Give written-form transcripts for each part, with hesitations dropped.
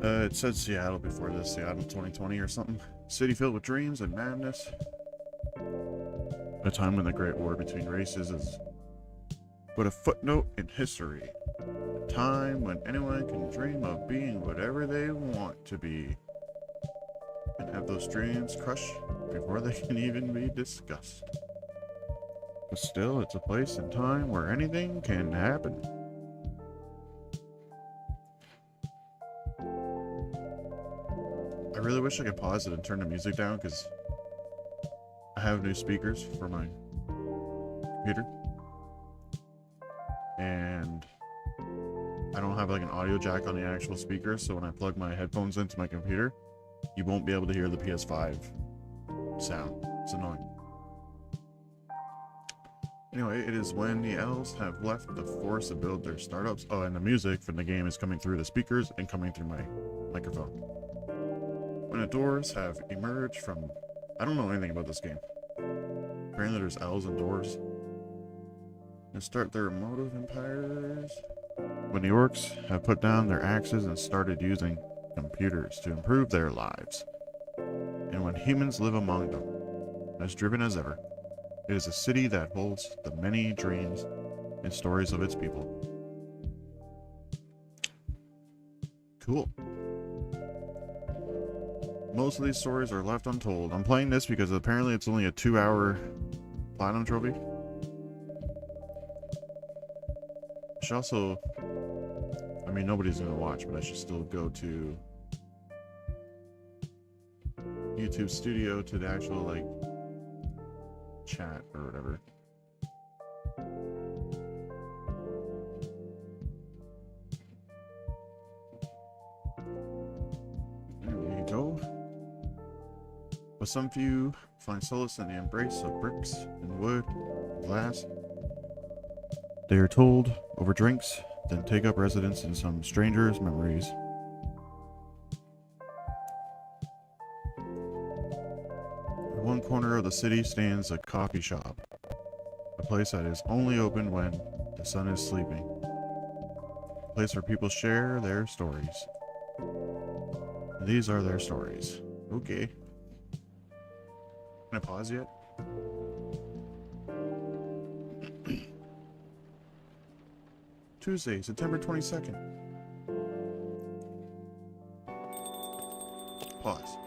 It said Seattle before this, Seattle 2020 or something. City filled with dreams and madness. A time when the great war between races is but a footnote in history. A time when anyone can dream of being whatever they want to be. And have those dreams crushed before they can even be discussed. But still, it's a place and time where anything can happen. I really wish I could pause it and turn the music down because I have new speakers for my computer. And I don't have like an audio jack on the actual speaker, so when I plug my headphones into my computer, you won't be able to hear the PS5 sound. It's annoying. Anyway, it is when the elves have left the forest to build their startups. Oh, and the music from the game is coming through the speakers and coming through my microphone. When the dwarves have emerged from... I don't know anything about this game. Apparently there's elves and dwarves. And start their emotive empires. When the orcs have put down their axes and started using computers to improve their lives. And when humans live among them, as driven as ever, it is a city that holds the many dreams and stories of its people. Cool. Most of these stories are left untold. I'm playing this because apparently it's only a 2-hour platinum trophy. I should also... I mean, nobody's gonna watch, but I should still go to YouTube Studio to the actual, like, chat or whatever. There you go. But some few find solace in the embrace of bricks and wood and glass. They are told over drinks, then take up residence in some stranger's memories. In one corner of the city stands a coffee shop, a place that is only open when the sun is sleeping, a place where people share their stories. And these are their stories. Okay. Can I pause yet? Tuesday, September 22nd. Pause.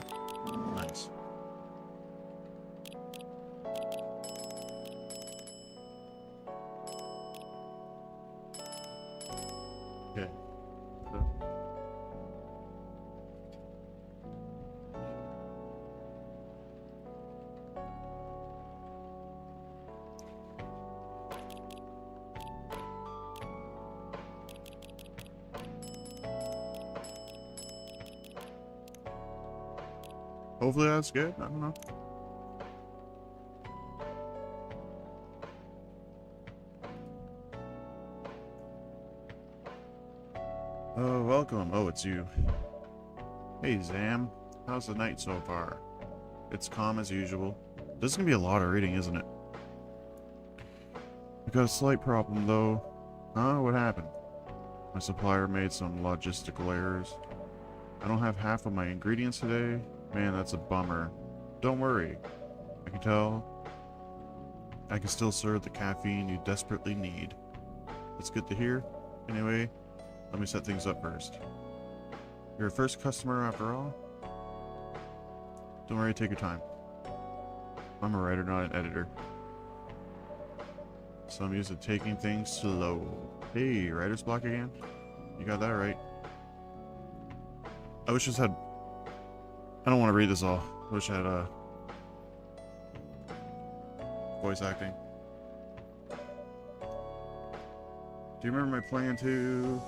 Nice. Okay. Hopefully that's good. I don't know. Oh, welcome. Oh, it's you. Hey, Zam. How's the night so far? It's calm as usual. This is gonna be a lot of reading, isn't it? We got a slight problem, though. Huh? What happened? My supplier made some logistical errors. I don't have half of my ingredients today. Man, that's a bummer. Don't worry. I can tell I can still serve the caffeine you desperately need. That's good to hear. Anyway, let me set things up first. You're a first customer after all? Don't worry, take your time. I'm a writer, not an editor. So I'm used to taking things slow. Hey, writer's block again? You got that right. I wish this had... I don't want to read this all. I wish I had voice acting. Do you remember my plan to...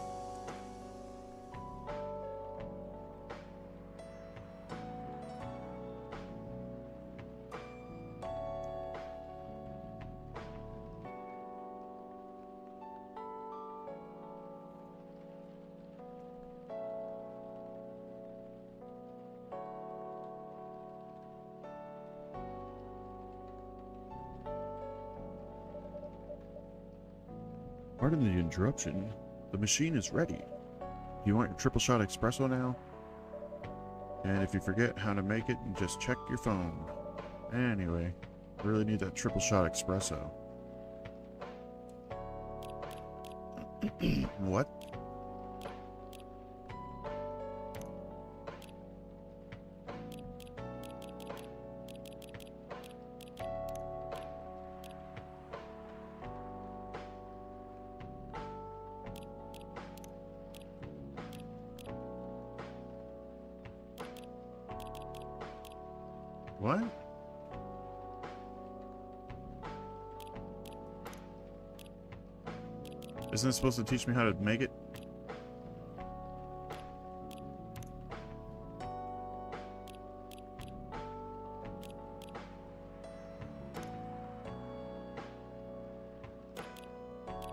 Pardon the interruption. The machine is ready. Do you want your triple shot espresso now? And if you forget how to make it, just check your phone. Anyway, I really need that triple shot espresso. What? What? Isn't it supposed to teach me how to make it?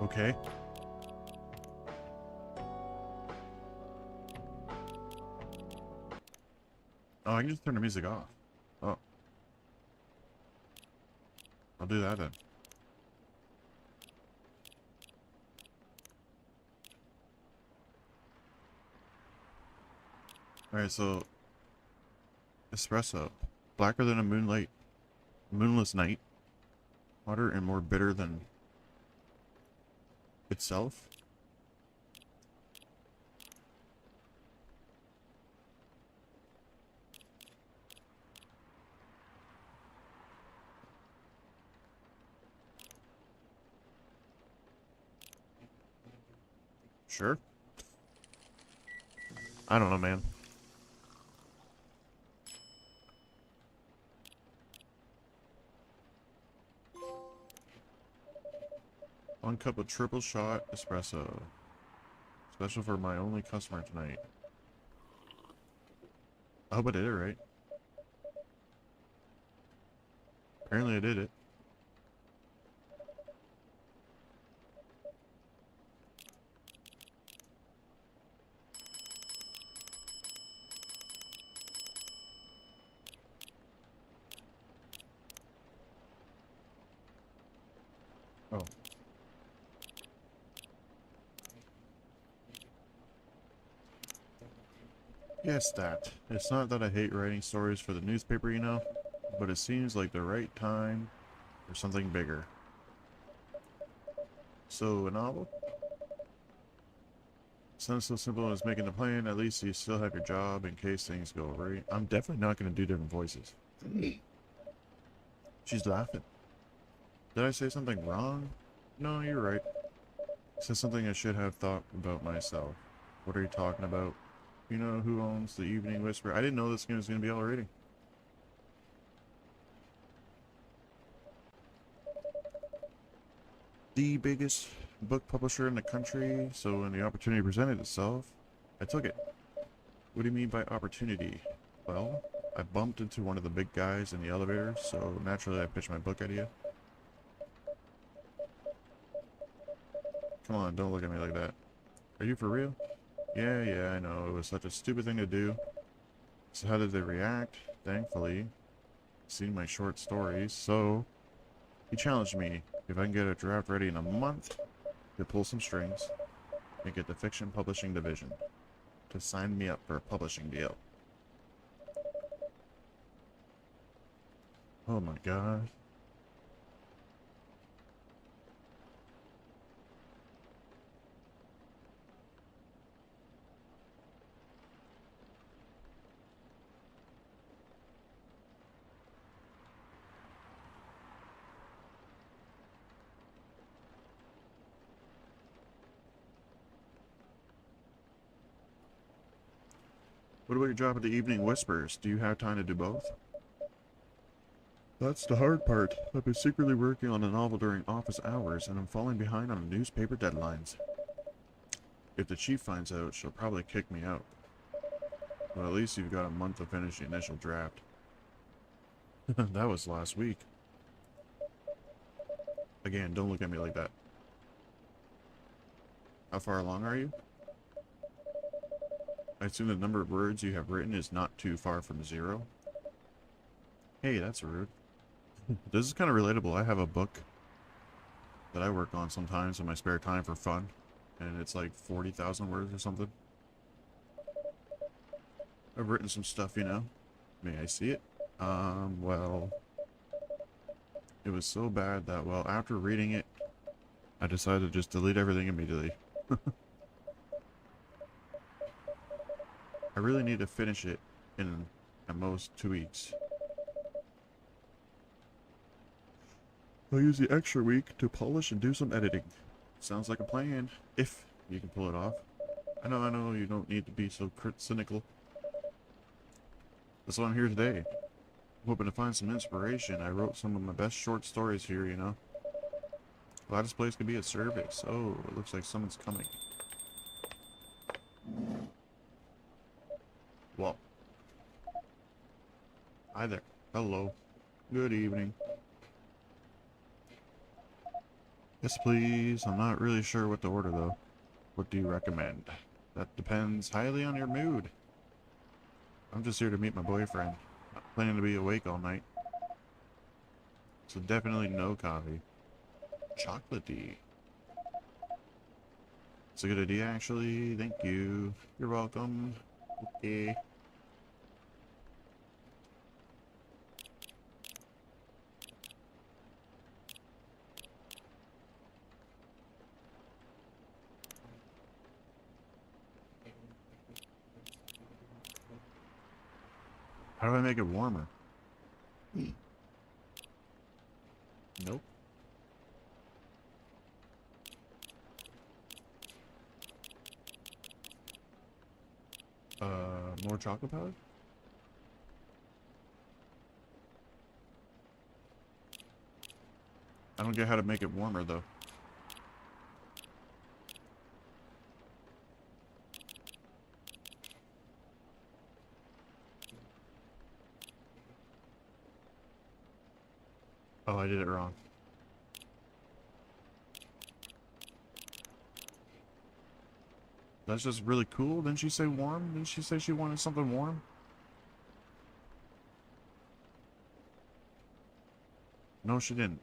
Okay. Oh, I can just turn the music off. Oh. I'll do that then. Alright, so... espresso. Blacker than a moonless night. Hotter and more bitter than... itself? Sure. I don't know, man. One cup of triple shot espresso. Special for my only customer tonight. I hope I did it right. Apparently I did it. Oh. Yes, that. It's not that I hate writing stories for the newspaper, you know, but it seems like the right time for something bigger. So, a novel? Sounds so simple as making a plan. At least you still have your job in case things go right. I'm definitely not going to do different voices. She's laughing. Did I say something wrong? No, you're right. Said something I should have thought about myself. What are you talking about? You know who owns the Evening Whisper? I didn't know this game was going to be all rating. The biggest book publisher in the country, so when the opportunity presented itself, I took it. What do you mean by opportunity? Well, I bumped into one of the big guys in the elevator, so naturally I pitched my book idea. Come on, don't look at me like that. Are you for real? Yeah, I know. It was such a stupid thing to do. So how did they react? Thankfully, seen my short stories, so he challenged me. If I can get a draft ready in a month, to pull some strings, and get the fiction publishing division to sign me up for a publishing deal. Oh my god. What about your job at the Evening Whispers? Do you have time to do both? That's the hard part. I've been secretly working on a novel during office hours, and I'm falling behind on newspaper deadlines. If the chief finds out, she'll probably kick me out. Well, at least you've got a month to finish the initial draft. That was last week. Again, don't look at me like that. How far along are you? I assume the number of words you have written is not too far from 0. Hey, that's rude. This is kind of relatable. I have a book that I work on sometimes in my spare time for fun, and it's like 40,000 words or something. I've written some stuff, you know. May I see it? Well, it was so bad that, well, after reading it, I decided to just delete everything immediately. I really need to finish it in at most 2 weeks. I'll use the extra week to polish and do some editing. Sounds like a plan, if you can pull it off. I know, you don't need to be so cynical. That's why I'm here today. I'm hoping to find some inspiration. I wrote some of my best short stories here, you know. Glad this place could be a service. Oh, it looks like someone's coming. Well. Hi there. Hello. Good evening. Yes, please. I'm not really sure what to order, though. What do you recommend? That depends highly on your mood. I'm just here to meet my boyfriend. Not planning to be awake all night. So definitely no coffee. Chocolatey. It's a good idea, actually. Thank you. You're welcome. Okay. How do I make it warmer? Nope. More chocolate powder? I don't get how to make it warmer, though. Oh, I did it wrong. That's just really cool. Didn't she say warm? Didn't she say she wanted something warm? No, she didn't.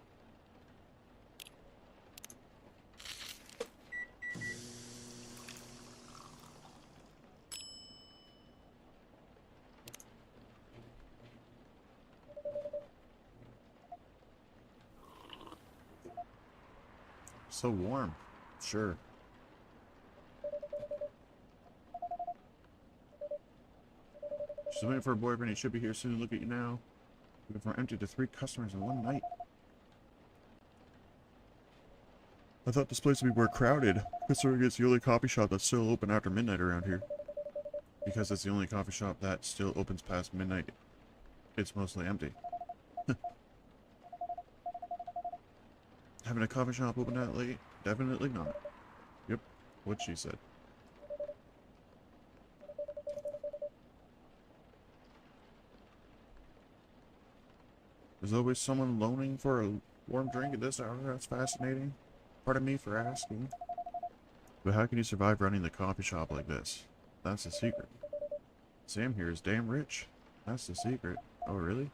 So warm. Sure. She's waiting for her boyfriend. He should be here soon. Look at you now. Looking from empty to 3 customers in one night. I thought this place would be more crowded, considering it's the only coffee shop that's still open after midnight around here. Because it's the only coffee shop that still opens past midnight, it's mostly empty. Having a coffee shop open that late? Definitely not. Yep, what she said. There's always someone loaning for a warm drink at this hour. That's fascinating. Pardon me for asking. But how can you survive running the coffee shop like this? That's the secret. Sam here is damn rich. That's the secret. Oh, really?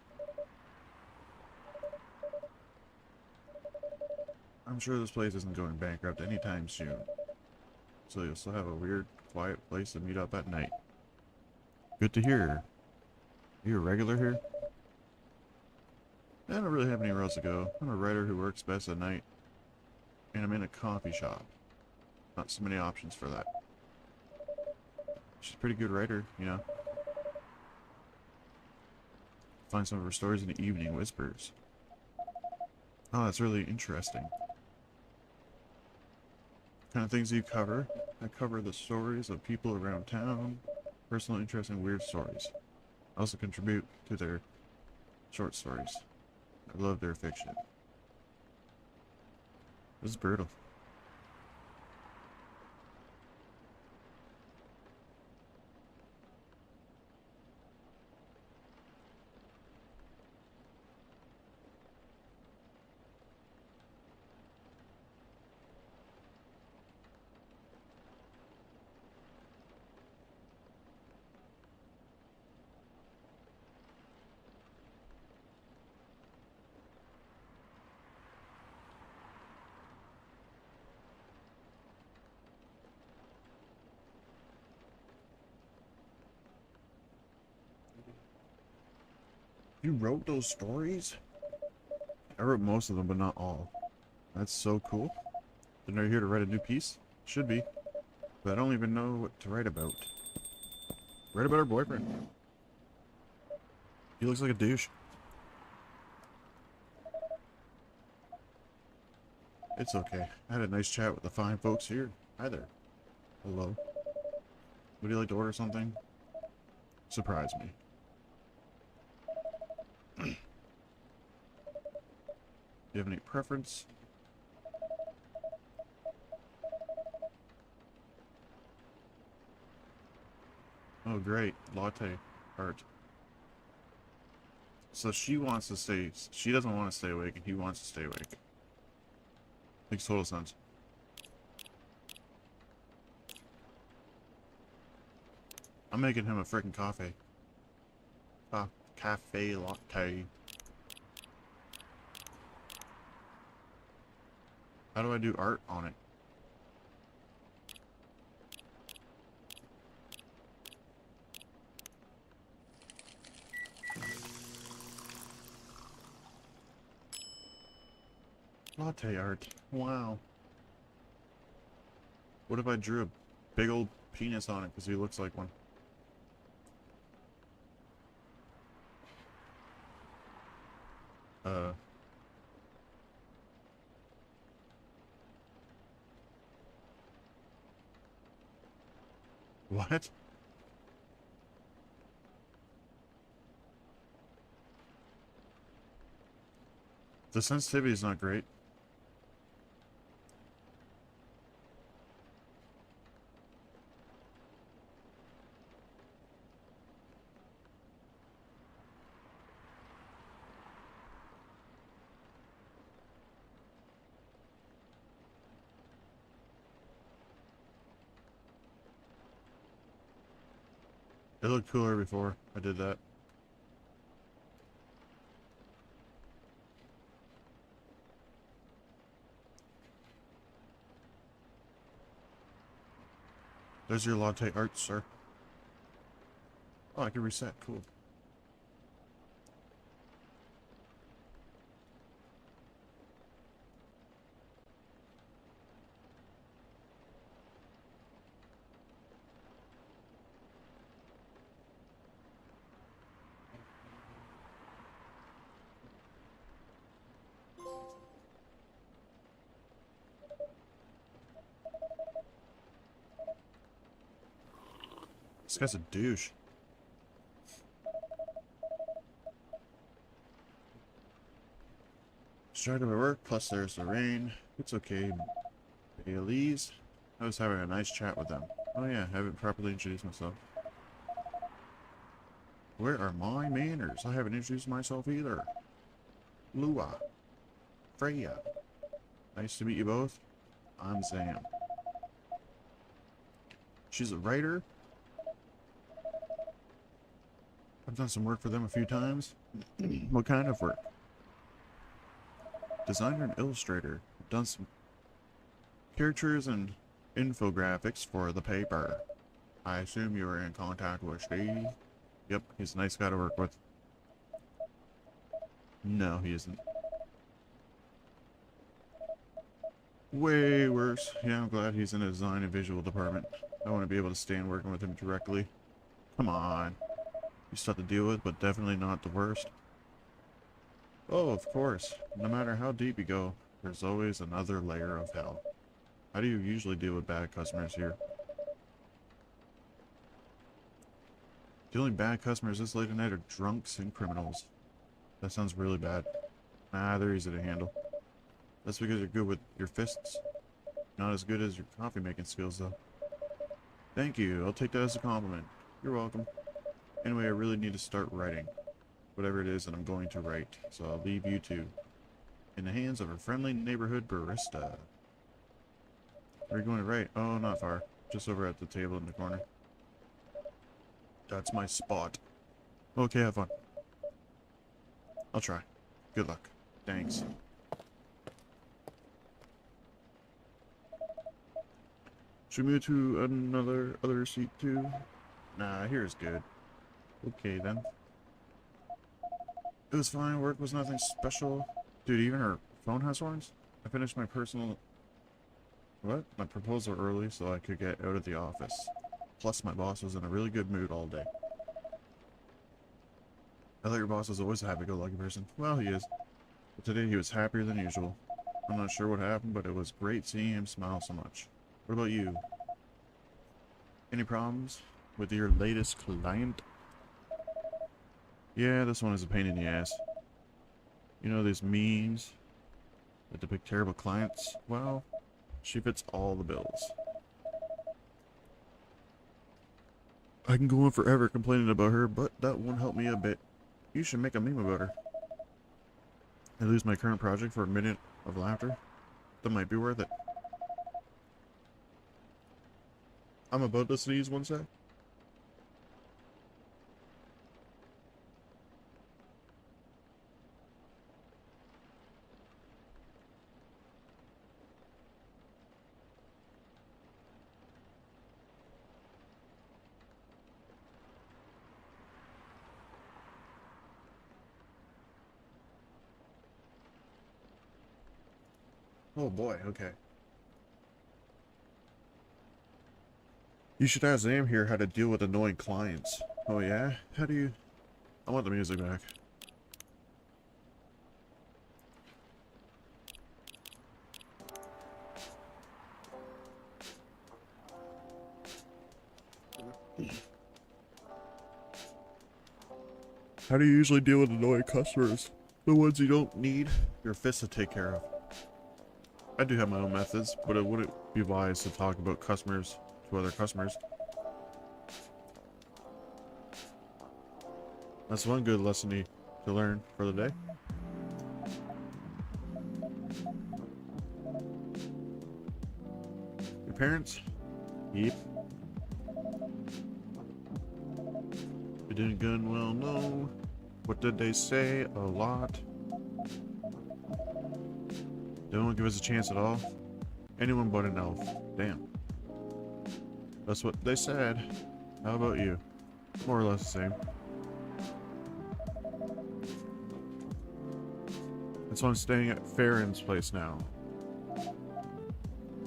I'm sure this place isn't going bankrupt anytime soon. So you'll still have a weird, quiet place to meet up at night. Good to hear. Are you a regular here? I don't really have anywhere else to go. I'm a writer who works best at night. And I'm in a coffee shop. Not so many options for that. She's a pretty good writer, you know. Find some of her stories in the evening whispers. Oh, that's really interesting. What kind of things do you cover? I cover the stories of people around town, personal interest, and weird stories. I also contribute to their short stories. I love their fiction. This is brutal. You wrote those stories? I wrote most of them, but not all. That's so cool. Then are you here to write a new piece? Should be. But I don't even know what to write about. Write about her boyfriend. He looks like a douche. It's okay. I had a nice chat with the fine folks here. Hi there. Hello. Would you like to order something? Surprise me. Do you have any preference? Oh, great. Latte art. So she wants to stay... She doesn't want to stay awake, and he wants to stay awake. Makes total sense. I'm making him a freaking coffee. Cafe latte. How do I do art on it? Latte art. Wow. What if I drew a big old penis on it because he looks like one? What? The sensitivity is not great. It looked cooler before I did that. There's your latte art, sir. Oh, I can reset. Cool. This guy's a douche. Started my work, plus there's the rain. It's okay. Bailey's. I was having a nice chat with them. Oh yeah, I haven't properly introduced myself. Where are my manners? I haven't introduced myself either. Lua. Freya. Nice to meet you both. I'm Sam. She's a writer. I've done some work for them a few times. What kind of work? Designer and illustrator. I've done some caricatures and infographics for the paper. I assume you were in contact with Steve? Yep, he's a nice guy to work with. No, he isn't. Way worse. Yeah, I'm glad he's in the design and visual department. I want to be able to stand working with him directly. Come on. You stuff to deal with, but definitely not the worst. Oh, of course. No matter how deep you go, there's always another layer of hell. How do you usually deal with bad customers here? The only bad customers this late at night are drunks and criminals. That sounds really bad. Nah, they're easy to handle. That's because you're good with your fists. Not as good as your coffee making skills, though. Thank you. I'll take that as a compliment. You're welcome. Anyway, I really need to start writing. Whatever it is that I'm going to write. So I'll leave you two in the hands of a friendly neighborhood barista. Where are you going to write? Oh, not far. Just over at the table in the corner. That's my spot. Okay, have fun. I'll try. Good luck. Thanks. Should we move to another other seat too? Nah, here's good. Okay then. It was fine. Work was nothing special. Dude, even her phone has horns? I finished my personal... What? My proposal early so I could get out of the office. Plus, my boss was in a really good mood all day. I thought your boss was always a happy-go-lucky person. Well, he is. But today he was happier than usual. I'm not sure what happened, but it was great seeing him smile so much. What about you? Any problems with your latest client? Yeah, this one is a pain in the ass. You know these memes that depict terrible clients? Well, she fits all the bills. I can go on forever complaining about her, but that won't help me a bit. You should make a meme about her. I lose my current project for a minute of laughter. That might be worth it. I'm about to sneeze one sec. Oh boy, okay. You should ask Zam here how to deal with annoying clients. Oh yeah? How do you... I want the music back. How do you usually deal with annoying customers? The ones you don't need your fists to take care of. I do have my own methods, but it wouldn't be wise to talk about customers to other customers. That's one good lesson to learn for the day. Your parents? Yep. It didn't good and well, no. What did they say? A lot. They won't give us a chance at all. Anyone but an elf. Damn. That's what they said. How about you? More or less the same. That's why I'm staying at Farron's place now.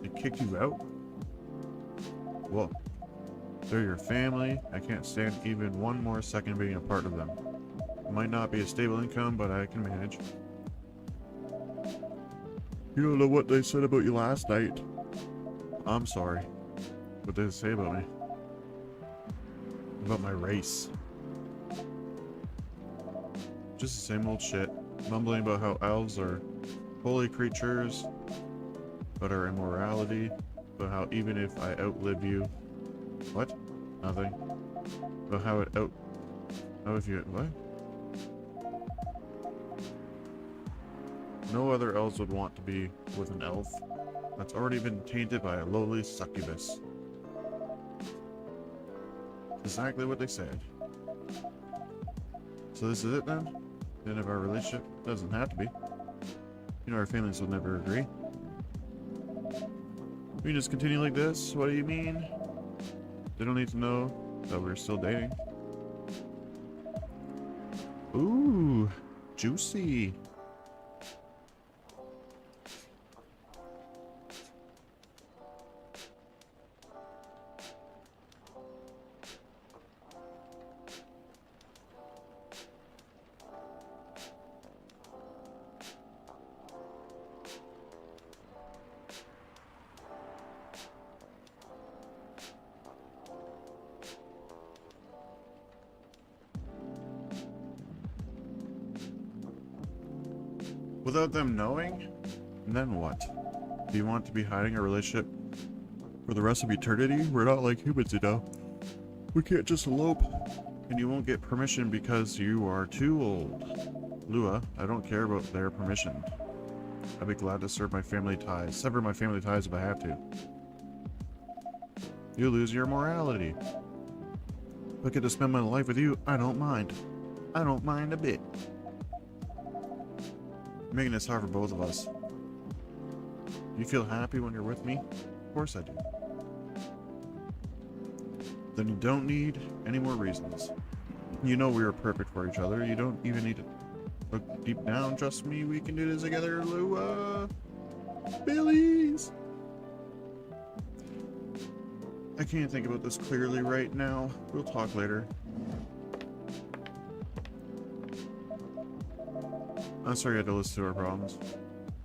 They kicked you out? Whoa. They're your family. I can't stand even one more second being a part of them. It might not be a stable income, but I can manage. You don't know what they said about you last night. I'm sorry. What did they say about me? About my race. Just the same old shit. Mumbling about how elves are holy creatures, but our immorality, but how even if I outlive you... What? Nothing. But how it out... How if you... What? No other elves would want to be with an elf that's already been tainted by a lowly succubus. Exactly what they said. So this is it then? The end of our relationship? Doesn't have to be. You know our families will never agree. We just continue like this? What do you mean? They don't need to know that we're still dating. Ooh, juicy. Without them knowing? And then what? Do you want to be hiding a relationship for the rest of eternity? We're not like humans, you know. We can't just elope. And you won't get permission because you are too old. Lua, I don't care about their permission. I'd be glad to sever my family ties if I have to. You lose your morality. If I get to spend my life with you, I don't mind. I don't mind a bit. You're making this hard for both of us. You feel happy when you're with me? Of course I do. Then you don't need any more reasons. You know we are perfect for each other. You don't even need to Look deep down, trust me, we can do this together, Lua. Billies! I can't think about this clearly right now. We'll talk later. I'm sorry you had to listen to our problems.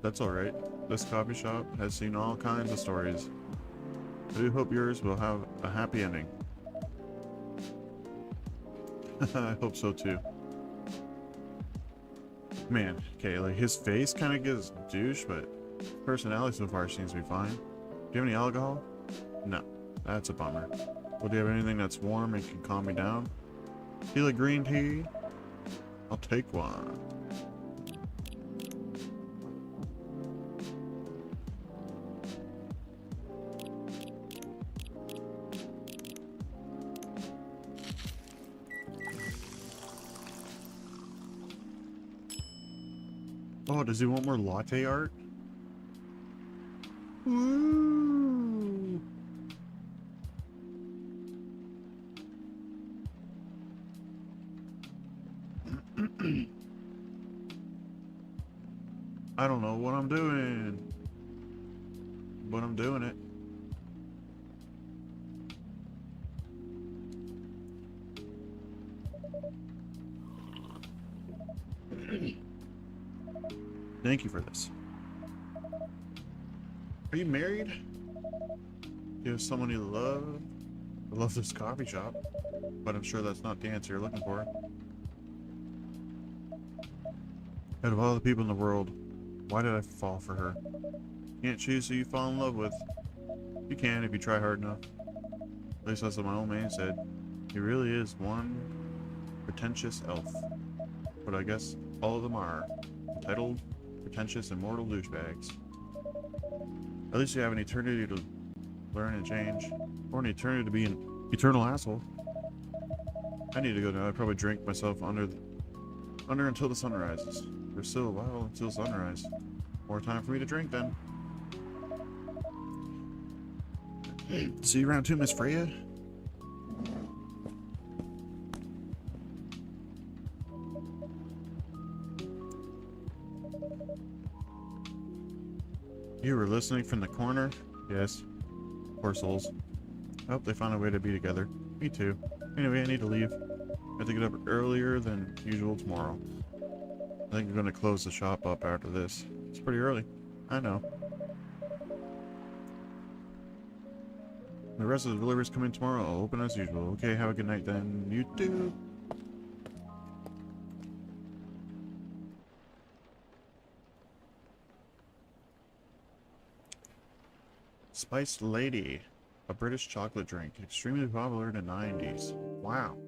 That's alright. This coffee shop has seen all kinds of stories. I do hope yours will have a happy ending. I hope so too. Man, okay, like his face kind of gives douche, but personality so far seems to be fine. Do you have any alcohol? No, that's a bummer. Well, do you have anything that's warm and can calm me down? Do you like green tea? I'll take one. Oh, does he want more latte art? Ooh. I don't know what I'm doing, but I'm doing it. Thank you for this. Are you married? Do you have someone you love? I love this coffee shop, but I'm sure that's not the answer you're looking for. Out of all the people in the world, why did I fall for her? You can't choose who you fall in love with. You can if you try hard enough. At least that's what my old man said. He really is one pretentious elf. But I guess all of them are entitled, pretentious, and mortal douchebags. At least you have an eternity to learn and change. Or an eternity to be an eternal asshole. I need to go now. I'd probably drink myself under until the sun rises. There's still a while until sunrise. More time for me to drink then. See you around too, Miss Freya. You were listening from the corner? Yes. Poor souls. I hope they found a way to be together. Me too. Anyway, I need to leave. I have to get up earlier than usual tomorrow. I think I'm going to close the shop up after this. It's pretty early. I know. The rest of the deliveries come in tomorrow. I'll open as usual. Okay, have a good night then. You too. Spiced Lady. A British chocolate drink. Extremely popular in the 90s. Wow.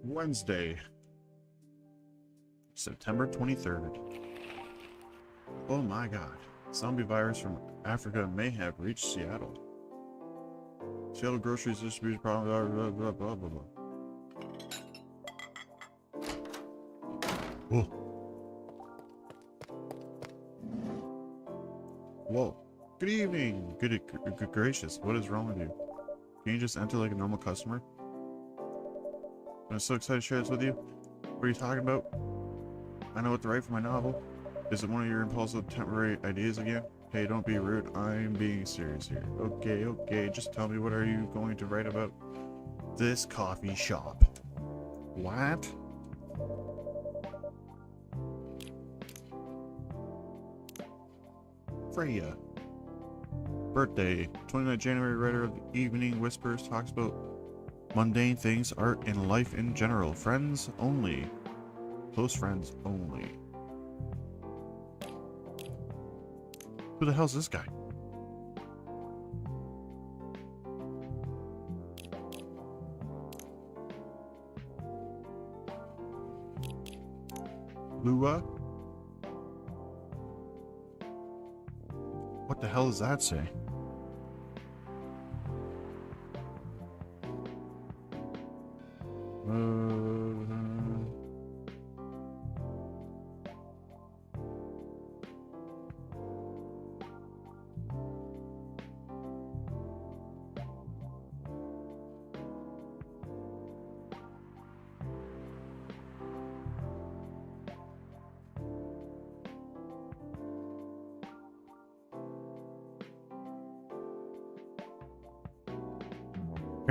Wednesday, September 23rd. Oh my god. Zombie virus from Africa may have reached Seattle. Seattle groceries distribution problem, blah, blah, blah, blah, blah. Whoa. Whoa. Good evening. Good gracious. What is wrong with you? Can you just enter like a normal customer? I'm so excited to share this with you. What are you talking about? I know what to write for my novel. Is it one of your impulsive temporary ideas again? Hey, don't be rude. I'm being serious here. Okay, okay. Just tell me, what are you going to write about? This coffee shop. What? Freya. Birthday. 29th January, writer of the Evening Whispers talks about mundane things, art, and life in general. Friends only. Close friends only. Who the hell's this guy? Lua? What the hell does that say?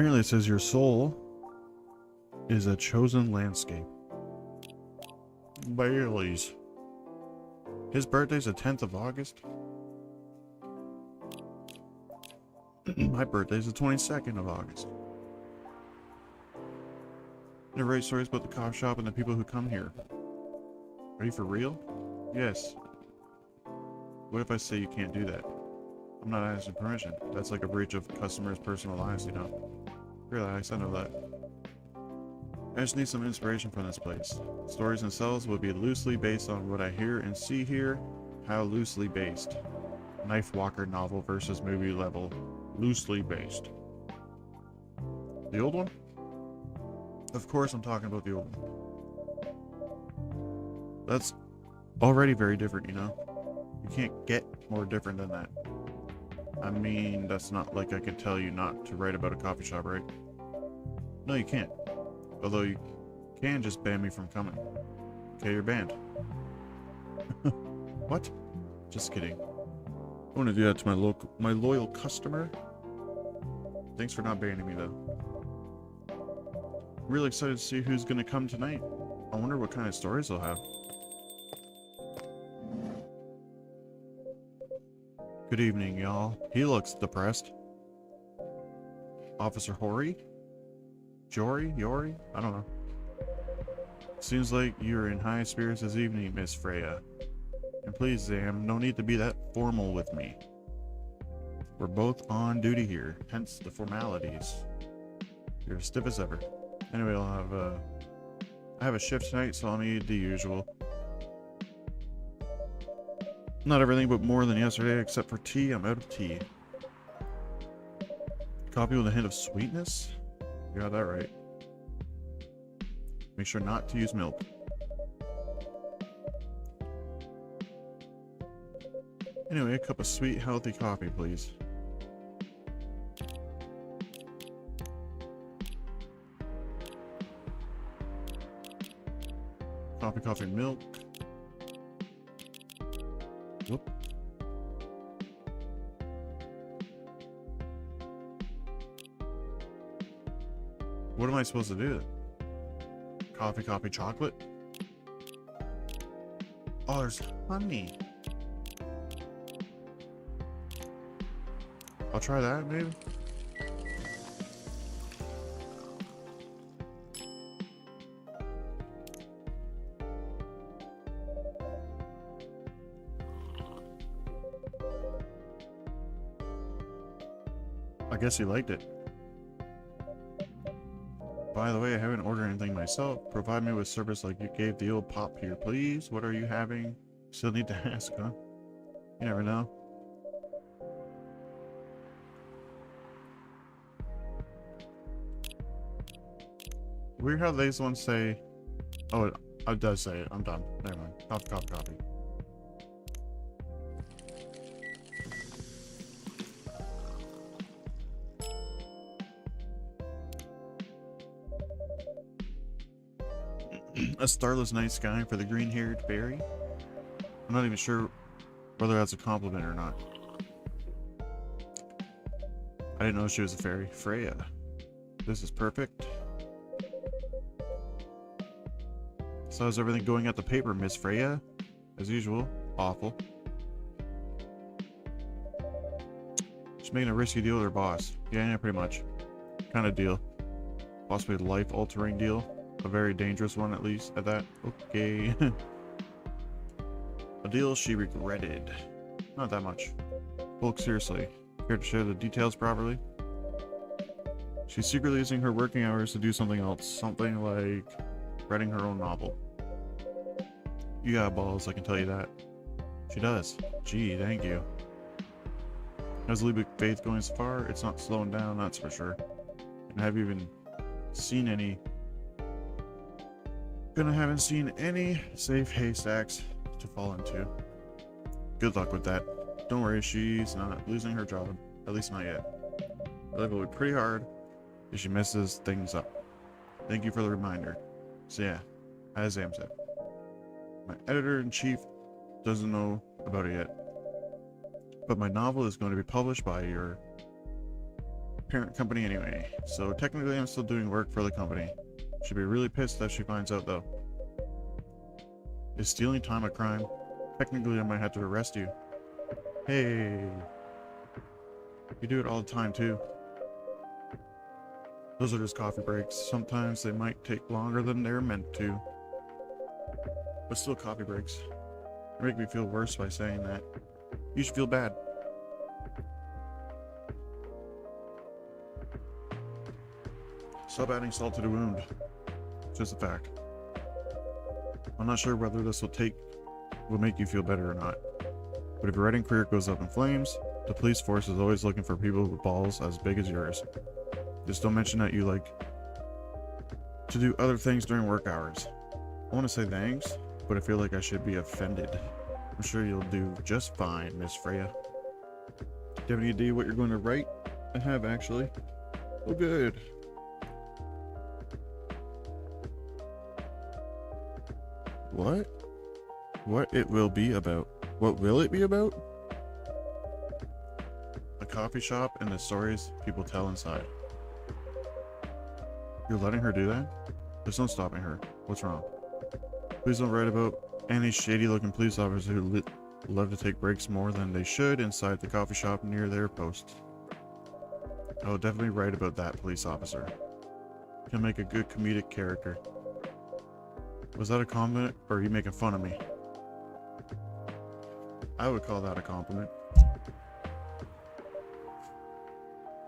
Apparently it says your soul is a chosen landscape. Bailey's. His birthday's the 10th of August. My birthday's the 22nd of August. I write stories about the coffee shop and the people who come here. Are you for real? Yes. What if I say you can't do that? I'm not asking permission. That's like a breach of customers' personal lives, you know? Relax, I know that. I just need some inspiration from this place. Stories themselves will be loosely based on what I hear and see here. How loosely based? Knife Walker novel versus movie level. Loosely based. The old one? Of course I'm talking about the old one. That's already very different, you know? You can't get more different than that. I mean, that's not like I could tell you not to write about a coffee shop, right? No, you can't. Although you can just ban me from coming. Okay, you're banned. What? Just kidding. I want to do that to my loyal customer. Thanks for not banning me, though. Really excited to see who's gonna come tonight. I wonder what kind of stories they'll have. Good evening, y'all. He looks depressed. Officer Hori? Jory? Yori? I don't know. Seems like you're in high spirits this evening, Miss Freya. And please, Sam, no need to be that formal with me. We're both on duty here, hence the formalities. You're as stiff as ever. Anyway, I have a shift tonight, so I'll need the usual. Not everything, but more than yesterday, except for tea. I'm out of tea. Coffee with a hint of sweetness? You got that right. Make sure not to use milk. Anyway, a cup of sweet, healthy coffee, please. Coffee, milk. Whoop. What am I supposed to do? Coffee, chocolate? Oh, there's honey. I'll try that, maybe. I guess he liked it. By the way, I haven't ordered anything myself. Provide me with service like you gave the old pop here, please. What are you having? Still need to ask, huh? You never know. Weird how these ones say... Oh, it does say it. I'm done. Never mind. Coffee. A starless night sky for the green-haired fairy? I'm not even sure whether that's a compliment or not. I didn't know she was a fairy. Freya. This is perfect. So how's everything going at the paper, Miss Freya? As usual. Awful. She's making a risky deal with her boss. Yeah, pretty much. Kind of deal. Possibly a life-altering deal. A very dangerous one, at least, at that. Okay. A deal she regretted. Not that much. Bulk, seriously. Care to share the details properly? She's secretly using her working hours to do something else. Something like writing her own novel. You got balls, I can tell you that. She does. Gee, thank you. How's Leap of Faith going so far? It's not slowing down, that's for sure. And have you even seen any... I haven't seen any safe haystacks to fall into. Good luck with that. Don't worry, she's not losing her job. At least not yet. I'll go pretty hard if she messes things up. Thank you for the reminder. So yeah, as Sam said, my editor-in-chief doesn't know about it yet. But my novel is going to be published by your parent company anyway, so technically I'm still doing work for the company. She'd be really pissed if she finds out though. Is stealing time a crime? Technically I might have to arrest you. Hey, you do it all the time too. Those are just coffee breaks. Sometimes they might take longer than they're meant to. But still coffee breaks. You make me feel worse by saying that. You should feel bad. Stop adding salt to the wound. Just a fact. I'm not sure whether this will make you feel better or not. But if your writing career goes up in flames, the police force is always looking for people with balls as big as yours. Just don't mention that you like to do other things during work hours. I want to say thanks, but I feel like I should be offended. I'm sure you'll do just fine, Miss Freya. Do you have any idea what you're going to write? I have, actually. Oh, good. What? What it will be about? What will it be about? A coffee shop and the stories people tell inside. You're letting her do that? There's no stopping her. What's wrong? Please don't write about any shady looking police officers who love to take breaks more than they should inside the coffee shop near their post. I will definitely write about that police officer. He'll make a good comedic character. Was that a compliment, or are you making fun of me? I would call that a compliment.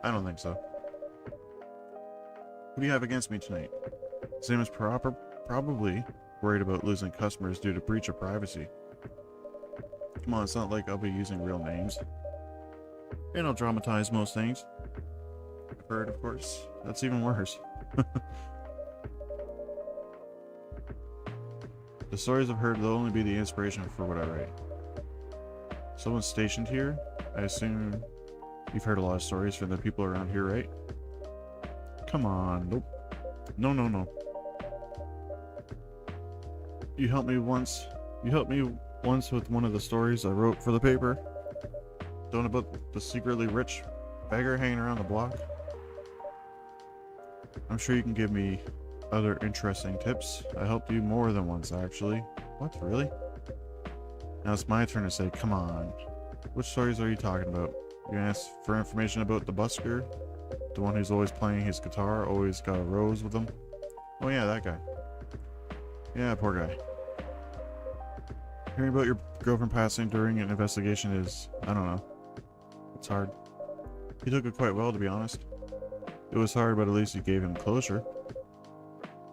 I don't think so. What do you have against me tonight? Same as probably worried about losing customers due to breach of privacy. Come on, it's not like I'll be using real names. And I'll dramatize most things. I've heard, of course. That's even worse. The stories I've heard will only be the inspiration for what I write. Someone's stationed here? I assume you've heard a lot of stories from the people around here, right? Come on, nope. No. You helped me once with one of the stories I wrote for the paper. The one about the secretly rich beggar hanging around the block. I'm sure you can give me other interesting tips. I helped you more than once, actually. What, really? Now it's my turn to say, come on. Which stories are you talking about? You ask for information about the busker? The one who's always playing his guitar, always got a rose with him? Oh yeah, that guy. Yeah, poor guy. Hearing about your girlfriend passing during an investigation is, I don't know. It's hard. He took it quite well, to be honest. It was hard, but at least you gave him closure.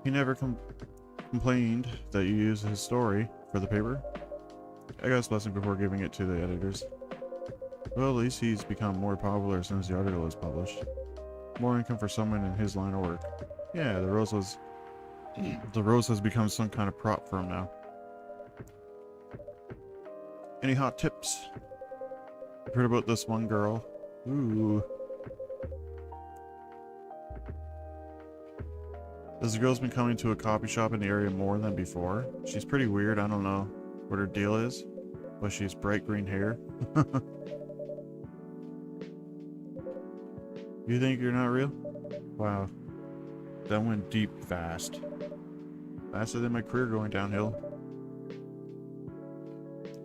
He never complained that you used his story for the paper. I got his blessing before giving it to the editors. Well, at least he's become more popular since the article was published. More income for someone in his line of work. Yeah, the rose has become some kind of prop for him now. Any hot tips? I've heard about this one girl. Ooh. This girl's been coming to a coffee shop in the area more than before. She's pretty weird, I don't know what her deal is, but she's bright green hair. You think you're not real? Wow. That went deep fast. Faster than my career going downhill.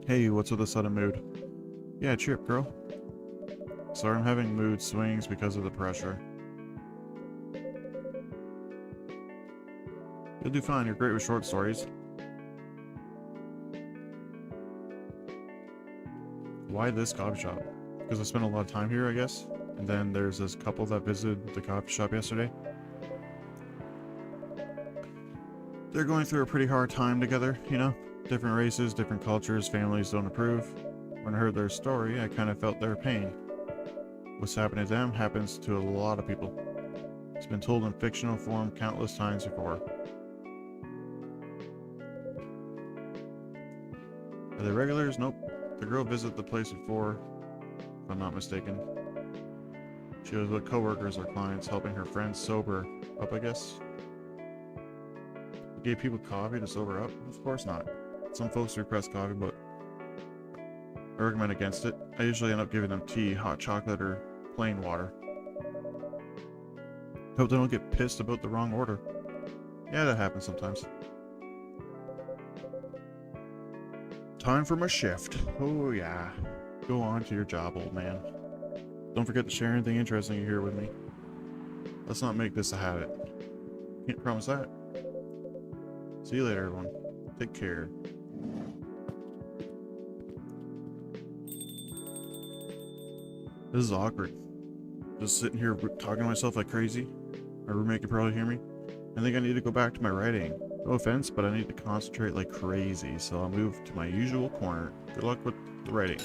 Hey, what's with the sudden mood? Yeah, cheer up, girl. Sorry, I'm having mood swings because of the pressure. You'll do fine, you're great with short stories. Why this coffee shop? Because I spent a lot of time here, I guess. And then there's this couple that visited the coffee shop yesterday. They're going through a pretty hard time together, you know? Different races, different cultures, families don't approve. When I heard their story, I kind of felt their pain. What's happened to them happens to a lot of people. It's been told in fictional form countless times before. Are they regulars? Nope. The girl visited the place before, if I'm not mistaken. She was with coworkers or clients helping her friends sober up, I guess. Gave people coffee to sober up? Of course not. Some folks request coffee, but I recommend against it. I usually end up giving them tea, hot chocolate, or plain water. Hope they don't get pissed about the wrong order. Yeah, that happens sometimes. Time for my shift. Oh yeah. Go on to your job, old man. Don't forget to share anything interesting you hear with me. Let's not make this a habit. Can't promise that. See you later, everyone. Take care. This is awkward. Just sitting here talking to myself like crazy. My roommate can probably hear me. I think I need to go back to my writing. No offense, but I need to concentrate like crazy, so I'll move to my usual corner. Good luck with the writing.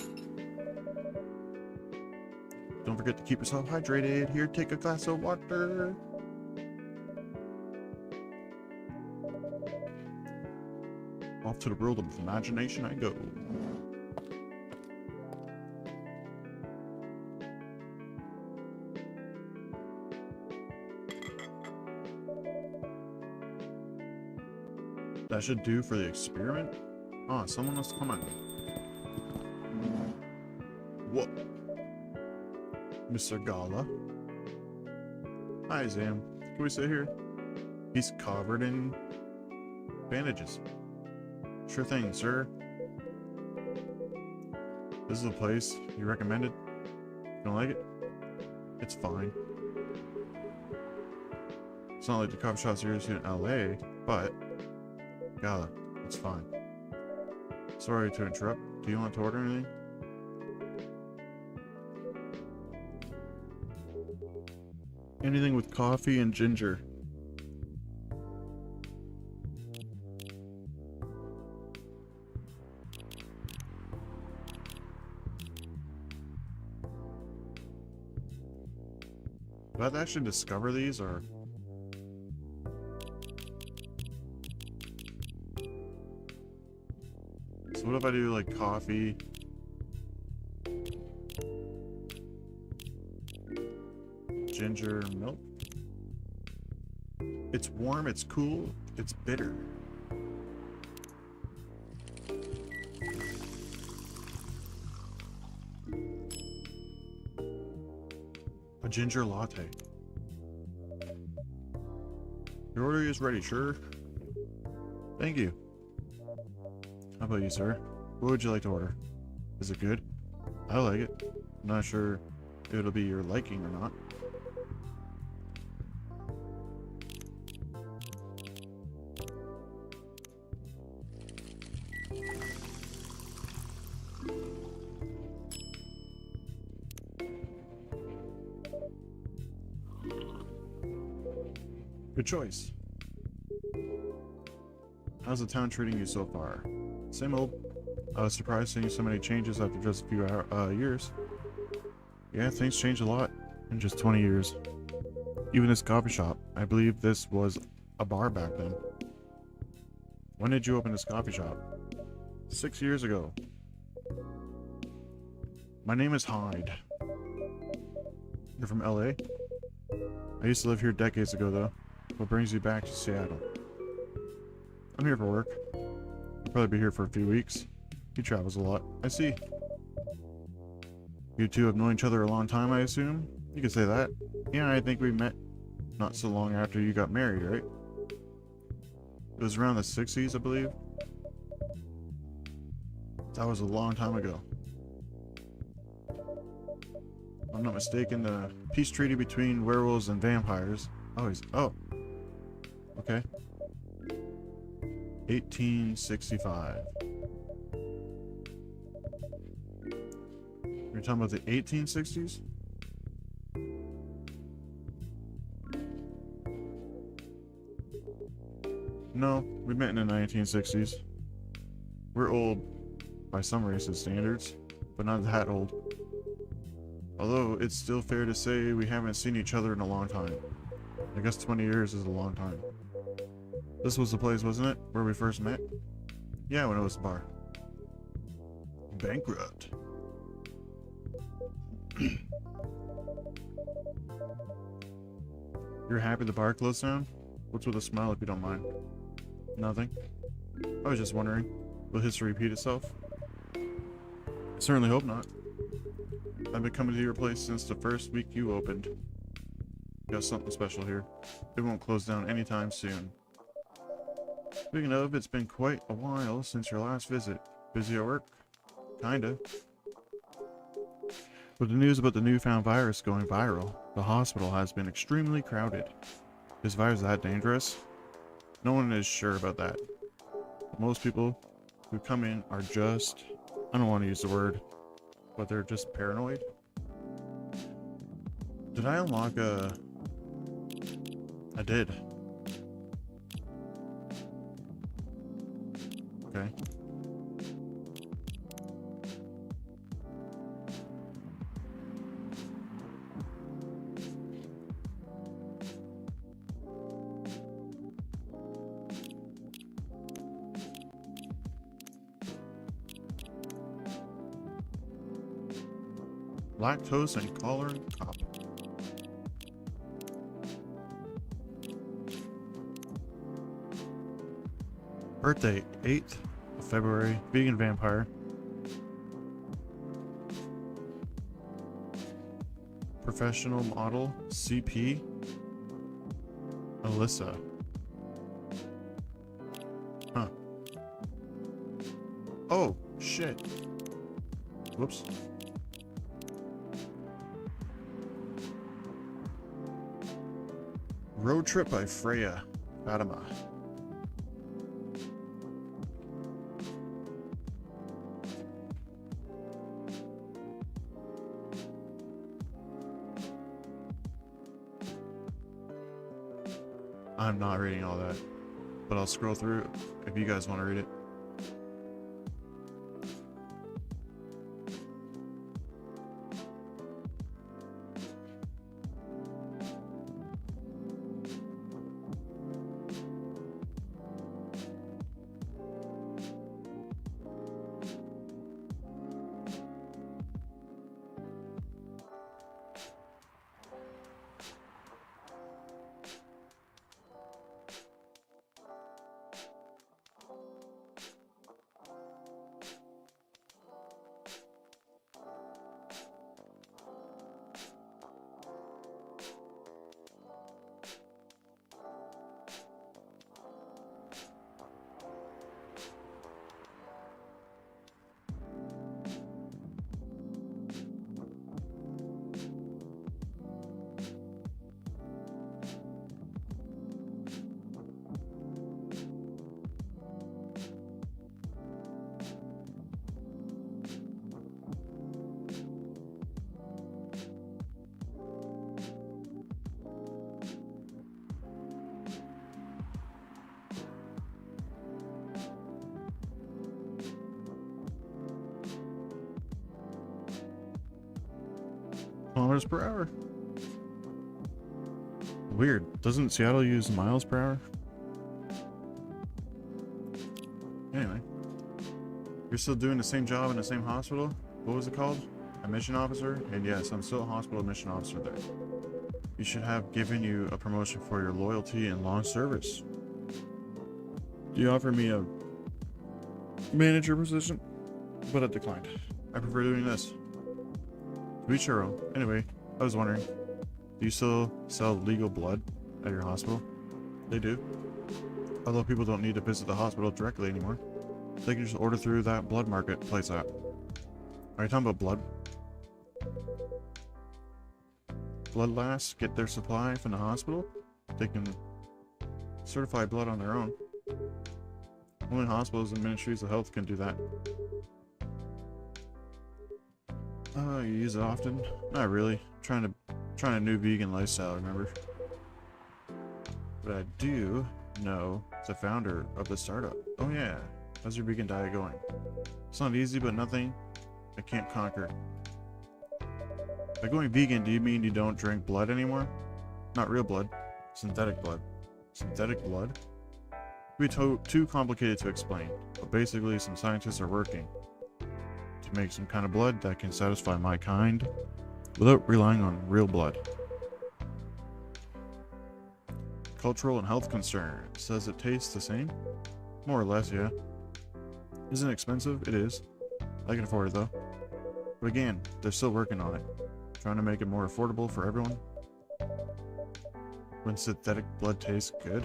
Don't forget to keep yourself hydrated. Here, take a glass of water. Off to the world of imagination I go. That should do for the experiment? Oh, someone must come on. What? Mr. Gala? Hi, Zam. Can we sit here? He's covered in bandages. Sure thing, sir. This is a place you recommended? You don't like it? It's fine. It's not like the coffee shops here in LA, but Gala, it's fine. Sorry to interrupt. Do you want to order anything? Anything with coffee and ginger. Do I have to actually discover these, or? So what if I do like coffee? Ginger milk? It's warm, it's cool, it's bitter. A ginger latte. Your order is ready, sure? Thank you. How about you, sir? What would you like to order? Is it good? I like it. I'm not sure if it'll be your liking or not. Good choice. How's the town treating you so far? Same old. I was surprised seeing so many changes after just a few years. Yeah, things changed a lot in just 20 years. Even this coffee shop. I believe this was a bar back then. When did you open this coffee shop? 6 years ago. My name is Hyde. You're from LA? I used to live here decades ago, though. What brings you back to Seattle? I'm here for work. I'll probably be here for a few weeks. He travels a lot. I see. You two have known each other a long time, I assume? You could say that. Yeah, I think we met not so long after you got married, right? It was around the 60s, I believe. That was a long time ago. If I'm not mistaken, the peace treaty between werewolves and vampires. Oh. Okay. 1865. You're talking about the 1860s? No, we met in the 1960s. We're old by some races' standards, but not that old. Although, it's still fair to say we haven't seen each other in a long time. I guess 20 years is a long time. This was the place, wasn't it? Where we first met? Yeah, when it was a bar. Bankrupt. You're happy the bar closed down? What's with a smile if you don't mind? Nothing. I was just wondering, will history repeat itself? I certainly hope not. I've been coming to your place since the first week you opened. Got something special here. It won't close down anytime soon. Speaking of, it's been quite a while since your last visit. Busy at work? Kinda. With the news about the newfound virus going viral, the hospital has been extremely crowded. Is virus that dangerous? No one is sure about that. Most people who come in are just, I don't want to use the word, but they're just paranoid. Did I unlock a... I did. Okay. Lactose intolerant cop. Birthday, 8th of February, vegan vampire. Professional model, CP, Alyssa. Huh. Oh, shit. Whoops. Road Trip by Freya, Fatima. I'm not reading all that, but I'll scroll through if you guys want to read it. Kilometers per hour. Weird. Doesn't Seattle use miles per hour? Anyway. You're still doing the same job in the same hospital? What was it called? A mission officer? And yes, I'm still a hospital mission officer there. You should have given you a promotion for your loyalty and long service. You offered me a manager position, but I declined. I prefer doing this. To each your own. Anyway, I was wondering, do you still sell legal blood at your hospital? They do. Although people don't need to visit the hospital directly anymore. They can just order through that blood marketplace app. Are you talking about blood? Blood lasts get their supply from the hospital? They can certify blood on their own. Only hospitals and ministries of health can do that. You use it often? Not really. Trying a new vegan lifestyle, remember? But I do know the founder of the startup. Oh yeah, how's your vegan diet going? It's not easy, but nothing I can't conquer. By going vegan, do you mean you don't drink blood anymore? Not real blood. Synthetic blood. Synthetic blood? It'd be too complicated to explain, but basically some scientists are working to make some kind of blood that can satisfy my kind without relying on real blood. Cultural and health concern. Says it tastes the same? More or less, yeah. Isn't it expensive? It is. I can afford it though. But again, they're still working on it. Trying to make it more affordable for everyone. When synthetic blood tastes good,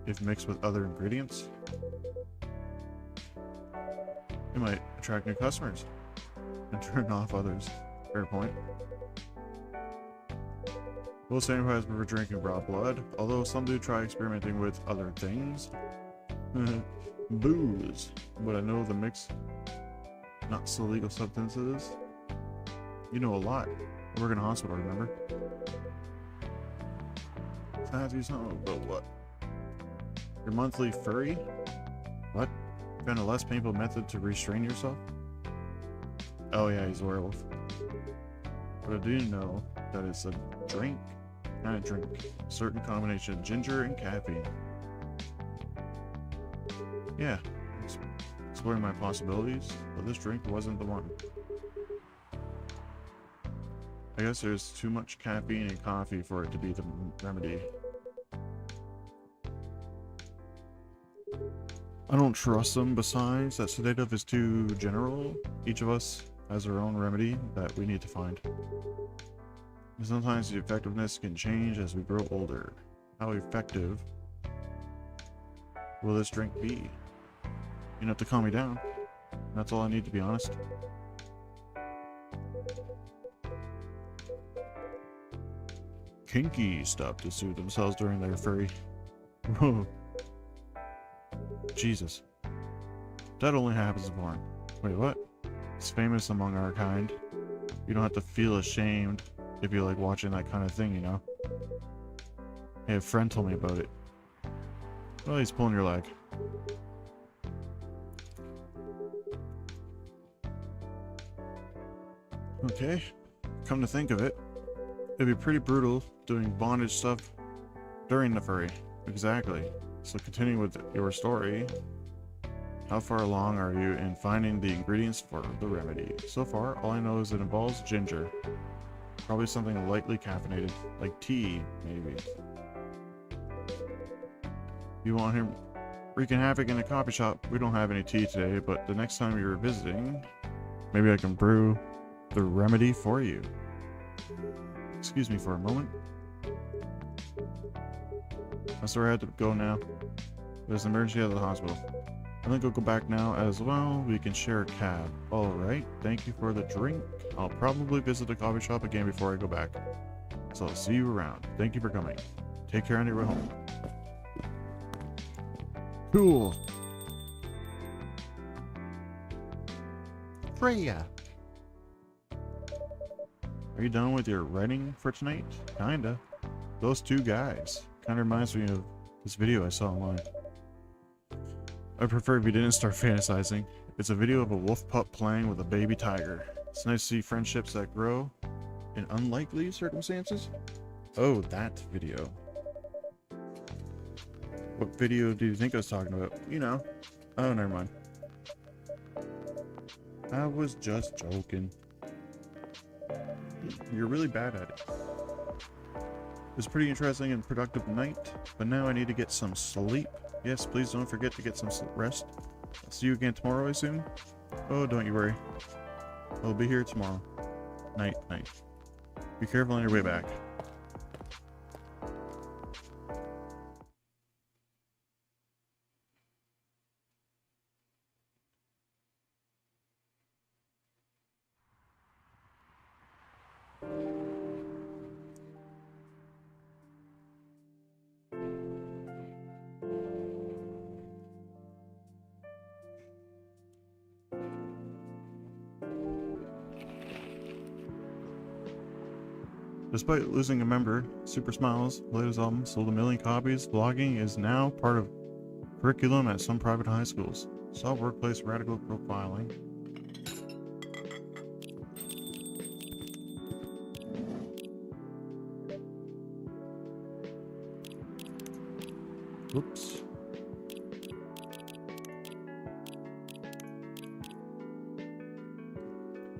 if mixed with other ingredients, it might attract new customers and turn off others. Fair point. Most samurais prefer drinking raw blood, although some do try experimenting with other things. Booze. But I know the mix, not so legal substances. You know a lot. I work in a hospital, remember? Can I ask you something about what? Your monthly furry? What? Found a less painful method to restrain yourself? Oh yeah, he's a werewolf. But I do know that it's a drink. Not a drink. A certain combination of ginger and caffeine. Yeah. Exploring my possibilities, but this drink wasn't the one. I guess there's too much caffeine in coffee for it to be the remedy. I don't trust them. Besides, that sedative is too general. Each of us has our own remedy that we need to find. And sometimes the effectiveness can change as we grow older. How effective will this drink be? Enough to calm me down. That's all I need, to be honest. Kinky stop to soothe themselves during their furry. Whoa. Jesus. That only happens in porn. Wait, what? It's famous among our kind. You don't have to feel ashamed if you like watching that kind of thing, you know? Hey, a friend told me about it. Oh, he's pulling your leg. Okay, come to think of it, it'd be pretty brutal doing bondage stuff during the furry. Exactly. So continuing with your story, how far along are you in finding the ingredients for the remedy? So far, all I know is it involves ginger. Probably something lightly caffeinated, like tea, maybe. You want him wreaking havoc in a coffee shop? We don't have any tea today, but the next time you're visiting, maybe I can brew the remedy for you. Excuse me for a moment. I'm sorry I had to go now. There's an emergency at the hospital. I think I'll go back now as well. We can share a cab. Alright, thank you for the drink. I'll probably visit the coffee shop again before I go back. So I'll see you around. Thank you for coming. Take care on your way home. Cool. Freya. Are you done with your writing for tonight? Kinda. Those two guys. Kinda reminds me of this video I saw online. I prefer if you didn't start fantasizing. It's a video of a wolf pup playing with a baby tiger. It's nice to see friendships that grow in unlikely circumstances. Oh, that video. What video do you think I was talking about? You know. Oh, never mind. I was just joking. You're really bad at it. It was a pretty interesting and productive night, but now I need to get some sleep. Yes, please don't forget to get some rest. I'll see you again tomorrow, I assume? Oh, don't you worry. I'll be here tomorrow. Night, night. Be careful on your way back. Despite losing a member, Super Smiles' latest album sold 1 million copies. Blogging is now part of curriculum at some private high schools. Solve workplace radical profiling. Whoops.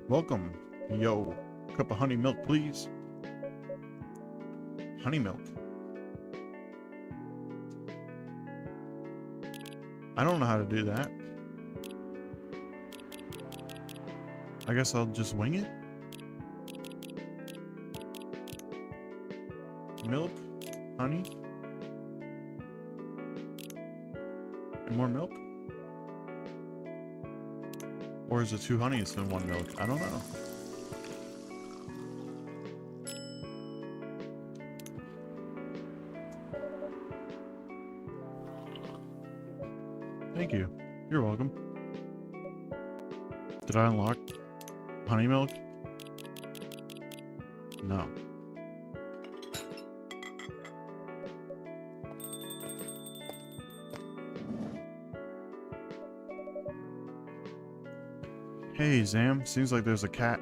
Welcome. Yo, cup of honey milk, please. Honey milk. I don't know how to do that. I guess I'll just wing it. Milk, honey. And more milk? Or is it 2 honeys in 1 milk? I don't know. Thank you. You're welcome. Did I unlock honey milk? No. Hey, Zam. Seems like there's a cat.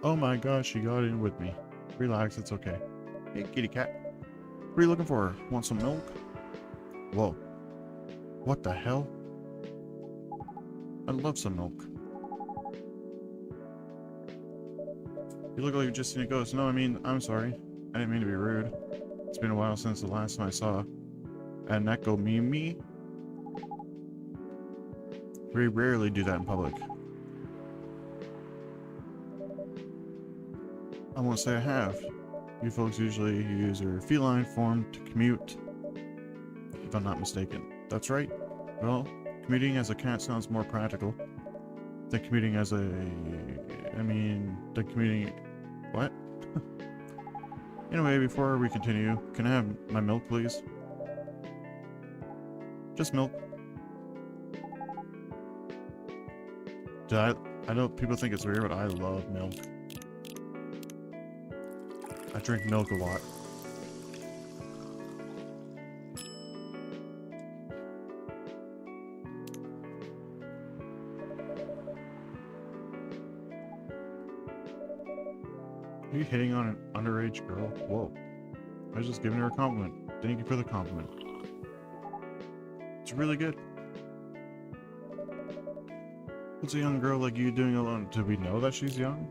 Oh my gosh, she got in with me. Relax, it's okay. Hey, kitty cat. What are you looking for? Want some milk? Whoa. What the hell? I'd love some milk. You look like you've just seen a ghost. No, I mean, I'm sorry. I didn't mean to be rude. It's been a while since the last time I saw an Neko Mimi. We rarely do that in public. I won't say I have. You folks usually use your feline form to commute, if I'm not mistaken. That's right. Well, commuting as a cat sounds more practical than commuting as a... than commuting... What? Anyway, before we continue, can I have my milk, please? Just milk. I know people think it's weird, but I love milk. I drink milk a lot. Are you hitting on an underage girl? Whoa. I was just giving her a compliment. Thank you for the compliment. It's really good. What's a young girl like you doing alone? Do we know that she's young?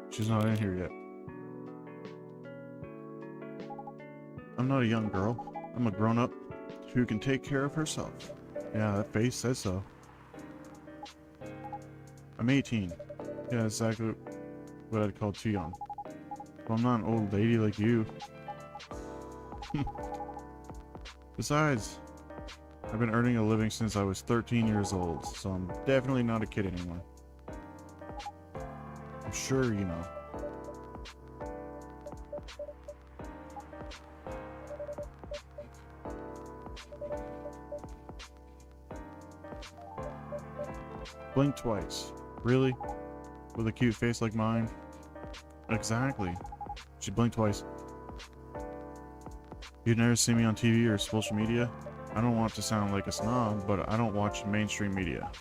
She's not in here yet. I'm not a young girl. I'm a grown-up who can take care of herself. Yeah, that face says so. I'm 18. Yeah, exactly what I'd call too young. Well, I'm not an old lady like you. Besides, I've been earning a living since I was 13 years old, so I'm definitely not a kid anymore. I'm sure you know. Blink twice. Really? With a cute face like mine? Exactly. She blinked twice. You'd never see me on TV or social media? I don't want to sound like a snob, but I don't watch mainstream media.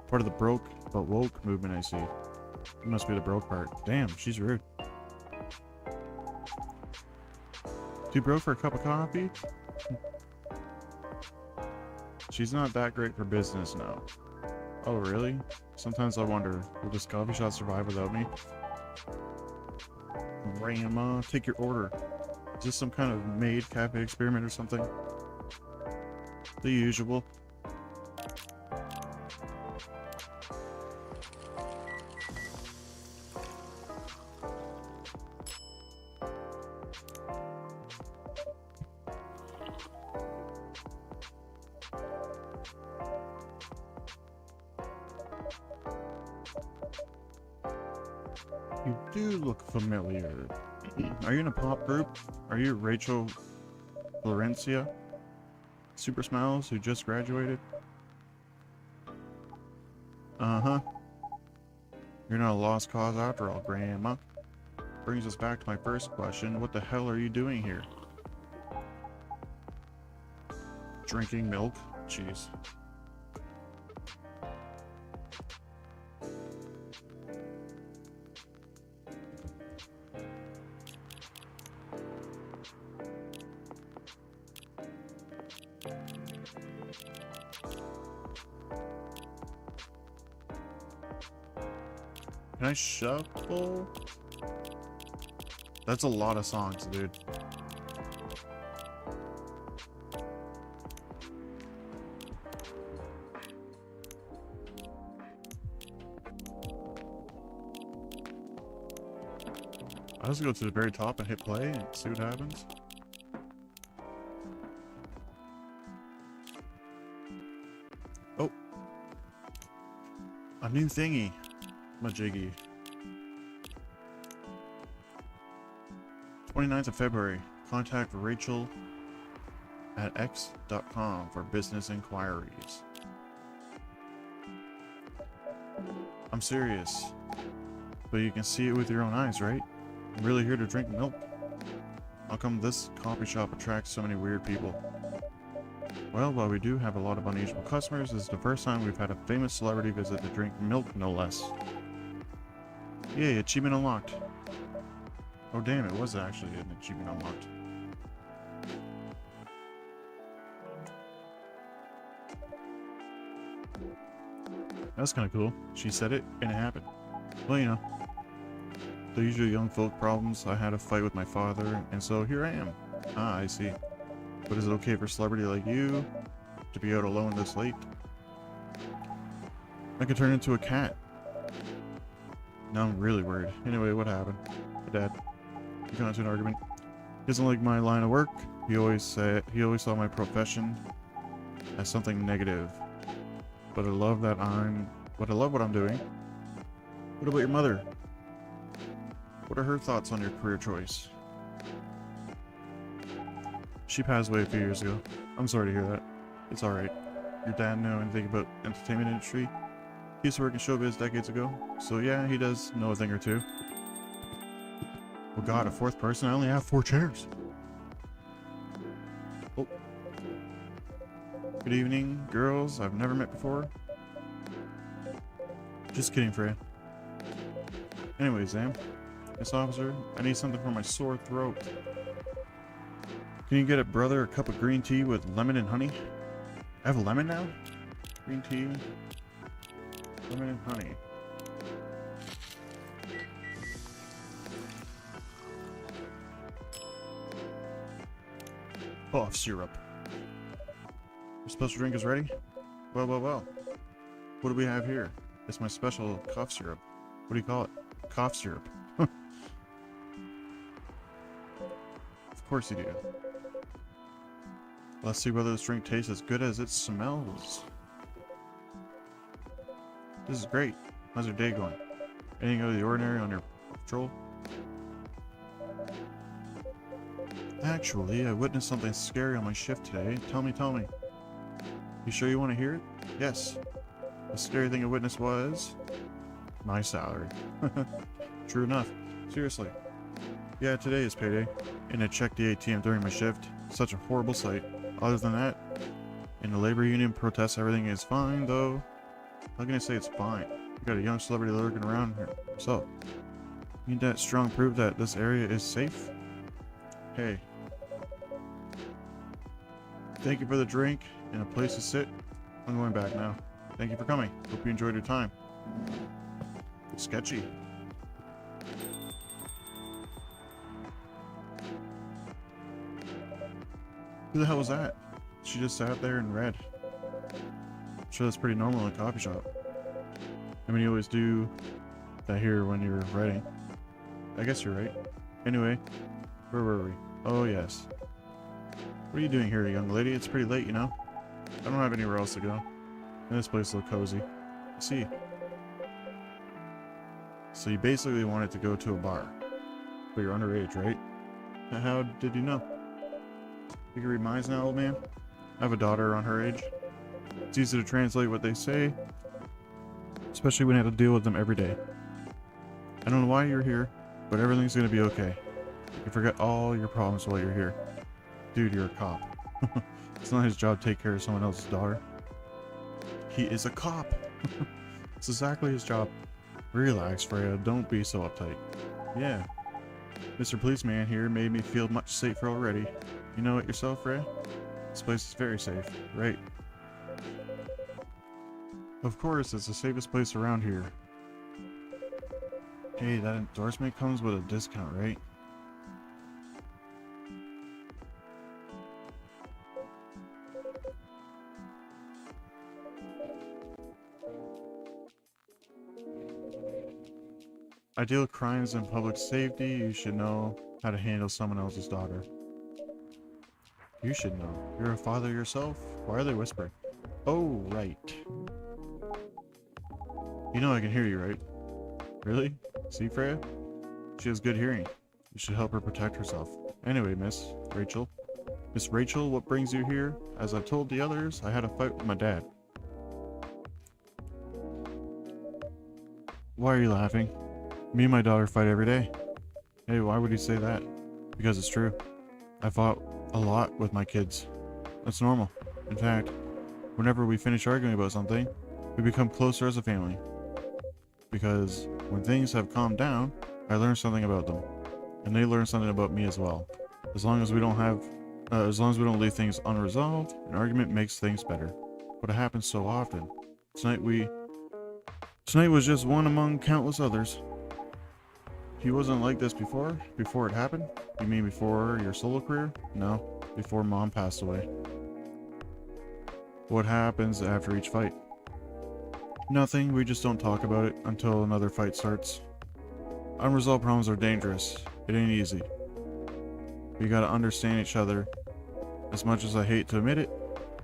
Part of the broke but woke movement, I see. It must be the broke part. Damn, she's rude. Too broke for a cup of coffee? She's not that great for business now. Oh, really? Sometimes I wonder, will this coffee shop survive without me? Grandma, take your order. Is this some kind of maid cafe experiment or something? The usual. You do look familiar. Are you in a pop group? Are you Rachel Florencia? Super Smiles, who just graduated? Uh-huh. You're not a lost cause after all, Grandma. Brings us back to my first question. What the hell are you doing here? Drinking milk? Jeez. Can I shuffle? That's a lot of songs, dude. I'll just go to the very top and hit play and see what happens. A new thingy. Majiggy. 29th of February. Contact Rachel at x.com for business inquiries. I'm serious. But you can see it with your own eyes, right? I'm really here to drink milk. How come this coffee shop attracts so many weird people? Well, while we do have a lot of unusual customers, this is the first time we've had a famous celebrity visit to drink milk, no less. Yay, achievement unlocked. Oh damn, it was actually an achievement unlocked. That's kind of cool. She said it, and it happened. Well, you know, the usual young folk problems. I had a fight with my father, and so here I am. Ah, I see. But is it okay for a celebrity like you to be out alone this late? I could turn into a cat. Now I'm really worried. Anyway, what happened? My dad. We got into an argument. He doesn't like my line of work. He always saw my profession as something negative. But I love what I'm doing. What about your mother? What are her thoughts on your career choice? She passed away a few years ago. I'm sorry to hear that. It's alright. Your dad know anything about entertainment industry? He used to work in showbiz decades ago. So yeah, he does know a thing or two. Oh god, a fourth person? I only have 4 chairs. Oh. Good evening, girls I've never met before. Just kidding, Freya. Anyways, Sam. Miss Officer, I need something for my sore throat. Can you get a brother a cup of green tea with lemon and honey? I have a lemon now? Green tea, lemon and honey. Cough syrup. Your special drink is ready? Well, well, well. What do we have here? It's my special cough syrup. What do you call it? Cough syrup. Of course you do. Let's see whether this drink tastes as good as it smells. This is great. How's your day going? Anything out of the ordinary on your patrol? Actually, I witnessed something scary on my shift today. Tell me. You sure you want to hear it? Yes. The scary thing I witnessed was my salary. True enough. Seriously. Yeah, today is payday, and I checked the ATM during my shift. Such a horrible sight. Other than that, in the labor union protests, everything is fine, though. How can I say it's fine? You got a young celebrity lurking around here. So, need that strong proof that this area is safe? Hey. Thank you for the drink and a place to sit. I'm going back now. Thank you for coming. Hope you enjoyed your time. Sketchy. Who the hell was that? She just sat there and read. I'm sure that's pretty normal in a coffee shop. I mean, you always do that here when you're writing. I guess you're right. Anyway, where were we? Oh, yes. What are you doing here, young lady? It's pretty late, you know? I don't have anywhere else to go. And this place looks cozy. I see. So you basically wanted to go to a bar. But you're underage, right? How did you know? You can read minds now, old man? I have a daughter around her age. It's easy to translate what they say, especially when I have to deal with them every day. I don't know why you're here, but everything's gonna be okay. You forget all your problems while you're here. Dude, you're a cop. It's not his job to take care of someone else's daughter. He is a cop. It's exactly his job. Relax, Freya. Don't be so uptight. Yeah. Mr. Policeman here made me feel much safer already. You know it yourself, Freya? This place is very safe, right? Of course, it's the safest place around here. Hey, that endorsement comes with a discount, right? I deal with crimes and public safety. You should know how to handle someone else's daughter. You should know. You're a father yourself? Why are they whispering? Oh, right. You know I can hear you, right? Really? See, Freya? She has good hearing. You should help her protect herself. Anyway, Miss Rachel. Miss Rachel, what brings you here? As I've told the others, I had a fight with my dad. Why are you laughing? Me and my daughter fight every day. Hey, why would you say that? Because it's true. I fought a lot with my kids. That's normal. In fact, whenever we finish arguing about something, we become closer as a family. Because when things have calmed down, I learn something about them. And they learn something about me as well. As long as we don't leave things unresolved, an argument makes things better. But it happens so often. Tonight was just one among countless others. He wasn't like this before it happened? You mean before your solo career? No, before Mom passed away. What happens after each fight? Nothing, we just don't talk about it until another fight starts. Unresolved problems are dangerous. It ain't easy. We gotta understand each other. As much as I hate to admit it,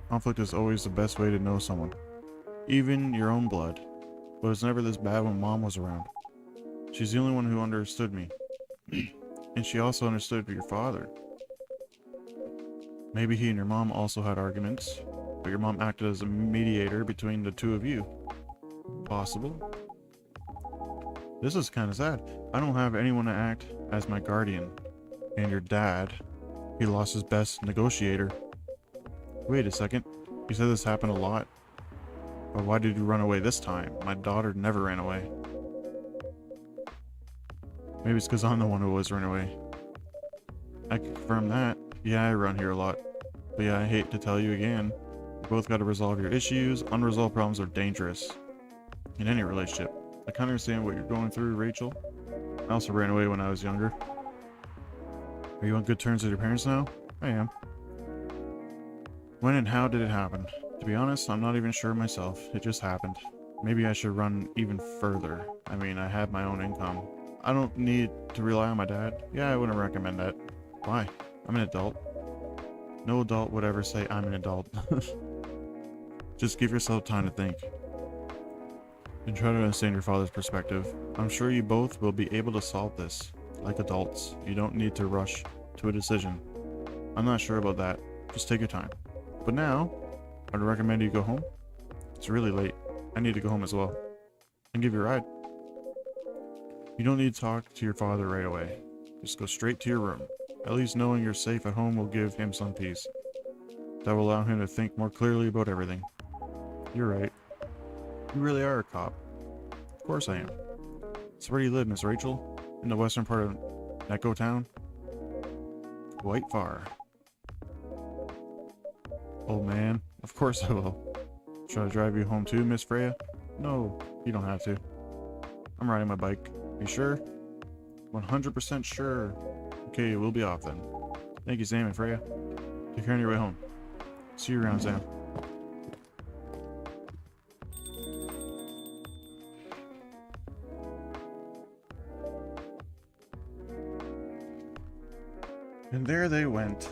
conflict is always the best way to know someone. Even your own blood. But it's never this bad when Mom was around. She's the only one who understood me. And she also understood your father. Maybe he and your mom also had arguments, but your mom acted as a mediator between the two of you. Possible. This is kind of sad. I don't have anyone to act as my guardian. And your dad, he lost his best negotiator. Wait a second. You said this happened a lot. But why did you run away this time? My daughter never ran away. Maybe it's because I'm the one who always ran away. I can confirm that. Yeah, I run here a lot. But yeah, I hate to tell you again. You both gotta resolve your issues. Unresolved problems are dangerous. In any relationship. I kinda understand what you're going through, Rachel. I also ran away when I was younger. Are you on good terms with your parents now? I am. When and how did it happen? To be honest, I'm not even sure myself. It just happened. Maybe I should run even further. I mean, I have my own income. I don't need to rely on my dad. Yeah, I wouldn't recommend that. Why? I'm an adult. No adult would ever say I'm an adult. Just give yourself time to think. And try to understand your father's perspective. I'm sure you both will be able to solve this. Like adults, you don't need to rush to a decision. I'm not sure about that. Just take your time. But now, I'd recommend you go home. It's really late. I need to go home as well. And give you a ride. You don't need to talk to your father right away. Just go straight to your room. At least knowing you're safe at home will give him some peace. That will allow him to think more clearly about everything. You're right. You really are a cop. Of course I am. So where do you live, Miss Rachel? In the western part of Neko Town? Quite far. Old man, of course I will. Should I drive you home too, Miss Freya? No, you don't have to. I'm riding my bike. You sure? 100% sure. Okay, we'll be off then. Thank you, Sam and Freya. Take care on your way home. See you around, Sam. And there they went.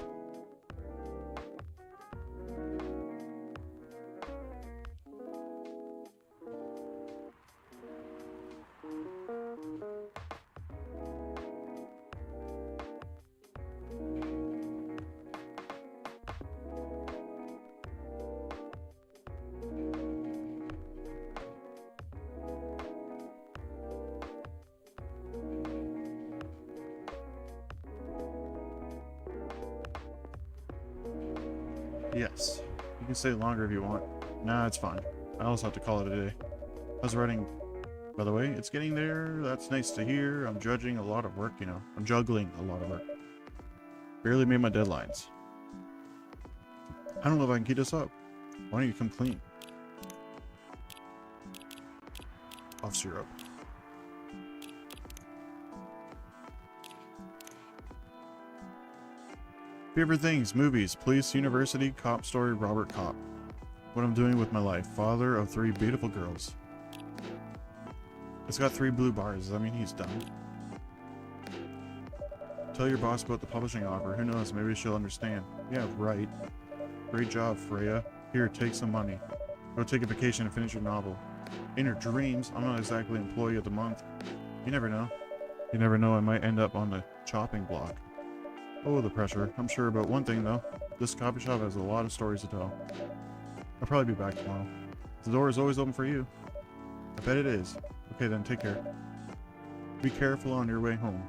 Yes. You can stay longer if you want. Nah, it's fine. I also have to call it a day. How's writing? By the way, it's getting there. That's nice to hear. I'm judging a lot of work, you know. I'm juggling a lot of work. Barely made my deadlines. I don't know if I can keep this up. Why don't you come clean? Off syrup. Favorite things, movies, police, university, cop story, Robert Cop. What I'm doing with my life, father of 3 beautiful girls. It's got 3 blue bars, does that mean he's done? Tell your boss about the publishing offer, who knows, maybe she'll understand. Yeah, right. Great job, Freya. Here, take some money. Go take a vacation and finish your novel. In your dreams, I'm not exactly employee of the month. You never know. You never know, I might end up on the chopping block. Oh, the pressure. I'm sure about one thing, though. This coffee shop has a lot of stories to tell. I'll probably be back tomorrow. The door is always open for you. I bet it is. Okay then, take care. Be careful on your way home.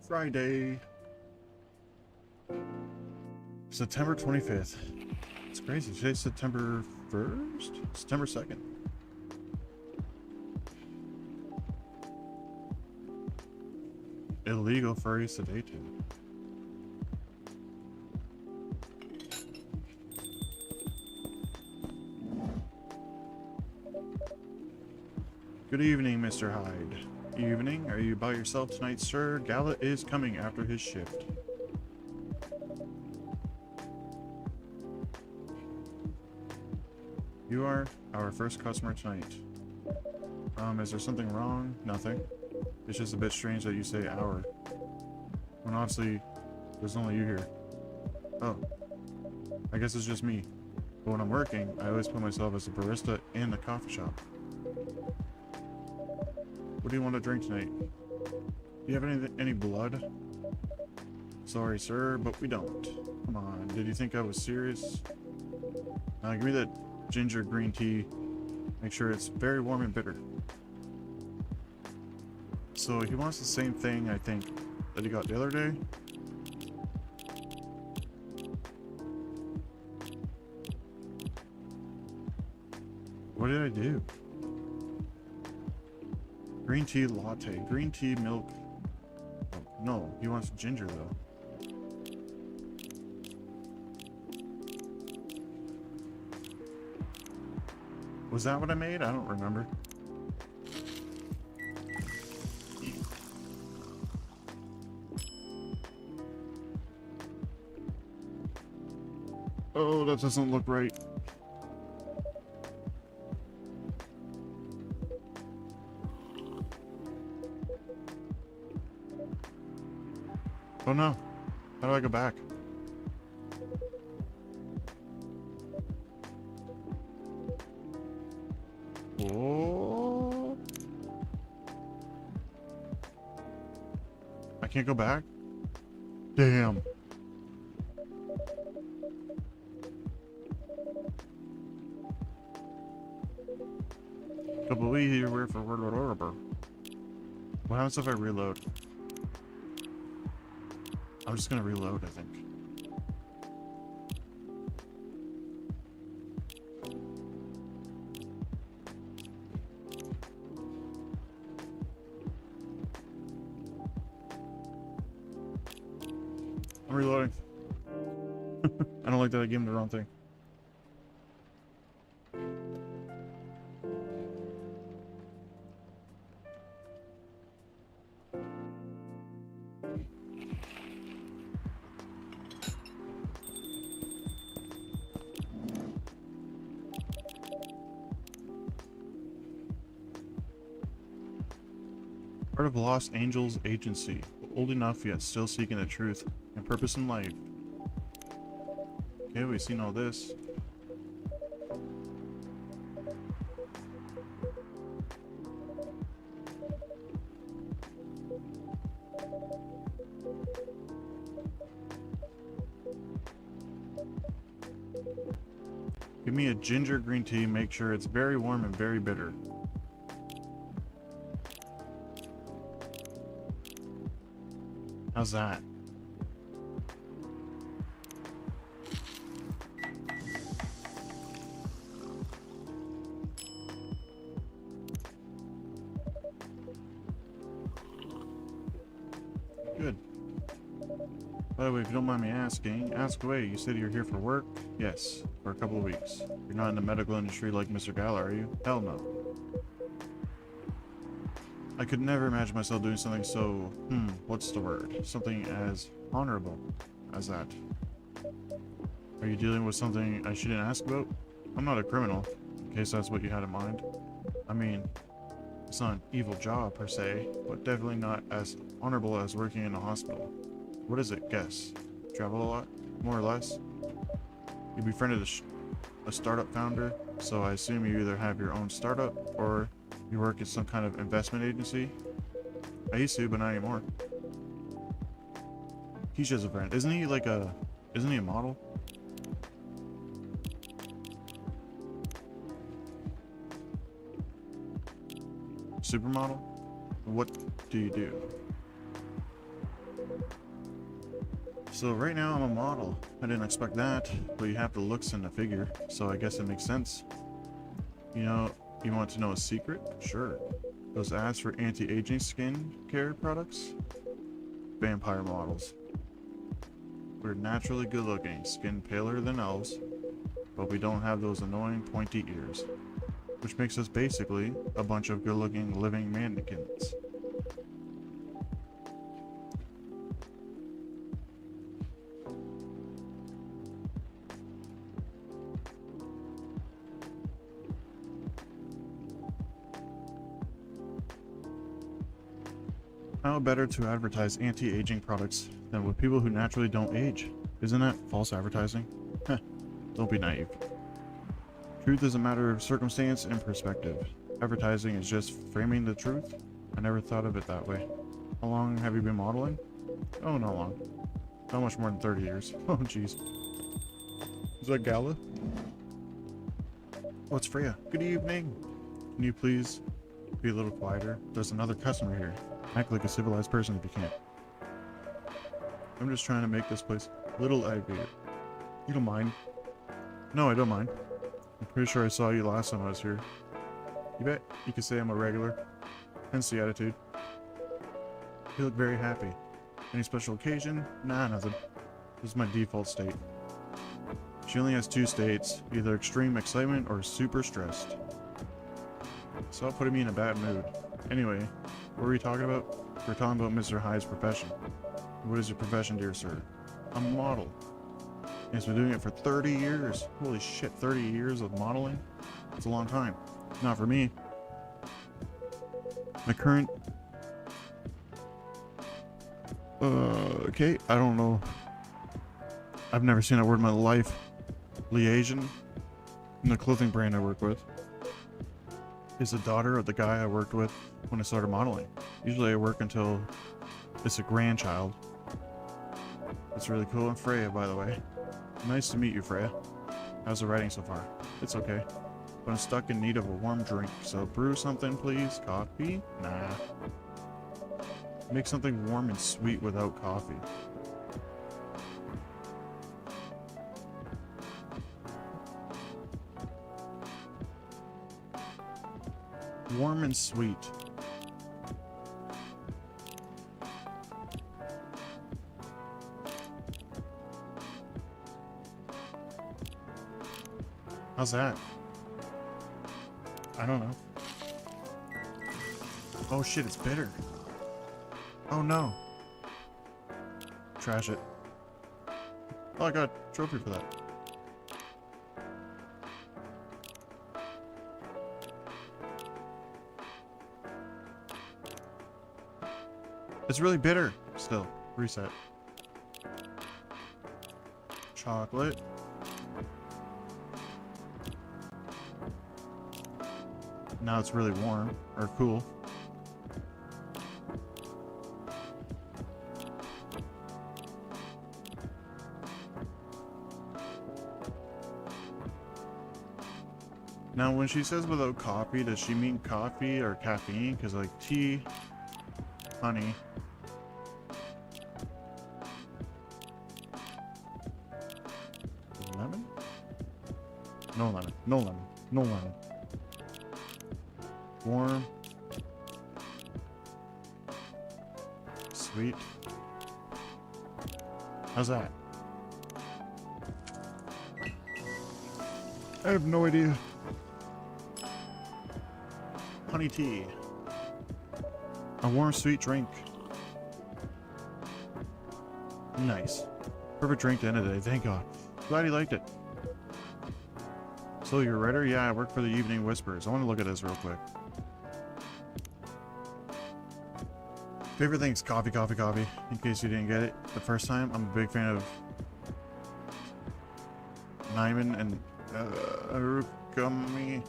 Friday, September 25th. It's crazy. Today's September 1st? September 2nd. Illegal furry sedated. Good evening, Mr. Hyde. Evening? Are you by yourself tonight, sir? Gala is coming after his shift. You are our first customer tonight. Is there something wrong? Nothing. It's just a bit strange that you say our. When honestly, there's only you here. Oh. I guess it's just me. But when I'm working, I always put myself as a barista in the coffee shop. What do you want to drink tonight? Do you have any blood? Sorry, sir, but we don't. Come on, did you think I was serious? Give me that ginger green tea. Make sure it's very warm and bitter. So he wants the same thing, I think, that he got the other day. What did I do? Green tea latte. Green tea milk. Oh, no, he wants ginger though. Was that what I made? I don't remember. Oh, that doesn't look right. Oh no. How do I go back? Oh. I can't go back? Damn. Couple here for what happens if I reload? I'm just gonna reload, I think. I'm reloading. I don't like that I gave him the wrong thing. Part of Los Angeles Agency, old enough yet still seeking the truth and purpose in life. Okay, we've seen all this. Give me a ginger green tea, make sure it's very warm and very bitter. How's that? Good. By the way, if you don't mind me asking, ask away. You said you're here for work? Yes, for a couple of weeks. You're not in the medical industry like Mr. Gala, are you? Hell no. I could never imagine myself doing something so, what's the word? Something as honorable as that. Are you dealing with something I shouldn't ask about? I'm not a criminal, in case that's what you had in mind. I mean, it's not an evil job per se, but definitely not as honorable as working in a hospital. What is it? Guess. Travel a lot? More or less? You befriended a startup founder, so I assume you either have your own startup or you work at some kind of investment agency? I used to, but not anymore. He's just a friend. Isn't he a model? Supermodel? What do you do? So right now I'm a model. I didn't expect that, but you have the looks and the figure, so I guess it makes sense. You know, you want to know a secret? Sure. Those ads for anti-aging skin care products? Vampire models. We're naturally good looking, skin paler than elves, but we don't have those annoying pointy ears. Which makes us basically a bunch of good looking living mannequins. How better to advertise anti-aging products than with people who naturally don't age? Isn't that false advertising? Heh, don't be naive. Truth is a matter of circumstance and perspective. Advertising is just framing the truth. I never thought of it that way. How long have you been modeling? Oh, not long. Not much more than 30 years. Oh, jeez. Is that Gala? What's Freya? Good evening. Can you please be a little quieter? There's another customer here. Act like a civilized person if you can't. I'm just trying to make this place a little aggravated. You don't mind? No, I don't mind. I'm pretty sure I saw you last time I was here. You bet you could say I'm a regular. Hence the attitude. You look very happy. Any special occasion? Nah, nothing. This is my default state. She only has two states, either extreme excitement or super stressed. Stop putting me in a bad mood. Anyway, what were we talking about? We're talking about Mr. Hyde's profession. What is your profession, dear sir? I'm a model. He's been doing it for 30 years. Holy shit, 30 years of modeling? That's a long time. Not for me. My current... okay, I don't know. I've never seen that word in my life. Liaison? In the clothing brand I work with. Is the daughter of the guy I worked with when I started modeling. Usually I work until it's a grandchild. It's really cool. And Freya, by the way. Nice to meet you, Freya. How's the writing so far? It's okay. But I'm stuck in need of a warm drink, so brew something, please. Coffee? Nah. Make something warm and sweet without coffee. Warm and sweet. How's that? I don't know. Oh shit, it's bitter. Oh no. Trash it. Oh, I got a trophy for that. It's really bitter. Still. Reset. Chocolate. Now it's really warm. Or cool. Now when she says without coffee, does she mean coffee or caffeine? Because like tea, honey. Lemon? No lemon. No lemon. No lemon. Warm. Sweet. How's that? I have no idea. Honey tea. A warm, sweet drink. Nice. Perfect drink to end of the day, thank God. Glad he liked it. So you're a writer? Yeah, I work for the Evening Whispers. I want to look at this real quick. Favorite things? Coffee, coffee, coffee. In case you didn't get it the first time, I'm a big fan of Nyman and Arukami.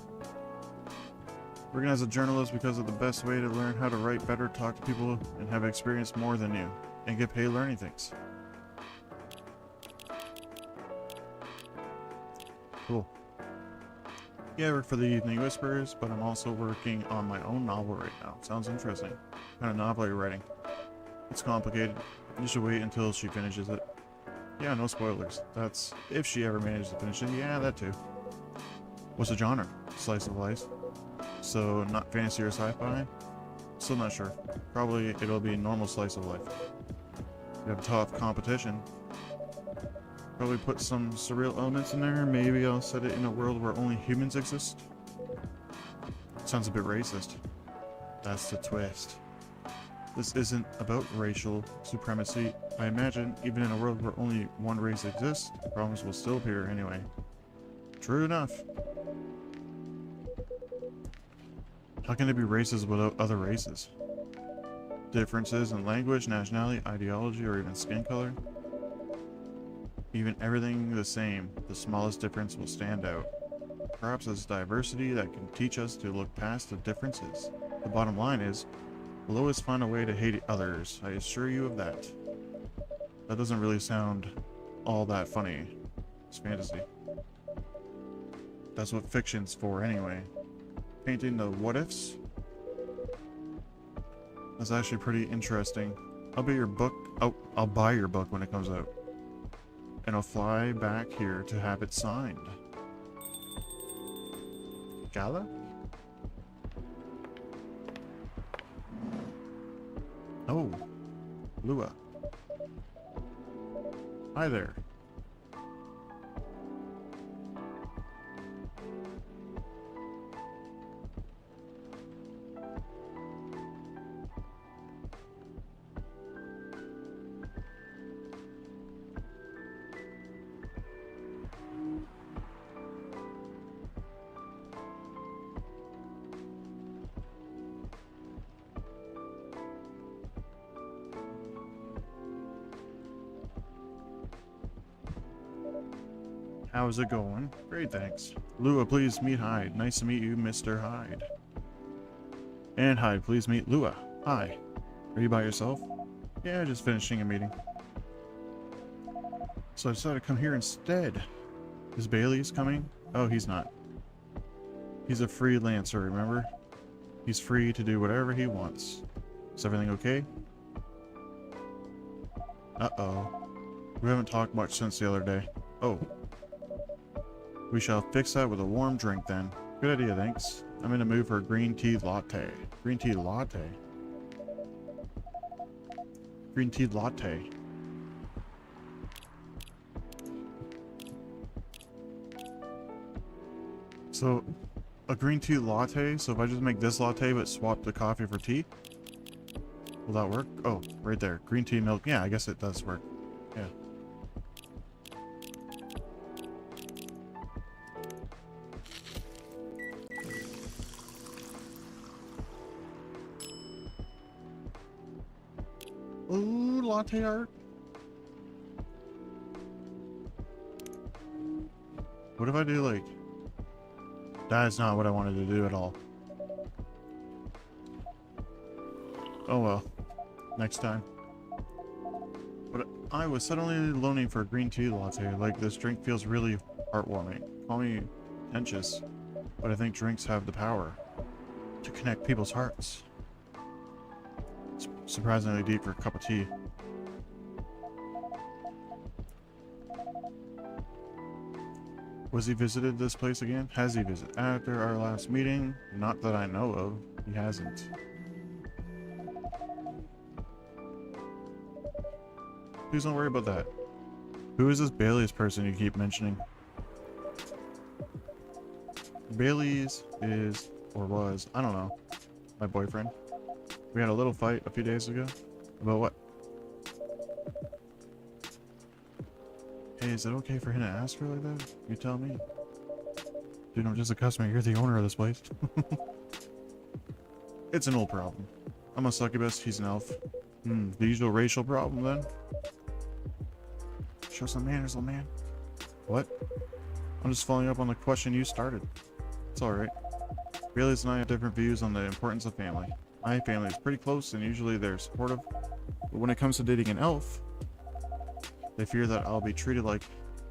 Working as a journalist because of the best way to learn how to write better, talk to people, and have experienced more than you, and get paid learning things. Cool. Yeah, I work for the Evening Whispers, but I'm also working on my own novel right now. Sounds interesting. What kind of novel are you writing? It's complicated. You should wait until she finishes it. Yeah, no spoilers. That's if she ever manages to finish it. Yeah, that too. What's the genre? Slice of life. So, not fantasy or sci-fi? Still not sure. Probably it'll be normal slice of life. You have tough competition. Probably put some surreal elements in there. Maybe I'll set it in a world where only humans exist. Sounds a bit racist. That's the twist. This isn't about racial supremacy. I imagine even in a world where only one race exists, problems will still appear anyway. True enough. How can it be racist without other races? Differences in language, nationality, ideology, or even skin color? Even everything the same, the smallest difference will stand out. Perhaps it's diversity that can teach us to look past the differences. The bottom line is, we'll always find a way to hate others. I assure you of that. That doesn't really sound all that funny. It's fantasy. That's what fiction's for anyway. Painting the what-ifs? That's actually pretty interesting. I'll be your book. Oh, I'll buy your book when it comes out. And I'll fly back here to have it signed. Gala? Oh, Lua. Hi there. How's it going? Great, thanks. Lua, please meet Hyde. Nice to meet you, Mr. Hyde. And Hyde, please meet Lua. Hi. Are you by yourself? Yeah, just finishing a meeting. So I decided to come here instead. Is Bailey's coming? Oh, he's not. He's a freelancer, remember? He's free to do whatever he wants. Is everything okay? Uh-oh. We haven't talked much since the other day. Oh. We shall fix that with a warm drink then. Good idea, thanks. I'm in the mood for a green tea latte. Green tea latte? Green tea latte. So, a green tea latte? So if I just make this latte but swap the coffee for tea? Will that work? Oh, right there. Green tea milk. Yeah, I guess it does work. Yeah. Ooh, latte art. What if I do like... That is not what I wanted to do at all. Oh well. Next time. But I was suddenly longing for a green tea latte. Like, this drink feels really heartwarming. Call me pretentious, but I think drinks have the power to connect people's hearts. It's surprisingly deep for a cup of tea. Was he visited this place again? Has he visited? After our last meeting? Not that I know of. He hasn't. Please don't worry about that. Who is this Bailey's person you keep mentioning? Bailey's is, or was, I don't know, my boyfriend. We had a little fight a few days ago. About what? Hey, is it okay for him to ask her like that? You tell me. Dude, I'm just a customer. You're the owner of this place. It's an old problem. I'm a succubus. He's an elf. The usual racial problem then. Show some manners, old man. What? I'm just following up on the question you started. It's alright. Bailey's and I have different views on the importance of family. My family is pretty close and usually they're supportive. But when it comes to dating an elf, they fear that I'll be treated like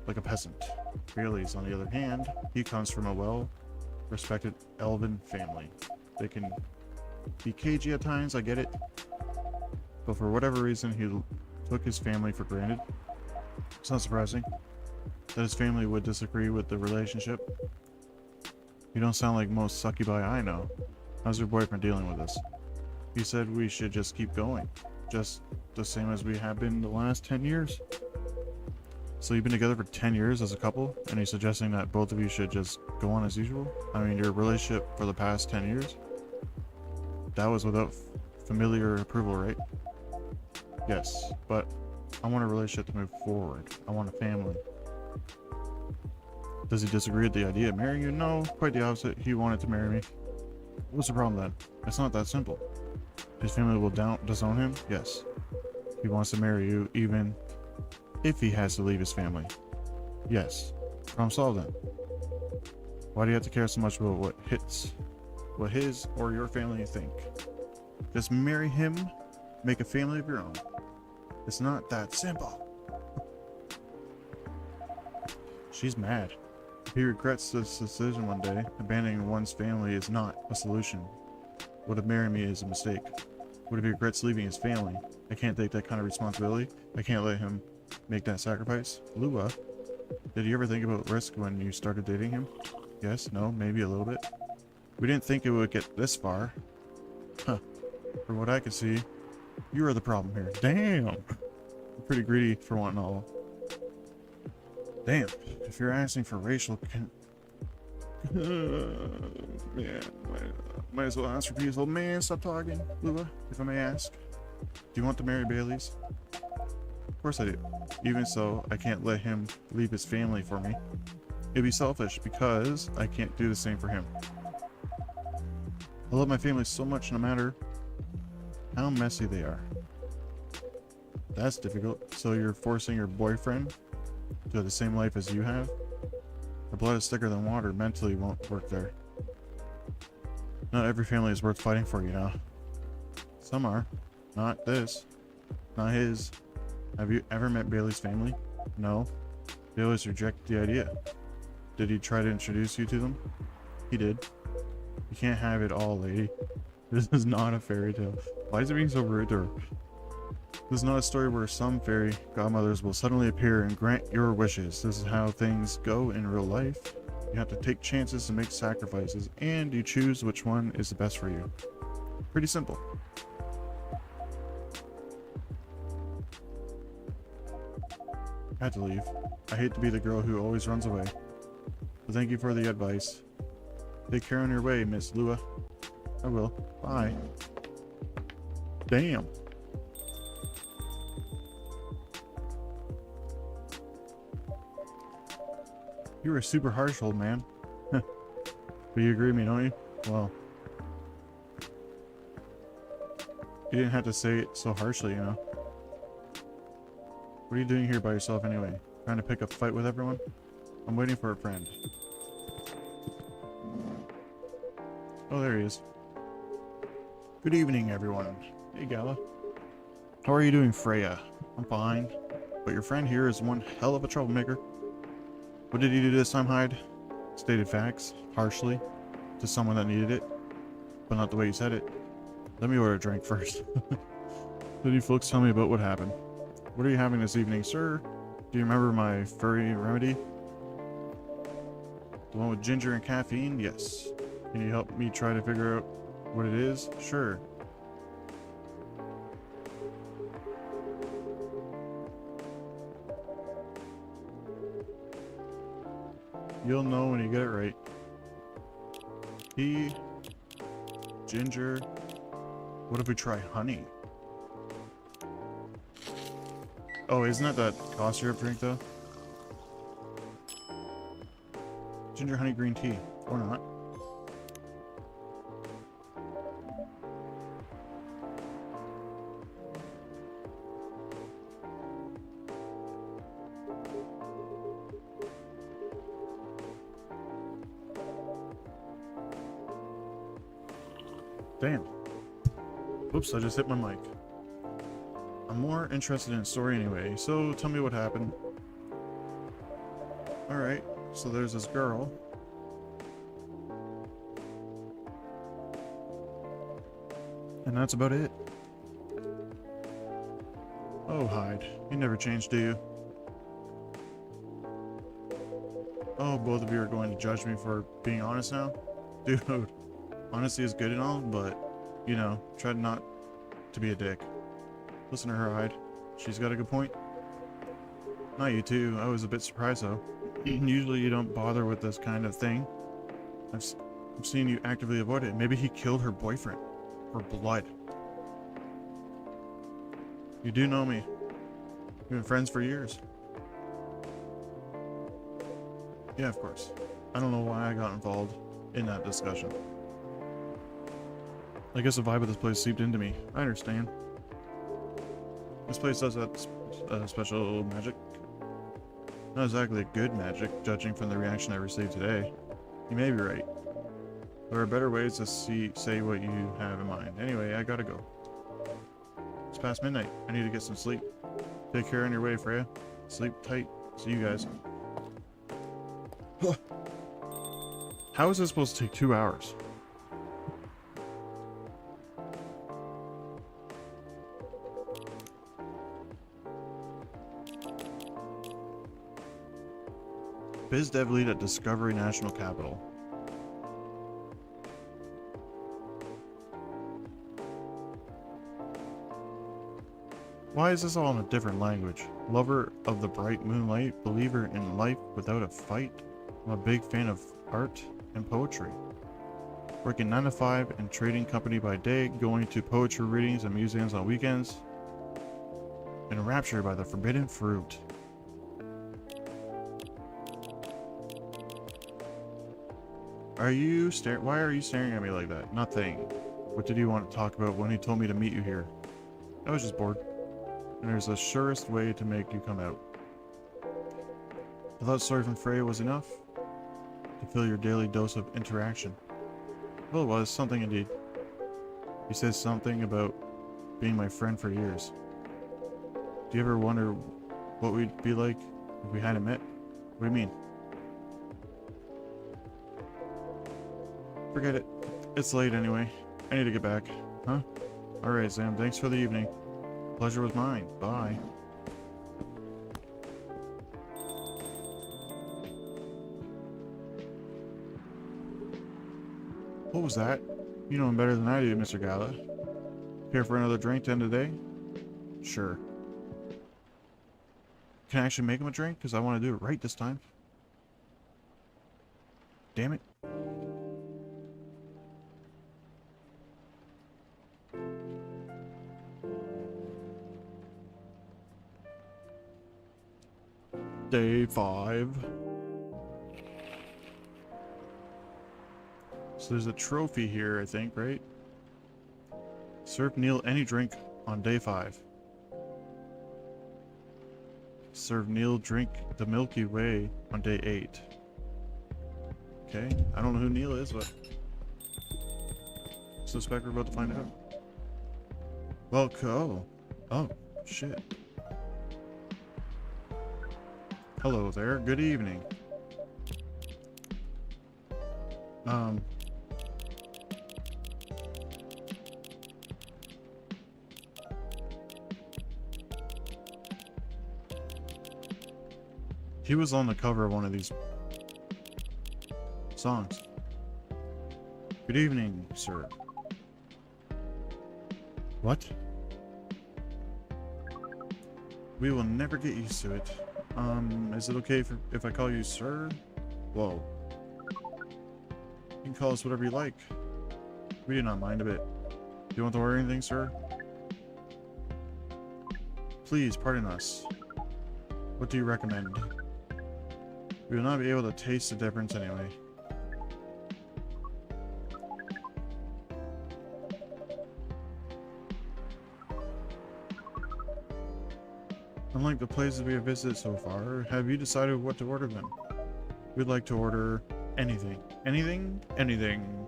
a peasant. Bailey's, on the other hand, he comes from a well-respected elven family. They can be cagey at times, I get it. But for whatever reason, he took his family for granted. It's not surprising that his family would disagree with the relationship. You don't sound like most succubi I know. How's your boyfriend dealing with this? He said we should just keep going. Just the same as we have been the last 10 years. So you've been together for 10 years as a couple, and he's suggesting that both of you should just go on as usual? I mean, your relationship for the past 10 years? That was without familiar approval, right? Yes, but I want a relationship to move forward. I want a family. Does he disagree with the idea of marrying you? No, quite the opposite. He wanted to marry me. What's the problem then? It's not that simple. His family will disown him? Yes. He wants to marry you even if he has to leave his family. Yes. Problem solved then. Why do you have to care so much about what his or your family think? Just marry him, make a family of your own. It's not that simple. She's mad. If he regrets this decision one day, abandoning one's family is not a solution. What if marrying me is a mistake? What if he regrets leaving his family? I can't take that kind of responsibility. I can't let him make that sacrifice. Lua, did you ever think about risk when you started dating him? Yes, no, maybe a little bit. We didn't think it would get this far. Huh. From what I could see, you are the problem here. Damn! You're pretty greedy for wanting all. Damn. If you're asking for racial man, might as well ask for peace. Old man, stop talking. Lua, if I may ask. Do you want to marry Bailey's? Of course I do. Even so, I can't let him leave his family for me. It'd be selfish because I can't do the same for him. I love my family so much no matter how messy they are. That's difficult. So you're forcing your boyfriend to have the same life as you have? The blood is thicker than water. Mentally won't work there. Not every family is worth fighting for, you know. Some are. Not this. Not his. Have you ever met Bailey's family? No. They always reject the idea. Did he try to introduce you to them? He did. You can't have it all, lady. This is not a fairy tale. Why is it being so rude to her? This is not a story where some fairy godmothers will suddenly appear and grant your wishes. This is how things go in real life. You have to take chances and make sacrifices, and you choose which one is the best for you. Pretty simple. I had to leave. I hate to be the girl who always runs away. But thank you for the advice. Take care on your way, Miss Lua. I will. Bye. Damn. You were super harsh, old man. But you agree with me, don't you? Well, you didn't have to say it so harshly, you know. What are you doing here by yourself anyway? Trying to pick a fight with everyone? I'm waiting for a friend. Oh, there he is. Good evening, everyone. Hey, Gala. How are you doing, Freya? I'm fine. But your friend here is one hell of a troublemaker. What did he do this time, Hyde? Stated facts, harshly, to someone that needed it, but not the way you said it. Let me order a drink first. Did you folks tell me about what happened? What are you having this evening, sir? Do you remember my furry remedy? The one with ginger and caffeine? Yes. Can you help me try to figure out what it is? Sure. You'll know when you get it right. Tea, ginger. What if we try honey? Oh, isn't that cough syrup drink though? Ginger honey green tea. Or not. Damn. Oops, I just hit my mic. I'm more interested in the story anyway, so tell me what happened. Alright, so there's this girl. And that's about it. Oh, Hyde. You never changed, do you? Oh, both of you are going to judge me for being honest now? Dude, honesty is good and all, but, you know, try not to be a dick. Listen to her, Hyde. She's got a good point. Not you too. I was a bit surprised though. Usually you don't bother with this kind of thing. I've seen you actively avoid it. Maybe he killed her boyfriend. For blood. You do know me. We've been friends for years. Yeah, of course. I don't know why I got involved in that discussion. I guess the vibe of this place seeped into me. I understand. This place does have special magic. Not exactly good magic, judging from the reaction I received today. You may be right. There are better ways to say what you have in mind. Anyway, I gotta go. It's past midnight. I need to get some sleep. Take care on your way, Freya. Sleep tight. See you guys. How is this supposed to take 2 hours? Biz Dev Lead at Discovery National Capital. Why is this all in a different language? Lover of the bright moonlight, believer in life without a fight. I'm a big fan of art and poetry. Working 9 to 5 in trading company by day, going to poetry readings and museums on weekends. Enraptured by the forbidden fruit. Why are you staring at me like that? Nothing. What did you want to talk about when he told me to meet you here? I was just bored. And there's the surest way to make you come out. I thought story from Freya was enough to fill your daily dose of interaction. Well, it was something indeed. He said something about being my friend for years. Do you ever wonder what we'd be like if we hadn't met? What do you mean? Forget it. It's late anyway. I need to get back. Huh? Alright, Sam. Thanks for the evening. Pleasure was mine. Bye. What was that? You know him better than I do, Mr. Gala. Care for another drink to end the day? Sure. Can I actually make him a drink? Because I want to do it right this time. Damn it. Day 5. So there's a trophy here, I think, right? Serve Neil any drink on day 5. Serve Neil drink the Milky Way on day 8. Okay, I don't know who Neil is, but suspect we're about to find out. Well, oh, shit. Hello there, good evening. He was on the cover of one of these songs. Good evening, sir. What? We will never get used to it. Is it okay if I call you sir? Whoa. You can call us whatever you like. We do not mind a bit. Do you want to order anything, sir? Please, pardon us. What do you recommend? We will not be able to taste the difference anyway. Unlike the places we have visited so far, have you decided what to order then? We'd like to order anything. Anything? Anything.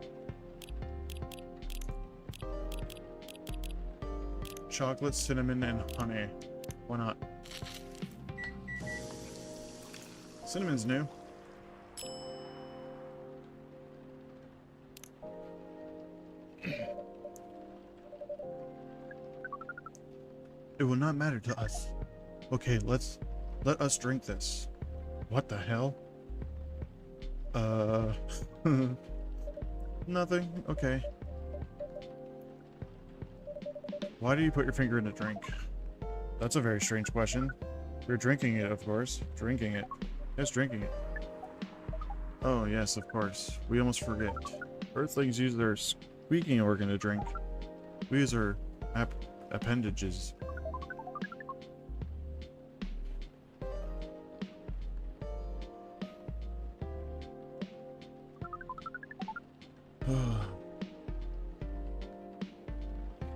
Chocolate, cinnamon, and honey. Why not? Cinnamon's new. It will not matter to us. Okay, let us drink this. What the hell? Nothing. Okay. Why do you put your finger in a drink? That's a very strange question. You're drinking it, of course. Drinking it. Yes, drinking it. Oh, yes, of course. We almost forget. Earthlings use their squeaking organ to drink. We use our appendages.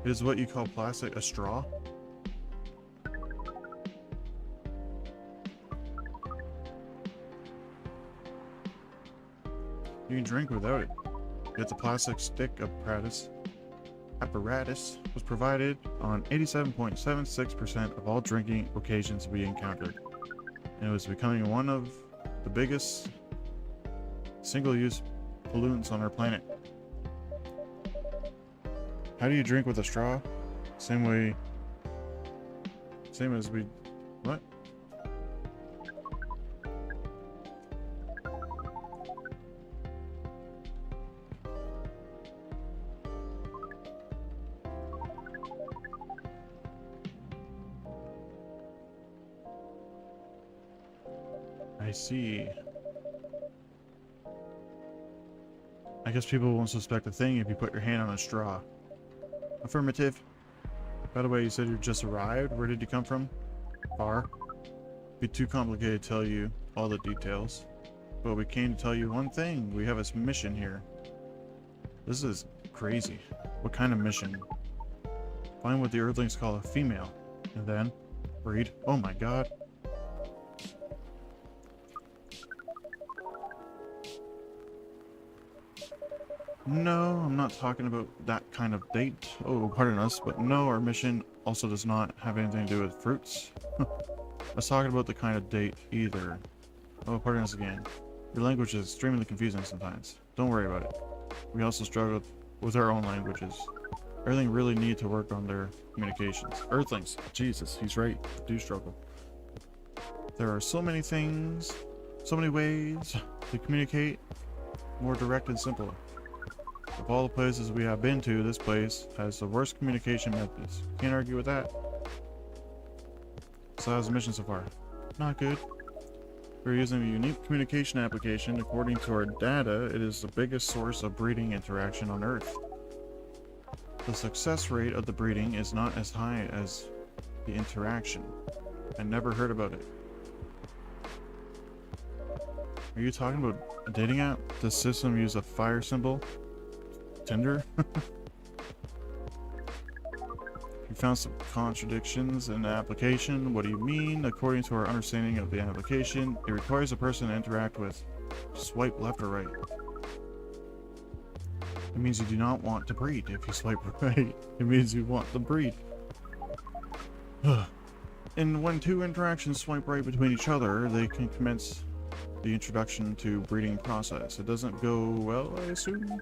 It is what you call plastic a straw? You can drink without it. Yet the plastic stick apparatus was provided on 87.76% of all drinking occasions we encountered. And it was becoming one of the biggest single-use pollutants on our planet. How do you drink with a straw? Same as we... What? I see. I guess people won't suspect a thing if you put your hand on a straw. Affirmative. By the way, you said you just arrived. Where did you come from? Far. It'd be too complicated to tell you all the details. But we came to tell you one thing. We have a mission here. This is crazy. What kind of mission? Find what the Earthlings call a female. And then breed. Oh my god. No, I'm not talking about that kind of date. Oh, pardon us, but no, our mission also does not have anything to do with fruits. I was talking about the kind of date either. Oh, pardon us again. Your language is extremely confusing sometimes. Don't worry about it. We also struggle with our own languages. Everything really need to work on their communications. Earthlings. Jesus, he's right. They do struggle. There are so many things, so many ways to communicate. More direct and simple. Of all the places we have been to, this place has the worst communication methods. Can't argue with that. So how's the mission so far? Not good. We're using a unique communication application. According to our data, it is the biggest source of breeding interaction on Earth. The success rate of the breeding is not as high as the interaction. I never heard about it. Are you talking about a dating app? Does the system use a fire symbol? Tinder? You found some contradictions in the application. What do you mean? According to our understanding of the application, it requires a person to interact with. Swipe left or right. It means you do not want to breed. If you swipe right, it means you want to breed. And when two interactions swipe right between each other, they can commence the introduction to breeding process. It doesn't go well, I assume?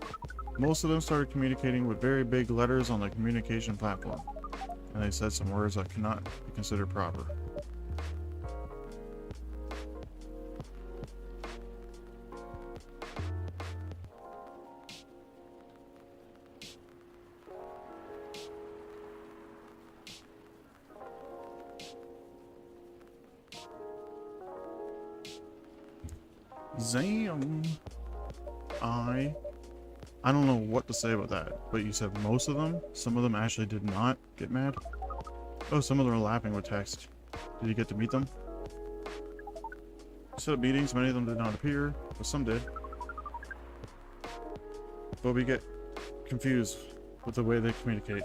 Most of them started communicating with very big letters on the communication platform, and they said some words that cannot be considered proper. Zam. I don't know what to say about that, but you said most of them? Some of them actually did not get mad? Oh, some of them are laughing with text. Did you get to meet them? Set up meetings, many of them did not appear, but some did. But we get confused with the way they communicate.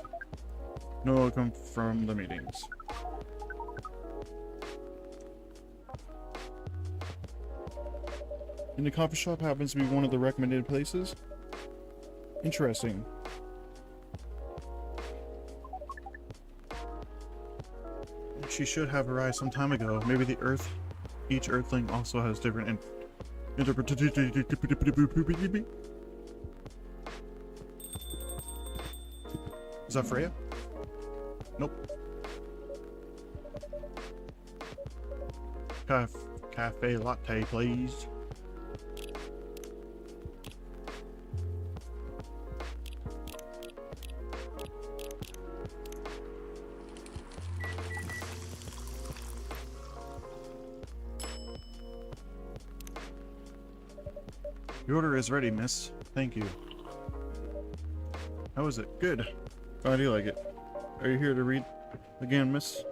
No outcome from the meetings. And the coffee shop happens to be one of the recommended places. Interesting. She should have arrived some time ago. Maybe each Earthling also has different interpretations. Is that Freya? Nope. Cafe latte, please. The order is ready, miss. Thank you. How is it? Good. How do you like it? Are you here to read again, miss?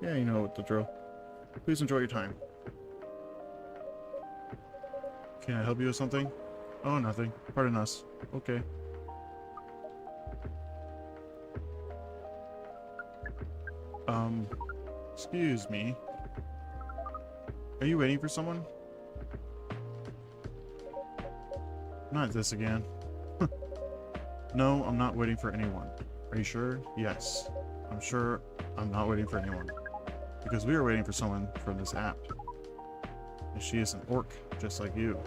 Yeah, you know what the drill. Please enjoy your time. Can I help you with something? Oh, nothing. Pardon us. Okay. Excuse me. Are you waiting for someone? Not this again. No, I'm not waiting for anyone. Are you sure? Yes. I'm sure I'm not waiting for anyone. Because we are waiting for someone from this app. And she is an orc, just like you.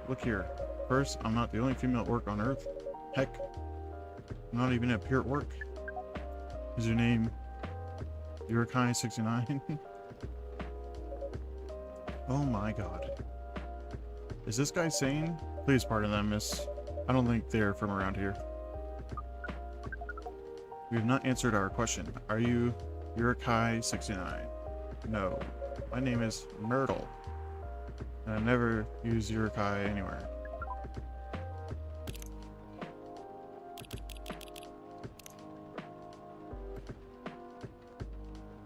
Look here. First, I'm not the only female orc on Earth. Heck, I'm not even a pure orc. Is your name Yurakai69? Oh my god. Is this guy sane? Please pardon them, miss. I don't think they're from around here. We have not answered our question. Are you Yurakai69? No. My name is Myrtle. And I never use Yurakai anywhere.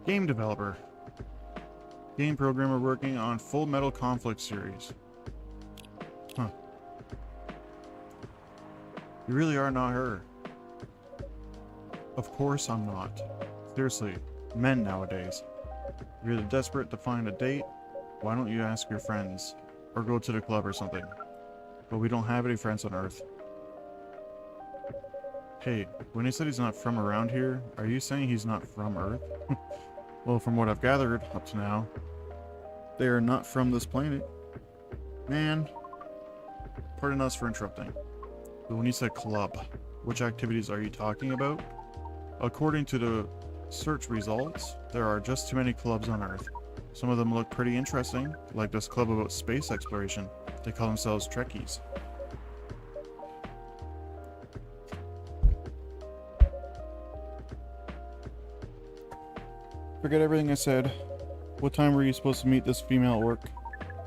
Game developer. Game programmer working on Full Metal Conflict series. Huh. You really are not her. Of course I'm not. Seriously, men nowadays. If you're desperate to find a date, why don't you ask your friends? Or go to the club or something. But we don't have any friends on Earth. Hey, when he said he's not from around here, are you saying he's not from Earth? Well, from what I've gathered up to now, they are not from this planet. Man, pardon us for interrupting. But when you said club, which activities are you talking about? According to the search results, there are just too many clubs on Earth. Some of them look pretty interesting, like this club about space exploration. They call themselves Trekkies. Forget everything I said. What time were you supposed to meet this female orc?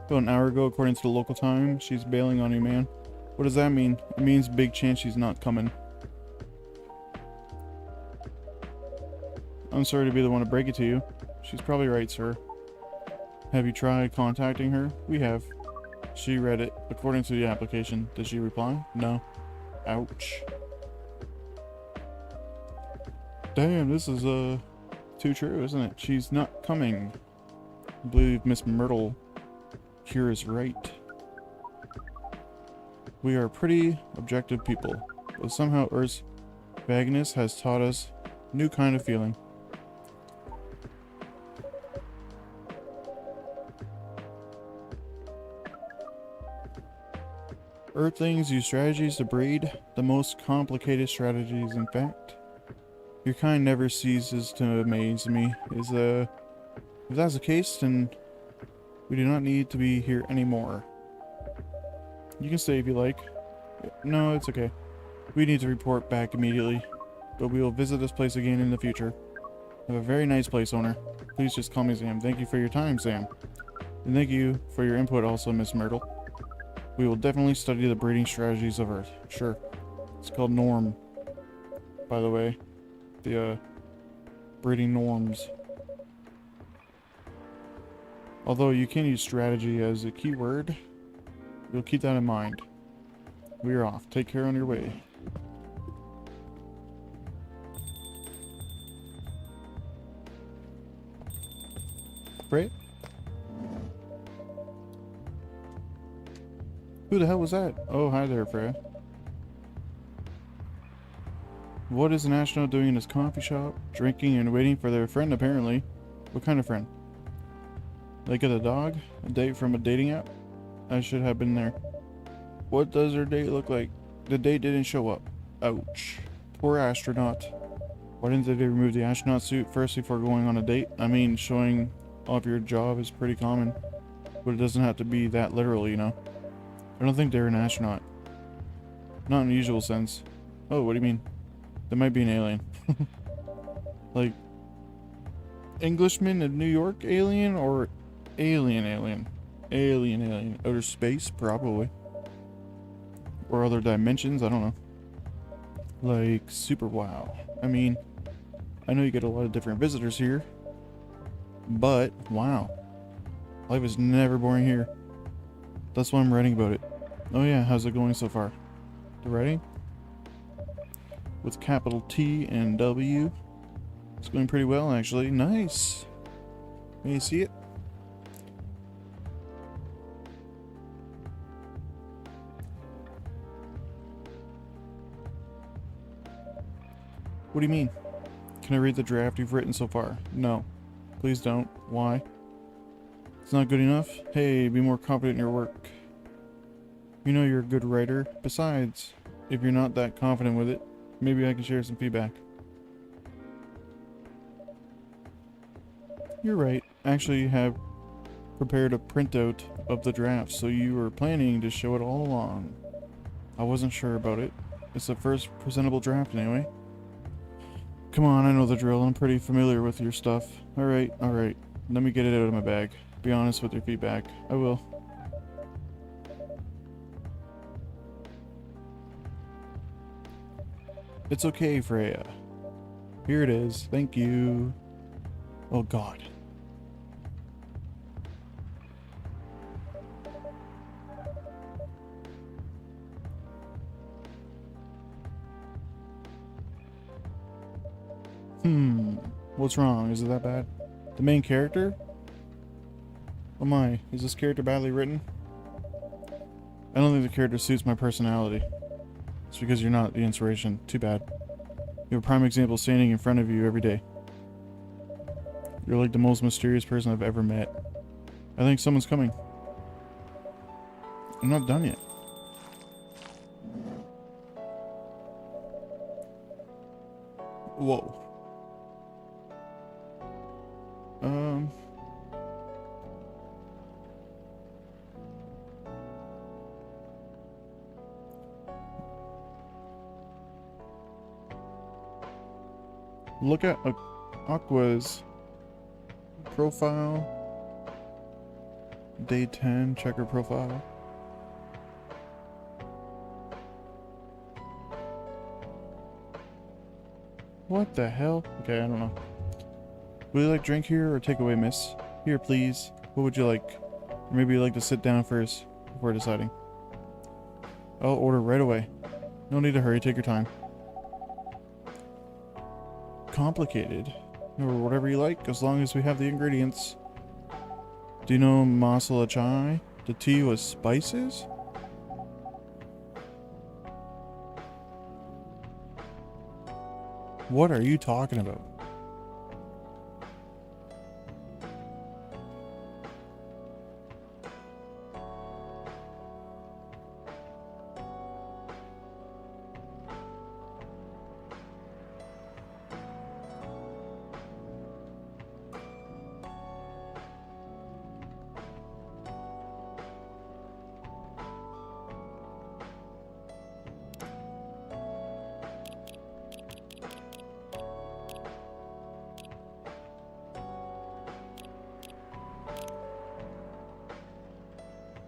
About an hour ago, according to the local time. She's bailing on you, man. What does that mean? It means big chance she's not coming. I'm sorry to be the one to break it to you. She's probably right, sir. Have you tried contacting her? We have. She read it. According to the application. Did she reply? No. Ouch. Damn, this is, too true, isn't it? She's not coming. I believe Miss Myrtle here is right. We are pretty objective people, but somehow Earth's vagueness has taught us a new kind of feeling. Earthlings use strategies to breed, the most complicated strategies, in fact. Your kind never ceases to amaze me. If that's the case, then we do not need to be here anymore. You can stay if you like. No, it's okay. We need to report back immediately, but we will visit this place again in the future. Have a very nice place, owner. Please just call me Sam. Thank you for your time, Sam. And thank you for your input also, Miss Myrtle. We will definitely study the breeding strategies of Earth. Sure. It's called Norm, by the way. The breeding norms. Although you can use strategy as a keyword. You'll keep that in mind. We are off. Take care on your way. Right? Who the hell was that? Oh, hi there, Freya. What is an astronaut doing in his coffee shop? Drinking and waiting for their friend, apparently. What kind of friend? They get a dog? A date from a dating app? I should have been there. What does her date look like? The date didn't show up. Ouch. Poor astronaut. Why didn't they remove the astronaut suit first before going on a date? I mean, showing off your job is pretty common. But it doesn't have to be that literal, you know? I don't think they're an astronaut. Not in the usual sense. Oh, what do you mean? They might be an alien. Like, Englishman in New York alien or alien? Alien. Outer space, probably. Or other dimensions, I don't know. Like, super wow. I mean, I know you get a lot of different visitors here. But, wow. Life is never boring here. That's why I'm writing about it. Oh yeah, how's it going so far? The writing? With capital T and W. It's going pretty well, actually. Nice. Can you see it? What do you mean? Can I read the draft you've written so far? No. Please don't. Why? It's not good enough? Hey, be more confident in your work. You know you're a good writer. Besides, if you're not that confident with it, maybe I can share some feedback. You're right. Actually, you have prepared a printout of the draft, so you were planning to show it all along. I wasn't sure about it. It's the first presentable draft anyway. Come on, I know the drill. I'm pretty familiar with your stuff. Alright. Let me get it out of my bag. Be honest with your feedback. I will. It's okay, Freya. Here it is. Thank you. Oh god. What's wrong? Is it that bad? The main character? Oh my, is this character badly written? I don't think the character suits my personality. It's because you're not the inspiration. Too bad. You have a prime example standing in front of you every day. You're like the most mysterious person I've ever met. I think someone's coming. I'm not done yet. Whoa. Look at Aqua's profile. Day 10, check her profile. What the hell? Okay, I don't know. Would you like drink here or takeaway, miss? Here, please. What would you like? Or maybe you'd like to sit down first before deciding. I'll order right away. No need to hurry, take your time. Complicated. Or whatever you like, as long as we have the ingredients. Do you know masala chai? The tea with spices? What are you talking about?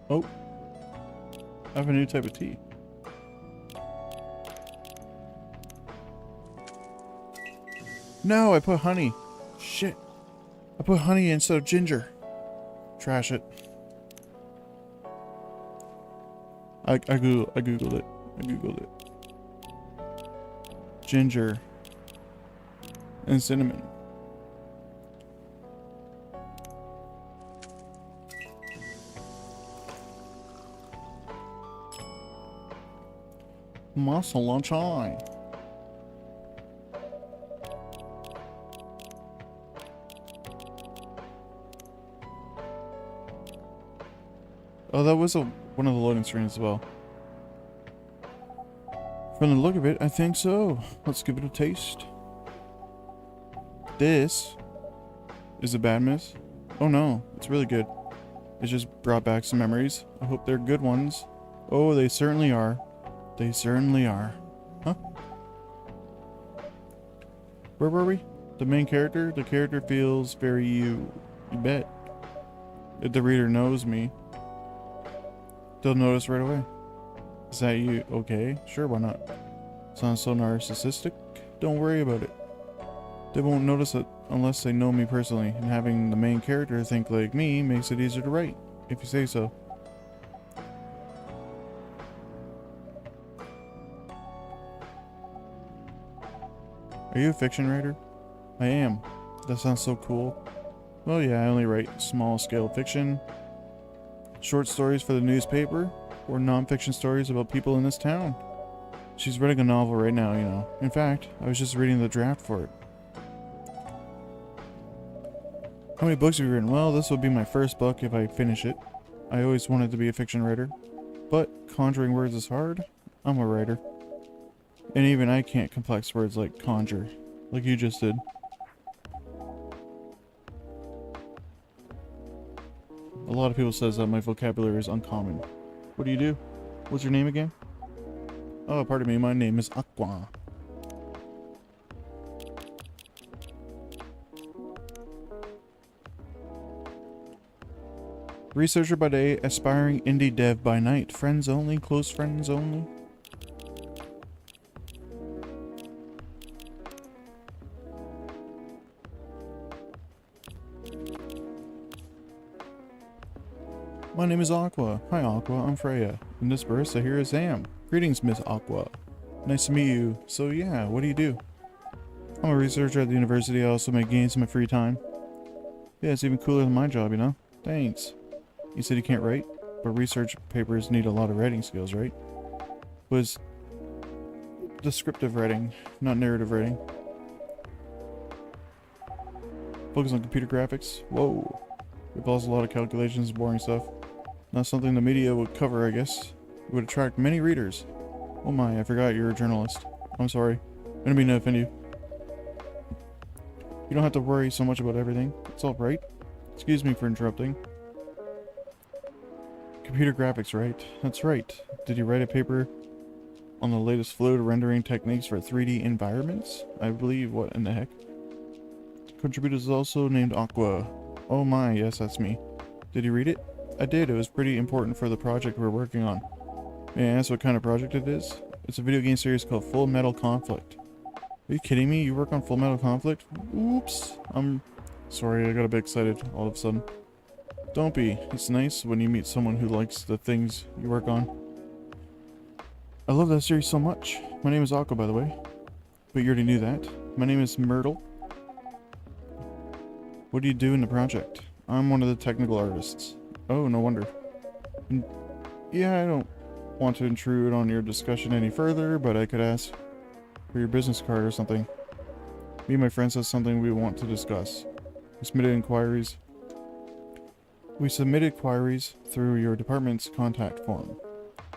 Oh, I have a new type of tea. No, I put honey. Shit. I put honey instead of ginger. Trash it. I googled it. I googled it. Ginger and cinnamon. Muscle on chai. Oh, that was one of the loading screens as well. From the look of it, I think so. Let's give it a taste. This is a bad miss. Oh no, it's really good. It just brought back some memories. I hope they're good ones. Oh, they certainly are. They certainly are. Huh? Where were we? The main character? The character feels very you. You bet. If the reader knows me, they'll notice right away. Is that you? Okay, sure, why not? Sounds so narcissistic. Don't worry about it. They won't notice it unless they know me personally, and having the main character think like me makes it easier to write, if you say so. Are you a fiction writer? I am. That sounds so cool. Well, yeah, I only write small-scale fiction, short stories for the newspaper, or non-fiction stories about people in this town. She's writing a novel right now, you know. In fact, I was just reading the draft for it. How many books have you written? Well, this will be my first book if I finish it. I always wanted to be a fiction writer, but conjuring words is hard. I'm a writer. And even I can't complex words like conjure, like you just did. A lot of people says that my vocabulary is uncommon. What do you do? What's your name again? Oh, pardon me, my name is Aqua. Researcher by day, aspiring indie dev by night. Friends only, close friends only. My name is Aqua. Hi Aqua, I'm Freya. In this verse, I hear a Sam. Greetings, Miss Aqua. Nice to meet you. So yeah, what do you do? I'm a researcher at the university. I also make games in my free time. Yeah, it's even cooler than my job, you know? Thanks. You said you can't write, but research papers need a lot of writing skills, right? Was descriptive writing, not narrative writing. Focus on computer graphics. Whoa. It involves a lot of calculations, boring stuff. Not something the media would cover, I guess. It would attract many readers. Oh my, I forgot you're a journalist. I'm sorry. I didn't mean to offend you. You don't have to worry so much about everything. It's all right. Excuse me for interrupting. Computer graphics, right? That's right. Did you write a paper on the latest fluid rendering techniques for 3D environments? I believe. What in the heck? Contributor is also named Aqua. Oh my, yes, that's me. Did you read it? I did. It was pretty important for the project we're working on. May I ask what kind of project it is? It's a video game series called Full Metal Conflict. Are you kidding me? You work on Full Metal Conflict? Oops. I'm sorry, I got a bit excited all of a sudden. Don't be. It's nice when you meet someone who likes the things you work on. I love that series so much. My name is Aqua, by the way. But you already knew that. My name is Myrtle. What do you do in the project? I'm one of the technical artists. Oh, no wonder. Yeah, I don't want to intrude on your discussion any further, but I could ask for your business card or something. Me and my friends have something we want to discuss. We submitted queries through your department's contact form,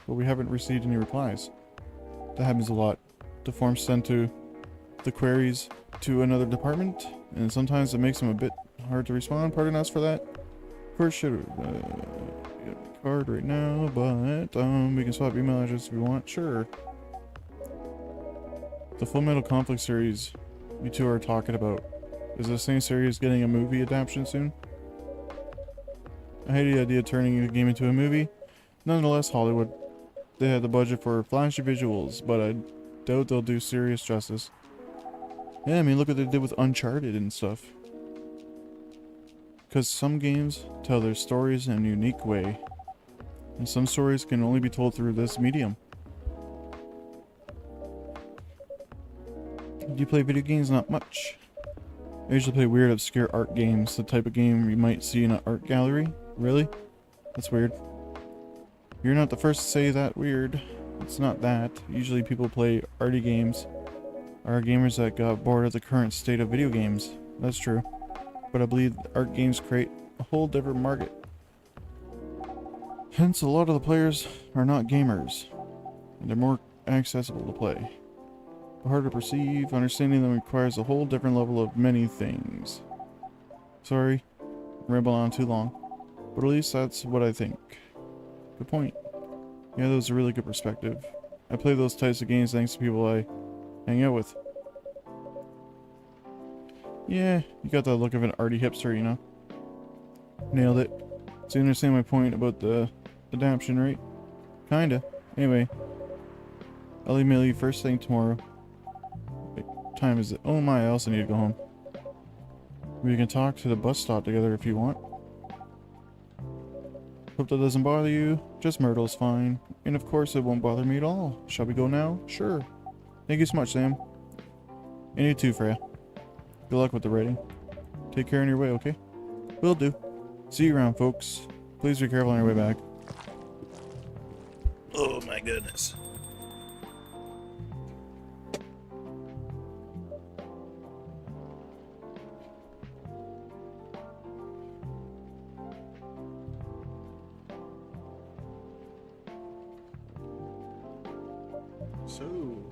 but we haven't received any replies. That happens a lot. The forms sent to the queries to another department, and sometimes it makes them a bit hard to respond. Pardon us for that. Of course, should get my card right now, but we can swap email address if we want. Sure. The Full Metal Conflict series you two are talking about, is the same series getting a movie adaptation soon? I hate the idea of turning the game into a movie. Nonetheless, Hollywood. They had the budget for flashy visuals, but I doubt they'll do serious justice. Yeah, I mean, look what they did with Uncharted and stuff. Because some games tell their stories in a unique way, and some stories can only be told through this medium. Do you play video games? Not much. I usually play weird, obscure art games, the type of game you might see in an art gallery. Really? That's weird. You're not the first to say that weird. It's not that. Usually people play arty games are gamers that got bored of the current state of video games. That's true. But I believe art games create a whole different market. Hence, a lot of the players are not gamers, and they're more accessible to play. But hard to perceive, understanding them requires a whole different level of many things. Sorry, ramble on too long, but at least that's what I think. Good point. Yeah, that was a really good perspective. I play those types of games thanks to people I hang out with. Yeah, you got the look of an arty hipster, you know? Nailed it. So you understand my point about the adaption, right? Kinda. Anyway, I'll email you first thing tomorrow. Wait, what time is it? Oh my, I also need to go home. We can talk to the bus stop together if you want. Hope that doesn't bother you. Just Myrtle's fine. And of course it won't bother me at all. Shall we go now? Sure. Thank you so much, Sam. And you too, Freya. Good luck with the writing. Take care on your way, okay? Will do. See you around, folks. Please be careful on your way back. Oh my goodness. So,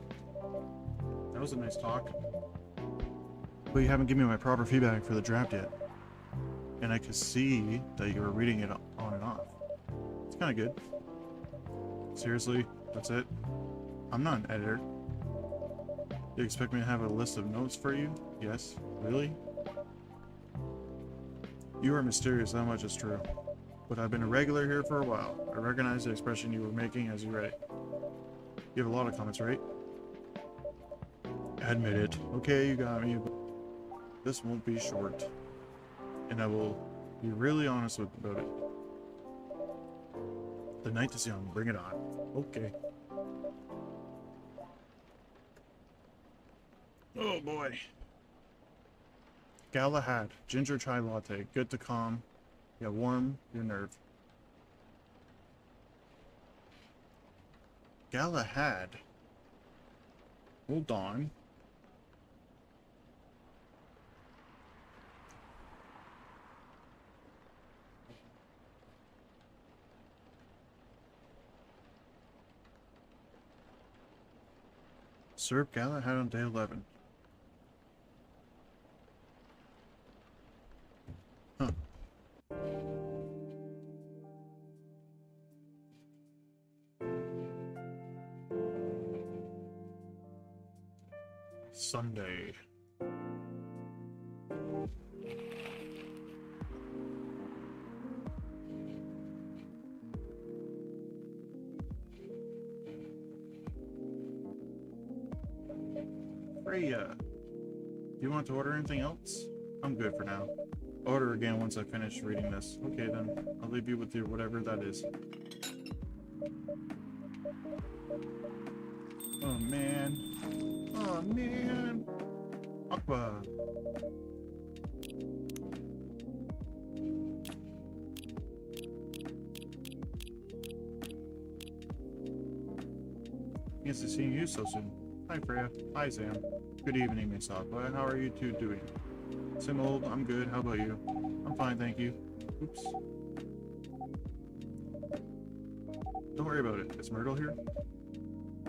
that was a nice talk. But you haven't given me my proper feedback for the draft yet. And I could see that you were reading it on and off. It's kind of good. Seriously, that's it? I'm not an editor. You expect me to have a list of notes for you? Yes? Really? You are mysterious, that much is true. But I've been a regular here for a while. I recognize the expression you were making as you read it. You have a lot of comments, right? Admit it. Okay, you got me. This won't be short. And I will be really honest about it. The night is young. Bring it on. Okay. Oh boy. Galahad. Ginger chai latte. Good to calm. Yeah, warm your nerve. Galahad. Hold on. Serve Galahad on day 11. Huh. Sunday. Freya, do you want to order anything else? I'm good for now. I'll order again once I finish reading this. Okay then, I'll leave you with your whatever that is. Oh man. Oh man. Aqua. Nice to see you so soon. Hi Freya. Hi Sam. Good evening, Miss Aqua. How are you two doing? Same old, I'm good. How about you? I'm fine, thank you. Oops. Don't worry about it. Is Myrtle here?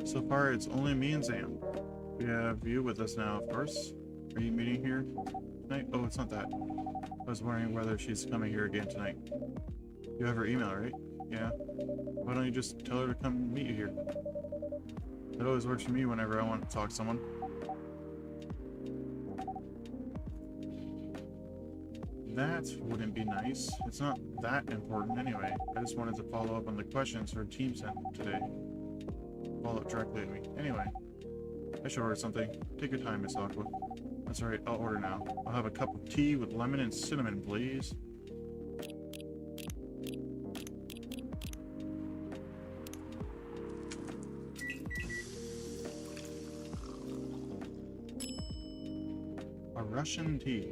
So far, it's only me and Sam. We have you with us now, of course. Are you meeting here tonight? Oh, it's not that. I was wondering whether she's coming here again tonight. You have her email, right? Yeah. Why don't you just tell her to come meet you here? It always works for me whenever I want to talk to someone. That wouldn't be nice. It's not that important anyway. I just wanted to follow up on the questions her team sent today. Follow up directly at me. Anyway, I should order something. Take your time, Miss Aqua. That's alright, I'll order now. I'll have a cup of tea with lemon and cinnamon, please. Russian tea.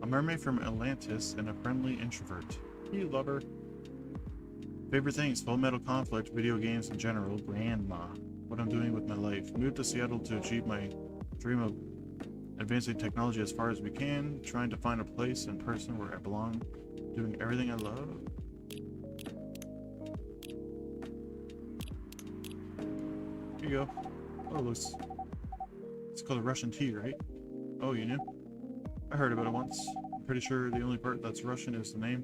A mermaid from Atlantis and a friendly introvert. You lover. Favorite things: Full Metal Conflict, video games in general, grandma. What I'm doing with my life. Moved to Seattle to achieve my dream of advancing technology as far as we can, trying to find a place and person where I belong, doing everything I love. Here you go. Oh, it's called a Russian tea, right? Oh, you knew? I heard about it once. I'm pretty sure the only part that's Russian is the name.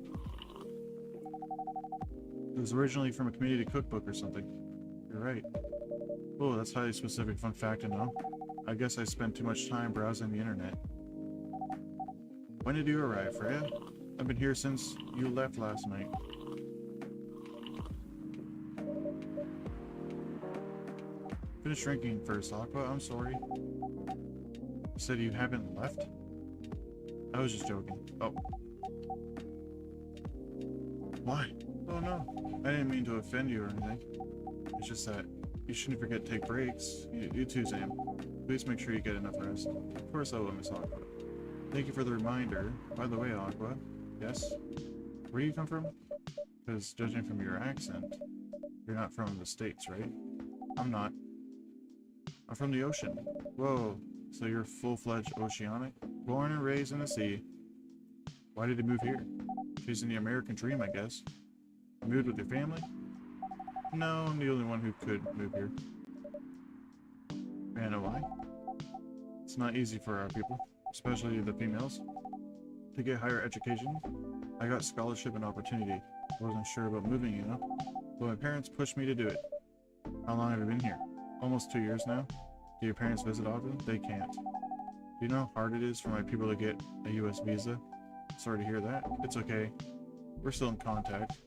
It was originally from a community cookbook or something. You're right. Oh, that's highly specific fun fact to know. I guess I spent too much time browsing the internet. When did you arrive, Freya? I've been here since you left last night. Finish drinking first, Aqua. I'm sorry. You said you haven't left? I was just joking. Oh. Why? Oh no. I didn't mean to offend you or anything. It's just that you shouldn't forget to take breaks. You too, Sam. Please make sure you get enough rest. Of course I will, Miss Aqua. Thank you for the reminder. By the way, Aqua. Yes? Where do you come from? Because judging from your accent, you're not from the States, right? I'm not. I'm from the ocean. Whoa. So you're full-fledged oceanic? Born and raised in the sea. Why did you move here? Chasing the American dream, I guess. You moved with your family? No, I'm the only one who could move here. May I know why? It's not easy for our people, especially the females, to get higher education. I got scholarship and opportunity. I wasn't sure about moving, you know? But my parents pushed me to do it. How long have you been here? Almost 2 years now. Do your parents visit often? They can't. Do you know how hard it is for my people to get a US visa? Sorry to hear that. It's okay. We're still in contact.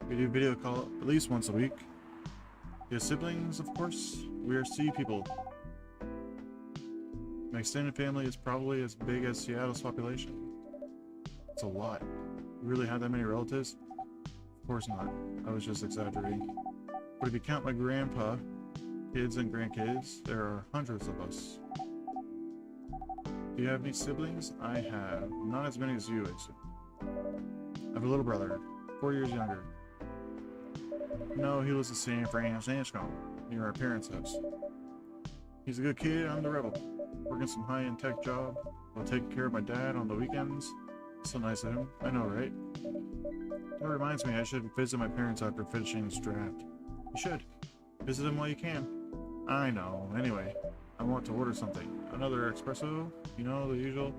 We do video call at least once a week. You have siblings, of course. We are sea people. My extended family is probably as big as Seattle's population. It's a lot. You really have that many relatives? Of course not. I was just exaggerating. But if you count my grandpa, kids and grandkids, there are hundreds of us. Do you have any siblings? I have. Not as many as you, I assume. I have a little brother, 4 years younger. No, he lives in San Francisco, near our parents' house. He's a good kid, I'm the rebel. Working some high-end tech job while taking care of my dad on the weekends. So nice of him. I know, right? That reminds me, I should visit my parents after finishing this draft. You should. Visit them while you can. I know. Anyway, I want to order something. Another espresso? You know, the usual.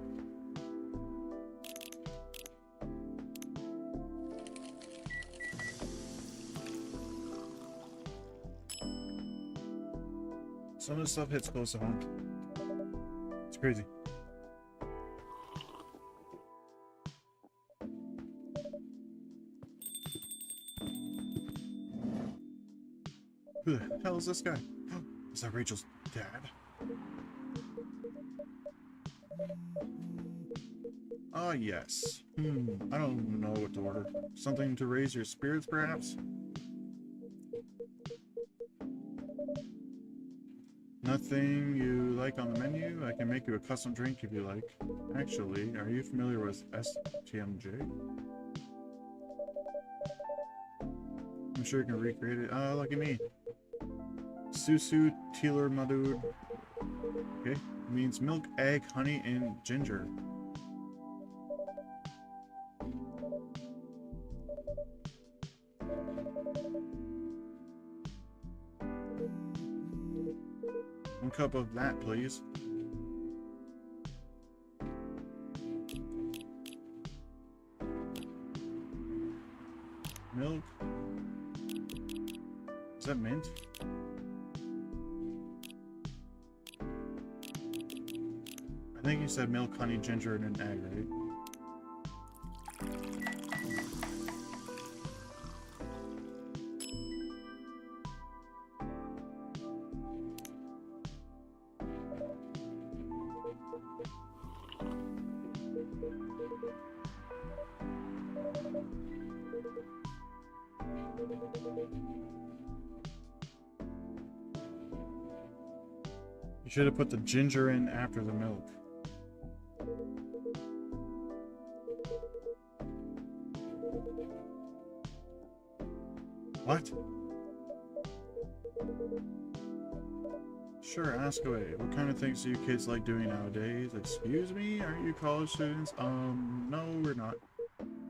Some of the stuff hits close to home. It's crazy. Who the hell is this guy? Is that Rachel's dad? Ah, yes. I don't know what to order. Something to raise your spirits, perhaps? Nothing you like on the menu? I can make you a custom drink if you like. Actually, are you familiar with STMJ? I'm sure you can recreate it. Ah, lucky me. Susu Teeler Madud. Okay, it means milk, egg, honey, and ginger. One cup of that, please. Milk. Is that mint? I think you said milk, honey, ginger, and an egg, right? You should have put the ginger in after the milk. What? Sure, ask away. What kind of things do you kids like doing nowadays? Excuse me? Aren't you college students? No, we're not.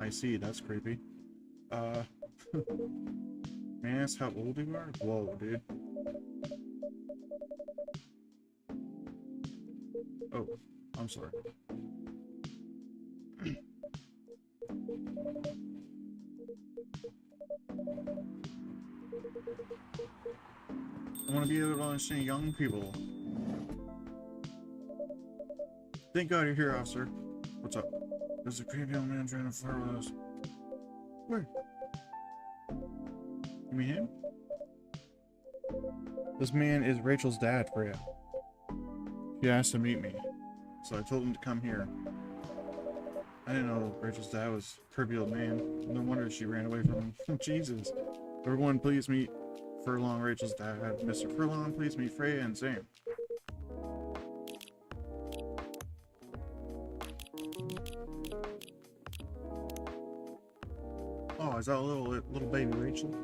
I see, that's creepy. May I ask how old you are? Whoa, dude. Oh, I'm sorry. I want to be able to understand young people. Thank God you're here, officer. What's up? There's a creepy old man trying to flirt with us. Where? You mean him? This man is Rachel's dad, Freya. He asked to meet me, so I told him to come here. I didn't know Rachel's dad was a creepy old man. No wonder she ran away from him. Jesus. Everyone, please meet Furlong, Rachel's dad. Mr. Furlong, please meet Freya and Sam. Oh, is that a little baby Rachel?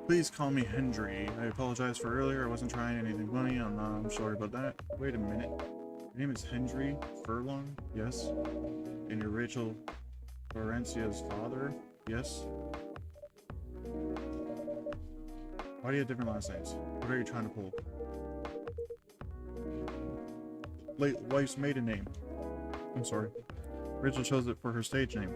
Please call me Hendry. I apologize for earlier. I wasn't trying anything funny. I'm sorry about that. Wait a minute. Your name is Hendry Furlong? Yes. And you're Rachel Florencia's father? Yes. Why do you have different last names? What are you trying to pull? Late wife's maiden name. I'm sorry. Rachel chose it for her stage name.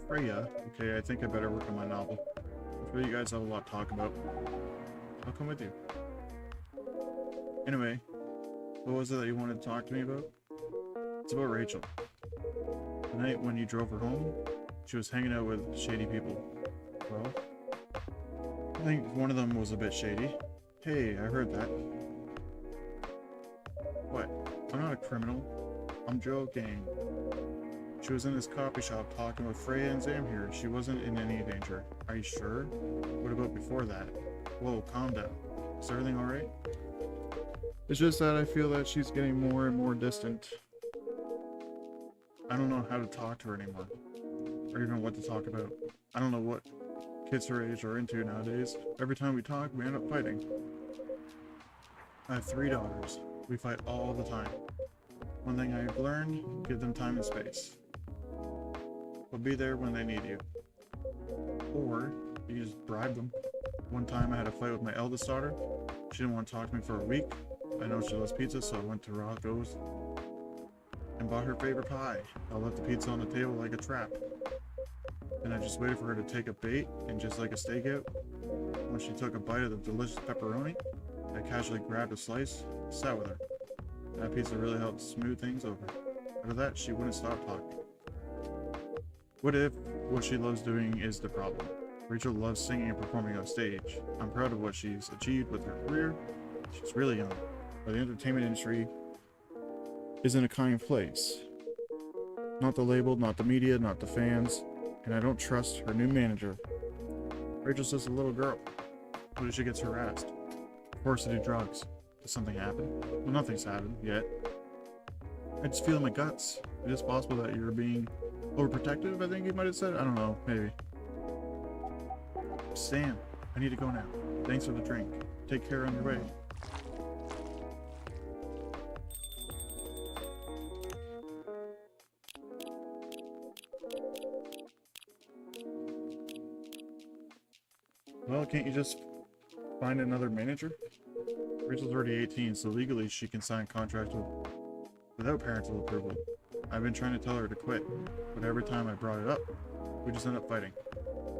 Freya. Okay, I think I better work on my novel. I'm sure you guys have a lot to talk about. I'll come with you. Anyway, what was it that you wanted to talk to me about? It's about Rachel. The night when you drove her home, she was hanging out with shady people. Well, I think one of them was a bit shady. Hey, I heard that. What? I'm not a criminal. I'm joking. She was in this coffee shop talking with Freya and Sam here. She wasn't in any danger. Are you sure? What about before that? Whoa, calm down. Is everything alright? It's just that I feel that she's getting more and more distant. I don't know how to talk to her anymore. Or even what to talk about. I don't know what kids her age are into nowadays. Every time we talk, we end up fighting. I have 3 daughters. We fight all the time. One thing I've learned, give them time and space. But be there when they need you. Or, you can just bribe them. One time I had a fight with my eldest daughter. She didn't want to talk to me for a week. I know she loves pizza, so I went to Rocco's and bought her favorite pie. I left the pizza on the table like a trap. Then I just waited for her to take a bait, and just like a stakeout, when she took a bite of the delicious pepperoni, I casually grabbed a slice, sat with her. That pizza really helped smooth things over. After that, she wouldn't stop talking. What if what she loves doing is the problem? Rachel loves singing and performing on stage. I'm proud of what she's achieved with her career. She's really young, but the entertainment industry is in a kind place. Not the label, not the media, not the fans, and I don't trust her new manager. Rachel's just a little girl. What if she gets harassed? Forced to do drugs? Does something happen? Well, nothing's happened yet. I just feel in my guts. It is possible that you're being overprotective, I think you might have said. I don't know, maybe. Sam, I need to go now. Thanks for the drink. Take care on your way. Well, can't you just find another manager? Rachel's already 18, so legally she can sign contracts without parental approval. I've been trying to tell her to quit, but every time I brought it up, we just end up fighting.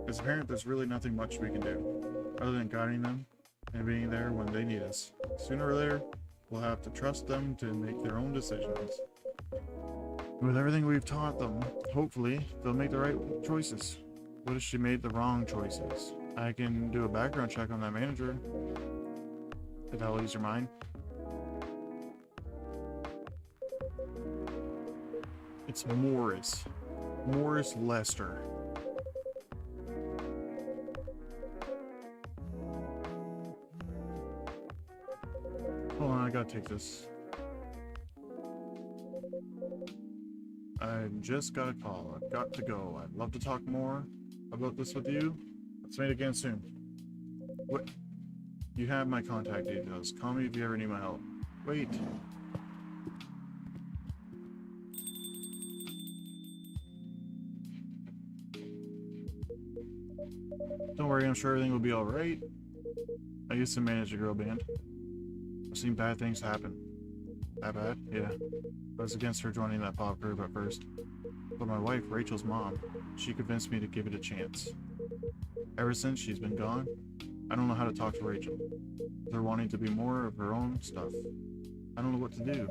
As a parent, there's really nothing much we can do, other than guiding them and being there when they need us. Sooner or later, we'll have to trust them to make their own decisions. With everything we've taught them, hopefully, they'll make the right choices. What if she made the wrong choices? I can do a background check on that manager, if that'll ease your mind. It's Morris. Morris Lester. I gotta take this. I just got a call. I've got to go. I'd love to talk more about this with you. Let's meet again soon. What? You have my contact details. Call me if you ever need my help. Wait. Don't worry, I'm sure everything will be alright. I used to manage a girl band. I've seen bad things happen. That bad? Yeah. I was against her joining that pop group at first. But my wife, Rachel's mom, she convinced me to give it a chance. Ever since she's been gone, I don't know how to talk to Rachel. They're wanting to be more of her own stuff. I don't know what to do.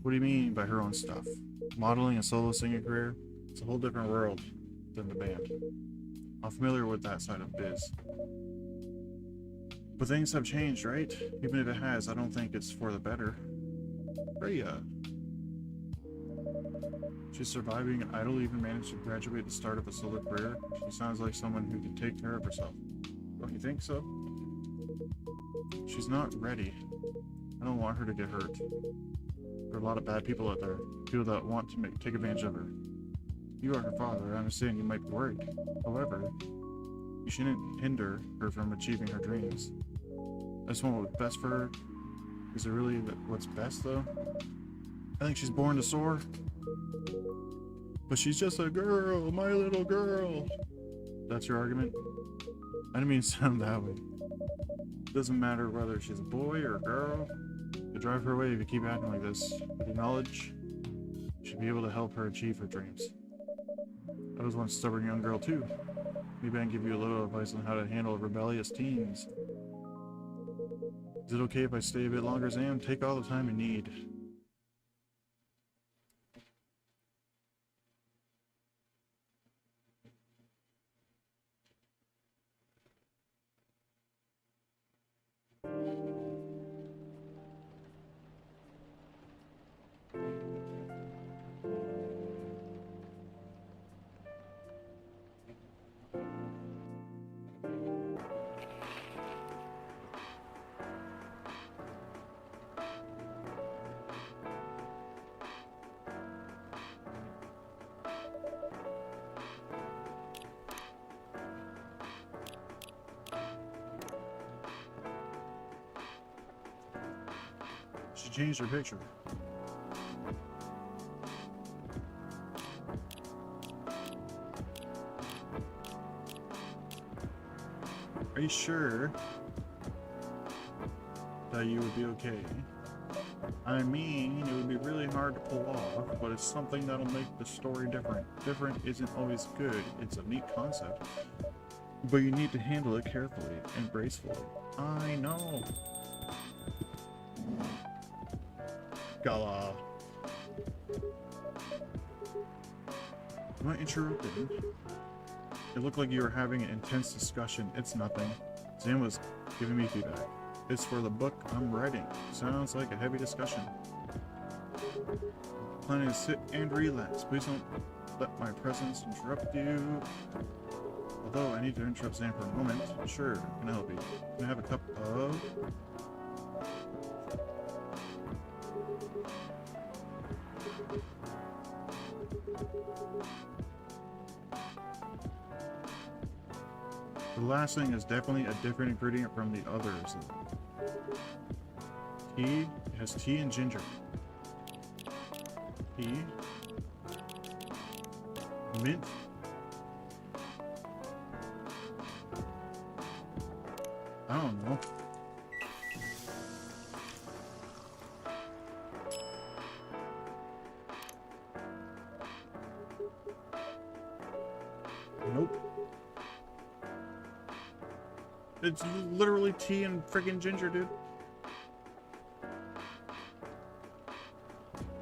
What do you mean by her own stuff? Modeling a solo singing career? It's a whole different world than the band. I'm familiar with that side of biz. But things have changed, right? Even if it has, I don't think it's for the better. Rhea. She's surviving and idle, even managed to graduate the start of a solo career. She sounds like someone who can take care of herself. Don't you think so? She's not ready. I don't want her to get hurt. There are a lot of bad people out there. People that want to take advantage of her. You are her father. I understand you might be worried. However, you shouldn't hinder her from achieving her dreams. I just want what's best for her. Is it really what's best, though? I think she's born to soar. But she's just a girl, my little girl. That's your argument? I didn't mean to sound that way. It doesn't matter whether she's a boy or a girl. You drive her away if you keep acting like this. With your knowledge, you should be able to help her achieve her dreams. I was once a stubborn young girl too. Maybe I can give you a little advice on how to handle rebellious teens. Is it okay if I stay a bit longer, Sam? Take all the time you need. She changed her picture. Are you sure that you would be okay? I mean, it would be really hard to pull off, but it's something that'll make the story different. Different isn't always good. It's a neat concept, but you need to handle it carefully and gracefully. I know. Gala. Am I interrupting? It looked like you were having an intense discussion. It's nothing. Sam was giving me feedback. It's for the book I'm writing. Sounds like a heavy discussion. Planning to sit and relax. Please don't let my presence interrupt you. Although I need to interrupt Sam for a moment. Sure, can I help you? Can I have a cup of... The last thing is definitely a different ingredient from the others. Tea, it has tea and ginger. Tea. Mint. I don't know. Nope. It's literally tea and friggin' ginger, dude.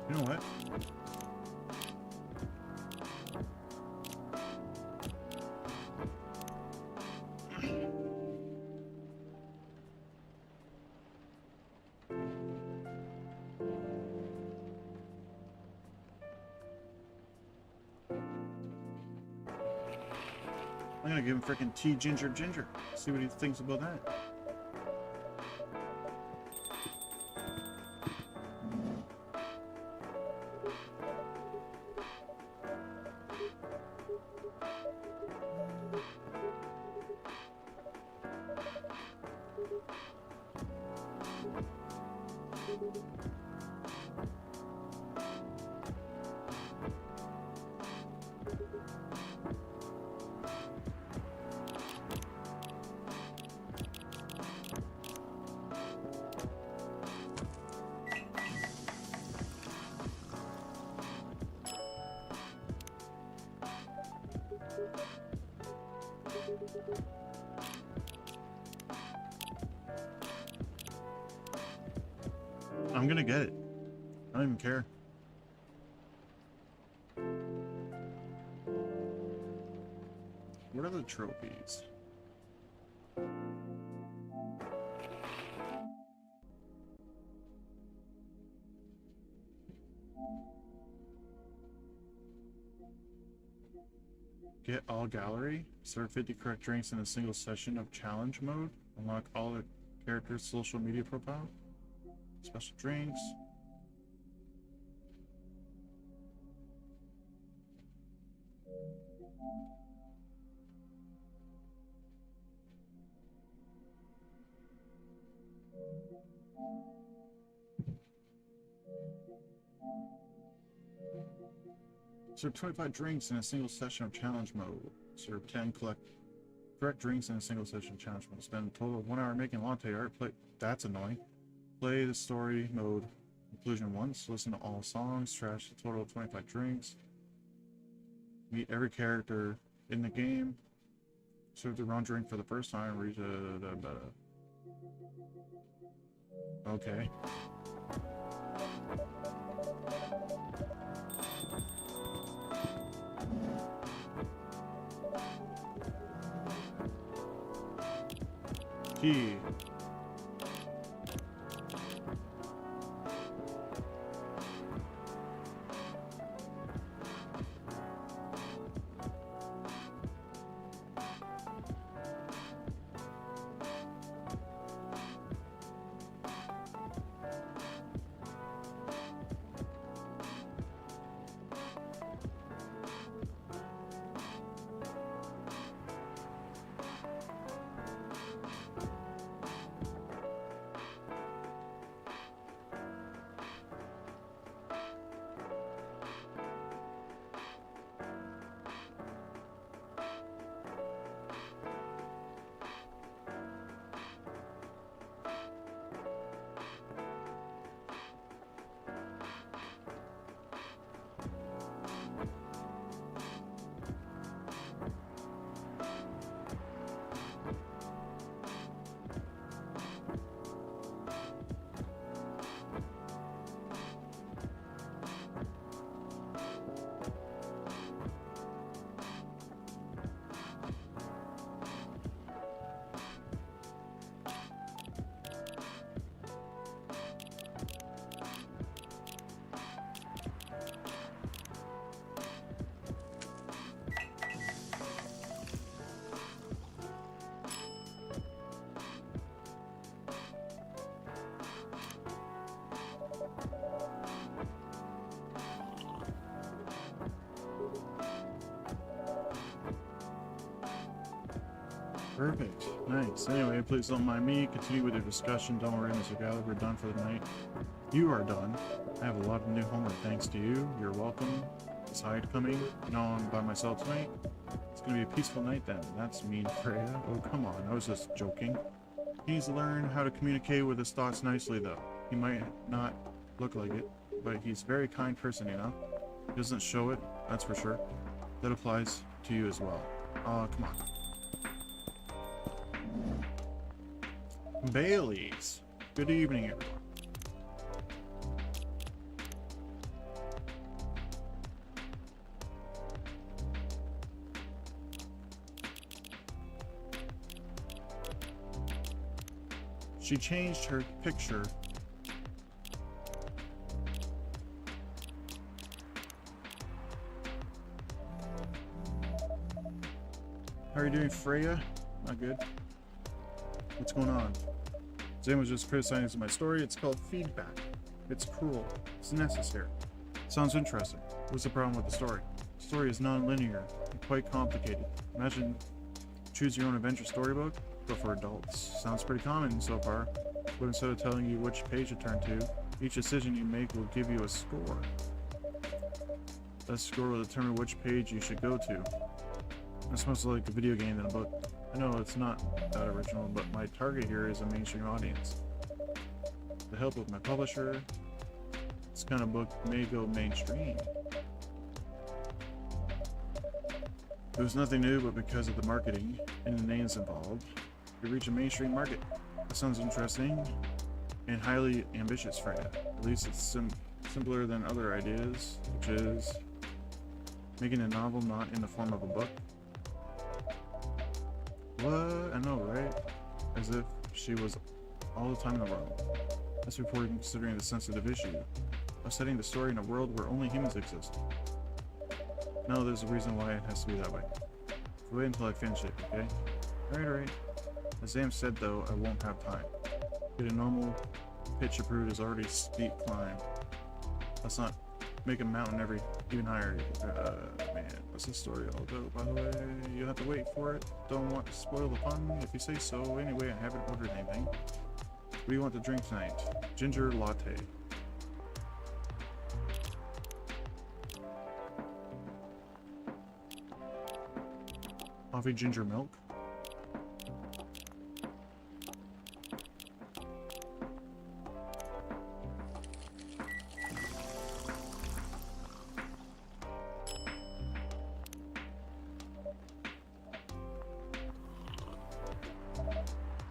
You know what? I'm gonna give him frickin' tea ginger. See what he thinks about that. I'm gonna get it. I don't even care. What are the trophies? Get all gallery. Serve 50 correct drinks in a single session of challenge mode. Unlock all the characters' social media profile. Special drinks. Serve 25 drinks in a single session of challenge mode. Serve 10 correct drinks in a single session of challenge mode. Spend a total of 1 hour making latte art. That's annoying. Play the story mode inclusion once. Listen to all songs. Trash a total of 25 drinks. Meet every character in the game. Serve the wrong drink for the first time. Read okay. Key. Perfect. Nice. Anyway, please don't mind me. Continue with your discussion. Don't worry, Mr. Gallagher. We're done for the night. You are done. I have a lot of new homework thanks to you. You're welcome. Is Hyde coming? No, I'm by myself tonight. It's gonna be a peaceful night then. That's mean, Freya. Oh, come on. I was just joking. He needs to learn how to communicate with his thoughts nicely, though. He might not look like it, but he's a very kind person, you know? He doesn't show it, that's for sure. That applies to you as well. Oh, come on. Bailey's. Good evening, everyone. She changed her picture. How are you doing, Freya? Not good. What's going on? Zane was just criticizing my story. It's called feedback. It's cruel. It's necessary. Sounds interesting. What's the problem with the story? The story is non-linear and quite complicated. Imagine choose your own adventure storybook, but for adults. Sounds pretty common so far, but instead of telling you which page to turn to, each decision you make will give you a score. That score will determine which page you should go to. That's much like a video game than a book. I know it's not that original, but my target here is a mainstream audience. With the help of my publisher, this kind of book may go mainstream. It was nothing new, but because of the marketing and the names involved, we reach a mainstream market. That sounds interesting and highly ambitious for you. At least it's simpler than other ideas, which is making a novel not in the form of a book. What? I know, right? As if she was all the time in the world. That's before considering the sensitive issue of setting the story in a world where only humans exist. No, there's a reason why it has to be that way. So wait until I finish it, okay? Alright. As Sam said though, I won't have time. Get a normal pitch approved is already a steep climb. Let's not make a mountain even higher. Man, what's the story all about, by the way? You'll have to wait for it. Don't want to spoil the fun if you say so. Anyway, I haven't ordered anything. What do you want to drink tonight? Ginger latte. Coffee, ginger milk.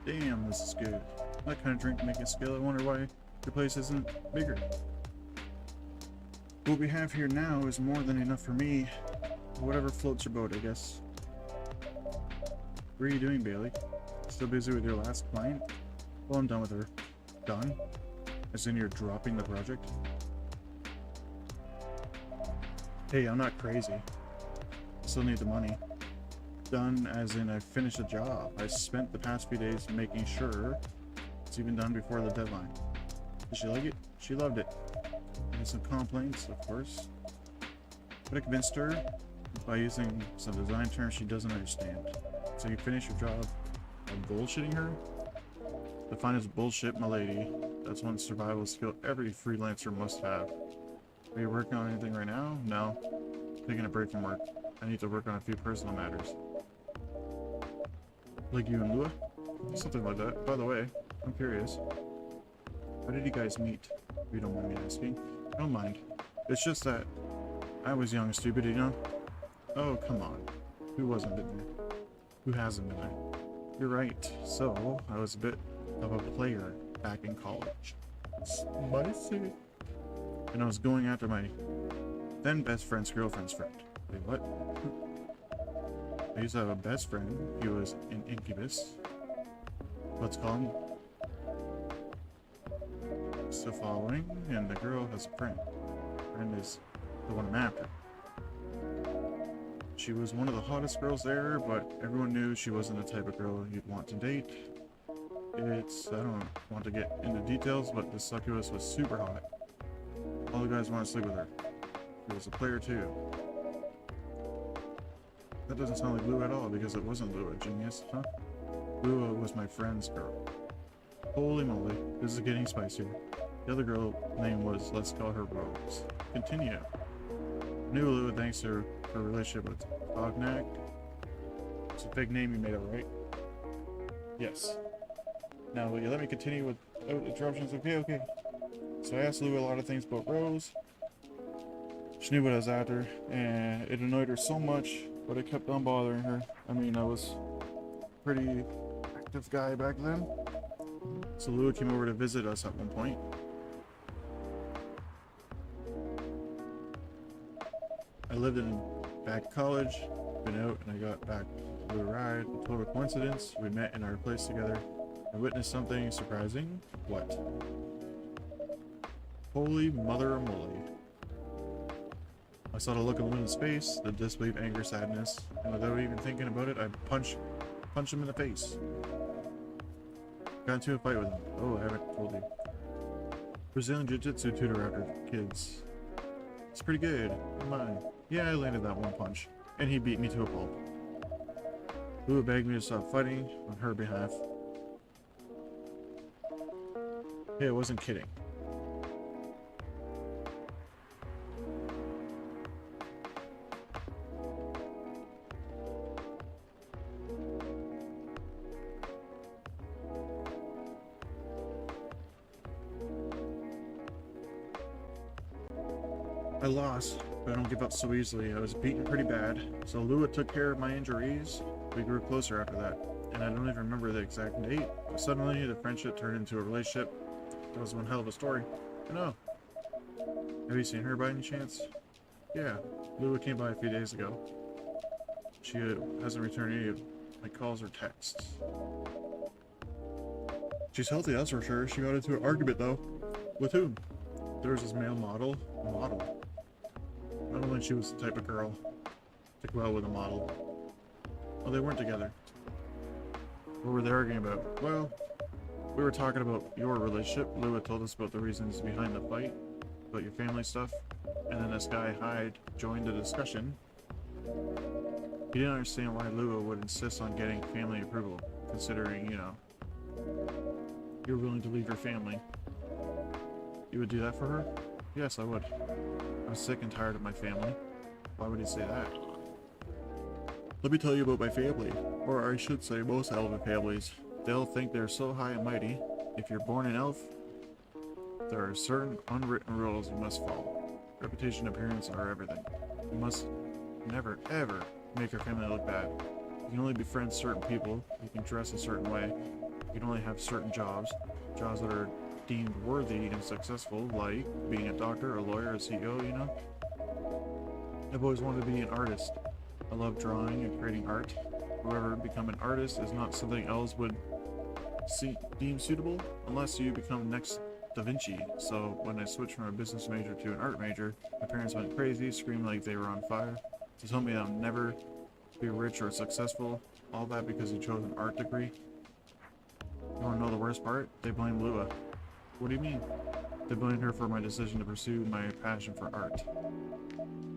Damn, this is good. That kind of drink to make it scale. I wonder why your place isn't bigger. What we have here now is more than enough for me. Whatever floats your boat, I guess. What are you doing, Bailey? Still busy with your last client? Well, I'm done with her. Done? As in you're dropping the project? Hey, I'm not crazy. I still need the money. Done as in I finished the job. I spent the past few days making sure it's even done before the deadline. Did she like it? She loved it. I had some complaints, of course. But I convinced her by using some design terms she doesn't understand. So you finish your job by bullshitting her? Define as bullshit, my lady. That's one survival skill every freelancer must have. Are you working on anything right now? No. Taking a break from work. I need to work on a few personal matters. Like you and Lua? Something like that. By the way, I'm curious. How did you guys meet? If you don't mind me asking. I don't mind. It's just that I was young and stupid, you know? Oh, come on. Who wasn't been there? Who hasn't been there? You're right. So, I was a bit of a player back in college. Spicy. And I was going after my then best friend's girlfriend's friend. Wait, what? I used to have a best friend. He was an incubus. Let's call him. Still following, and the girl has a friend. Friend is the one I'm after. She was one of the hottest girls there, but everyone knew she wasn't the type of girl you'd want to date. I don't want to get into details, but the succubus was super hot. All the guys want to sleep with her. She was a player too. That doesn't sound like Lou at all, because it wasn't Lou, a genius, huh? Lua was my friend's girl. Holy moly, this is getting spicier. The other girl name was, let's call her Rose. Continue. I knew Lua thanks to her relationship with Ognak. It's a fake name you made up, right? Yes. Now, will you let me continue without interruptions? Okay. So I asked Lua a lot of things about Rose. She knew what I was after, and it annoyed her so much, but it kept on bothering her. I mean, I was a pretty active guy back then. So Lua came over to visit us at one point. I lived back college, been out, and I got back to a ride. A total coincidence, we met in our place together. I witnessed something surprising. What? Holy mother of moly. I saw the look of Luna's face, the disbelief, anger, sadness, and without even thinking about it, I punched him in the face. Got into a fight with him. Oh, I haven't told you. Brazilian Jiu-Jitsu tutor after kids. It's pretty good. Mine. Yeah, I landed that one punch, and he beat me to a pulp. Lua begged me to stop fighting on her behalf. Hey, I wasn't kidding. I lost. But I don't give up so easily. I was beaten pretty bad, so Lua took care of my injuries. We grew closer after that, and I don't even remember the exact date. But suddenly, the friendship turned into a relationship. That was one hell of a story. I know. Have you seen her by any chance? Yeah, Lua came by a few days ago. She hasn't returned any of my calls or texts. She's healthy, that's for sure. She got into an argument, though. With whom? There was this male model. A model? I don't think she was the type of girl to go out with a model. Well, they weren't together. What were they arguing about? Well, we were talking about your relationship. Lua told us about the reasons behind the fight, about your family stuff, and then this guy, Hyde, joined the discussion. He didn't understand why Lua would insist on getting family approval, considering, you know, you're willing to leave your family. You would do that for her? Yes, I would. I'm sick and tired of my family. Why would he say that? Let me tell you about my family, or I should say most elven families. They'll think they're so high and mighty. If you're born an elf, there are certain unwritten rules you must follow. Reputation and appearance are everything. You must never, ever make your family look bad. You can only befriend certain people. You can dress a certain way. You can only have certain jobs that are deemed worthy and successful, like being a doctor, a lawyer, a CEO, you know? I've always wanted to be an artist. I love drawing and creating art. However, become an artist is not something else would deem suitable unless you become next Da Vinci. So when I switched from a business major to an art major, my parents went crazy, screamed like they were on fire. They told me I'll never be rich or successful, all that because you chose an art degree. You want to know the worst part? They blame Lua. What do you mean? They blamed her for my decision to pursue my passion for art.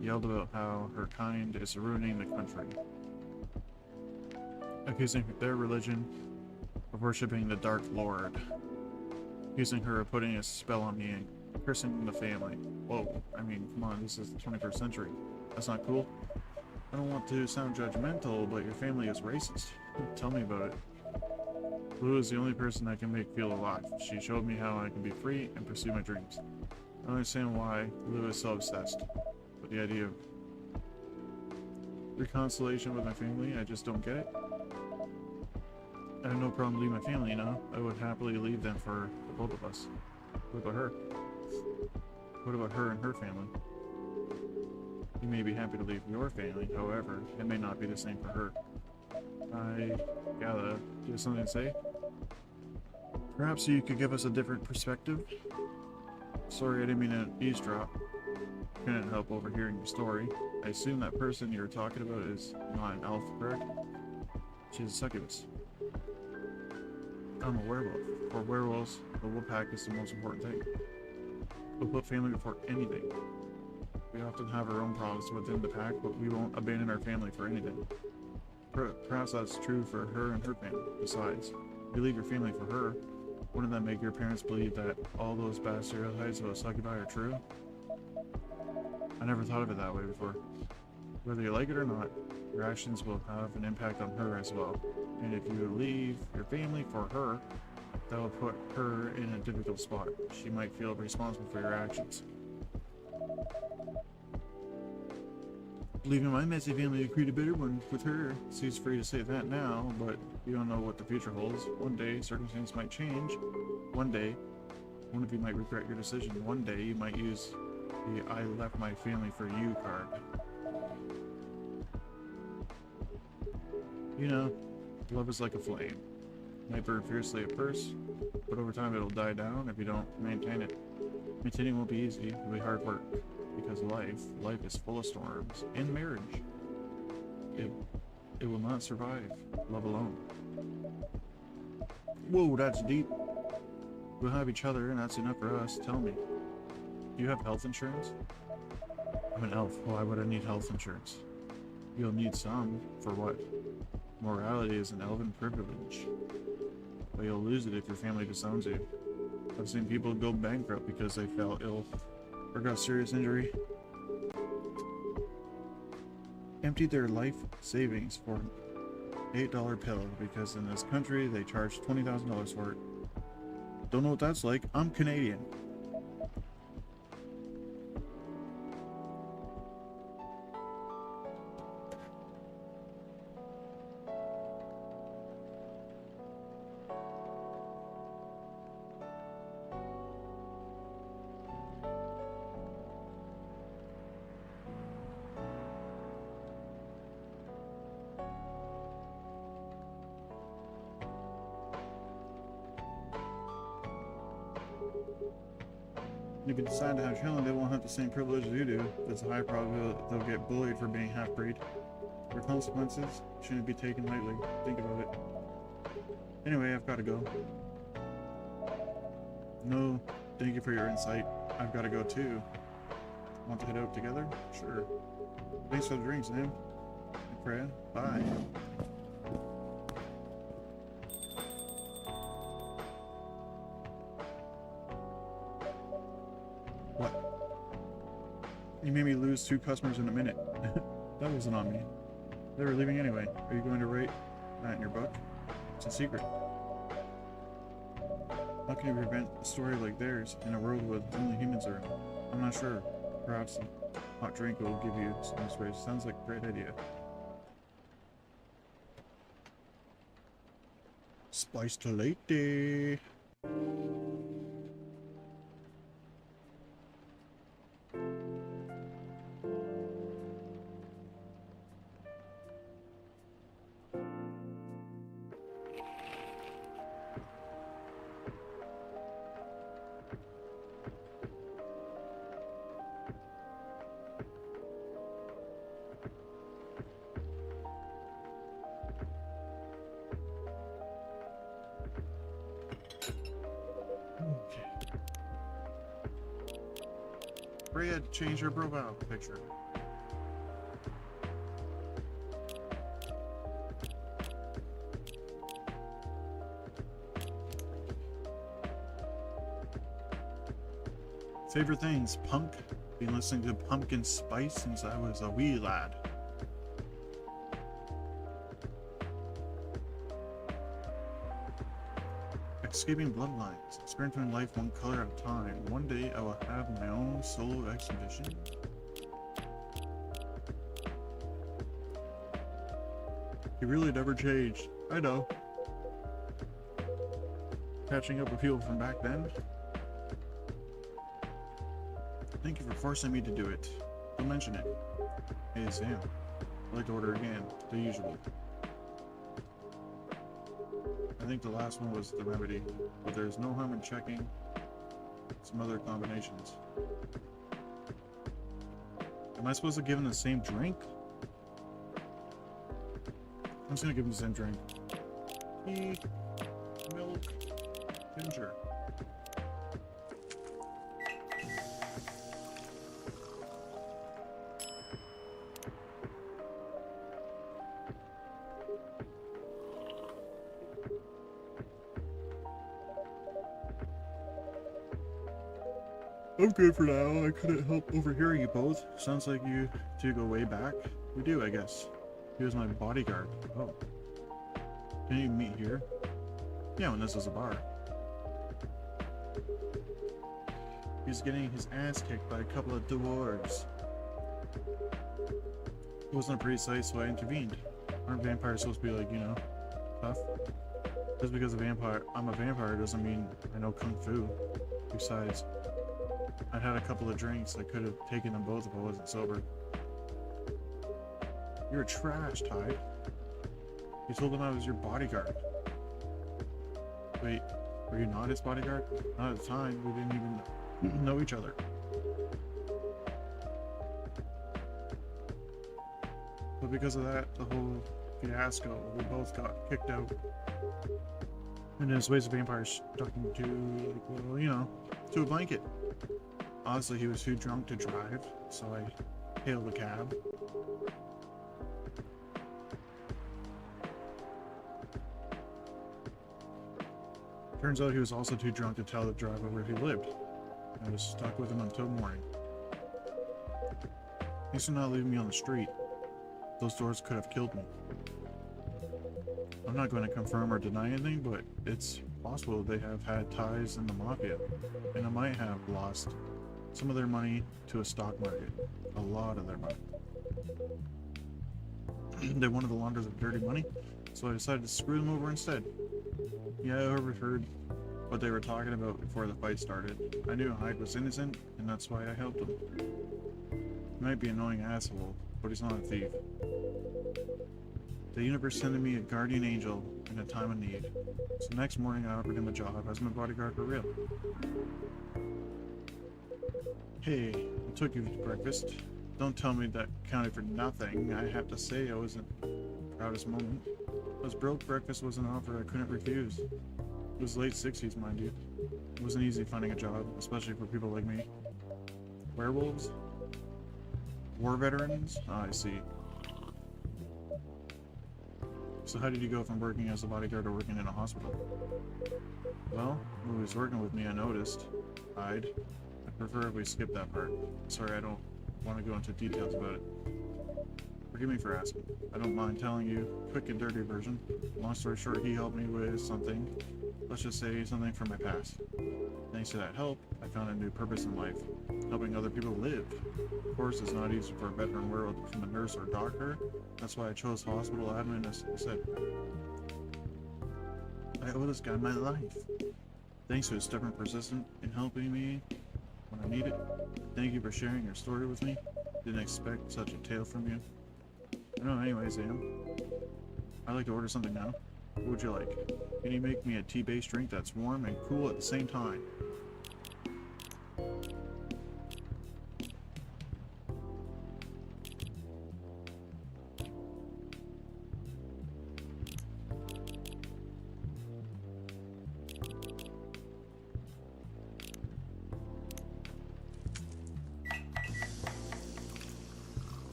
Yelled about how her kind is ruining the country. Accusing their religion of worshipping the Dark Lord. Accusing her of putting a spell on me and cursing the family. Whoa, I mean, come on, this is the 21st century. That's not cool. I don't want to sound judgmental, but your family is racist. Tell me about it. Lua is the only person that can make feel alive. She showed me how I can be free and pursue my dreams. I don't understand why Lua is so obsessed with the idea of reconciliation with my family. I just don't get it. I have no problem leaving my family, you know? I would happily leave them for the both of us. What about her? What about her and her family? You may be happy to leave your family, however, it may not be the same for her. I gather, do you have something to say? Perhaps you could give us a different perspective? Sorry, I didn't mean to eavesdrop. Couldn't help overhearing your story. I assume that person you're talking about is not an elf, correct? She's a succubus. I'm a werewolf. For werewolves, the wolf pack is the most important thing. We'll put family before anything. We often have our own problems within the pack, but we won't abandon our family for anything. Perhaps that's true for her and her family. Besides, if you leave your family for her, wouldn't that make your parents believe that all those bad stereotypes about succubi are true? I never thought of it that way before. Whether you like it or not, your actions will have an impact on her as well. And if you leave your family for her, that will put her in a difficult spot. She might feel responsible for your actions. Leaving my messy family to create a better one with her. She's free to say that now, but you don't know what the future holds. One day, circumstances might change. One day, one of you might regret your decision. One day, you might use the I left my family for you card. You know, love is like a flame. It might burn fiercely at first, but over time it'll die down if you don't maintain it. Maintaining won't be easy, it'll be hard work. Because life is full of storms. In marriage, it will not survive, love alone. Whoa, that's deep. We'll have each other, and that's enough for us. Tell me, do you have health insurance? I'm an elf. Why would I need health insurance? You'll need some. For what? Morality is an elven privilege. But you'll lose it if your family disowns you. I've seen people go bankrupt because they fell ill or got serious injury. Emptied their life savings for an $8 pill because in this country they charge $20,000 for it. Don't know what that's like. I'm Canadian. If you decide to have children, they won't have the same privileges you do. There's a high probability they'll get bullied for being half-breed. Their consequences shouldn't be taken lightly. Think about it. Anyway, I've got to go. No, thank you for your insight. I've got to go too. Want to head out together? Sure. Thanks for the drinks, Sam. And Freya, bye. What? You made me lose 2 customers in a minute. That wasn't on me. They were leaving anyway. Are you going to write that in your book? It's a secret. How can you prevent a story like theirs in a world with only humans are? I'm not sure. Perhaps a hot drink will give you some space. Sounds like a great idea. Spiced latte. Freya changed her profile picture. Favorite things? Punk. Been listening to Pumpkin Spice since I was a wee lad. Escaping bloodlines. Experiencing life one color at a time. One day I will have my own solo expedition. He really never changed. I know. Catching up with people from back then. Thank you for forcing me to do it. Don't mention it. Hey Sam, I'd like to order again. The usual. I think the last one was the remedy, but there's no harm in checking some other combinations. Am I supposed to give him the same drink? I'm just gonna give him the same drink. Tea, milk, ginger. I'm good for now. I couldn't help overhearing you both. Sounds like you two go way back. We do, I guess. He was my bodyguard. Oh. Can you meet here? Yeah, when this is a bar. He's getting his ass kicked by a couple of dwarves. It wasn't a pretty sight, so I intervened. Aren't vampires supposed to be like, you know, tough? Just because I'm a vampire doesn't mean I know kung fu. Besides, I'd had a couple of drinks. I could have taken them both if I wasn't sober. You're trash, Ty. You told him I was your bodyguard. Wait, were you not his bodyguard? Not at the time. We didn't even know each other. But because of that, the whole fiasco, we both got kicked out. And his ways of vampires stuck him to, well, you know, to a blanket. Honestly, he was too drunk to drive, so I hailed a cab. Turns out he was also too drunk to tell the driver where he lived. I was stuck with him until morning. Thanks for not leaving me on the street. Those doors could have killed me. I'm not going to confirm or deny anything, but it's possible they have had ties in the mafia, and I might have lost some of their money to a stock market. A lot of their money. They wanted the launderers of dirty money, so I decided to screw them over instead. Yeah, I overheard what they were talking about before the fight started. I knew Hyde was innocent, and that's why I helped him. He might be an annoying asshole, but he's not a thief. The universe sent me a guardian angel in a time of need. So next morning I offered him a job as my bodyguard for real. Hey, I took you to breakfast. Don't tell me that counted for nothing. I have to say I wasn't proudest moment. I was broke, breakfast was an offer I couldn't refuse. It was late 60s, mind you. It wasn't easy finding a job, especially for people like me. Werewolves? War veterans? Ah, I see. So how did you go from working as a bodyguard to working in a hospital? Well, who was working with me I noticed. I'd prefer if we skip that part. Sorry, I don't want to go into details about it. Forgive me for asking. I don't mind telling you quick and dirty version. Long story short, he helped me with something. Let's just say something from my past. Thanks to that help, I found a new purpose in life. Helping other people live. Of course, it's not easy for a veteran world to become a nurse or doctor. That's why I chose hospital admin as I said. I owe this guy my life. Thanks to his stubborn persistence in helping me when I need it. Thank you for sharing your story with me. Didn't expect such a tale from you. I know, anyways, Am. I'd like to order something now. What would you like? Can you make me a tea-based drink that's warm and cool at the same time?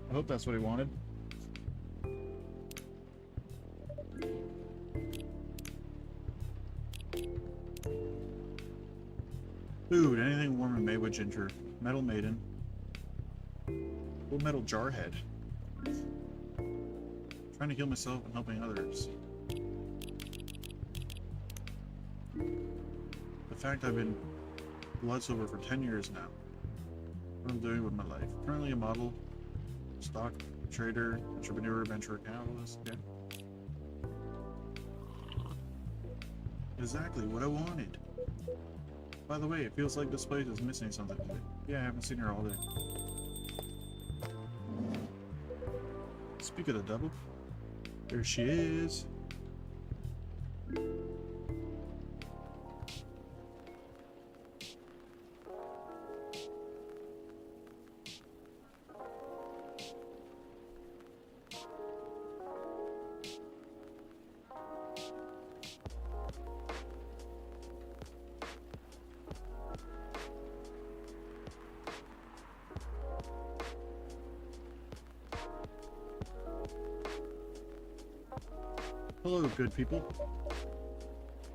I hope that's what he wanted. Food, anything warm and made with ginger. Metal maiden. Full metal jarhead. Trying to heal myself and helping others. The fact I've been blood silver for 10 years now. What I'm doing with my life. Currently a model. Stock trader, entrepreneur, venture capitalist. Yeah. Exactly what I wanted. By the way, it feels like this place is missing something today. Yeah, I haven't seen her all day. Speak of the devil. There she is. Hello, good people.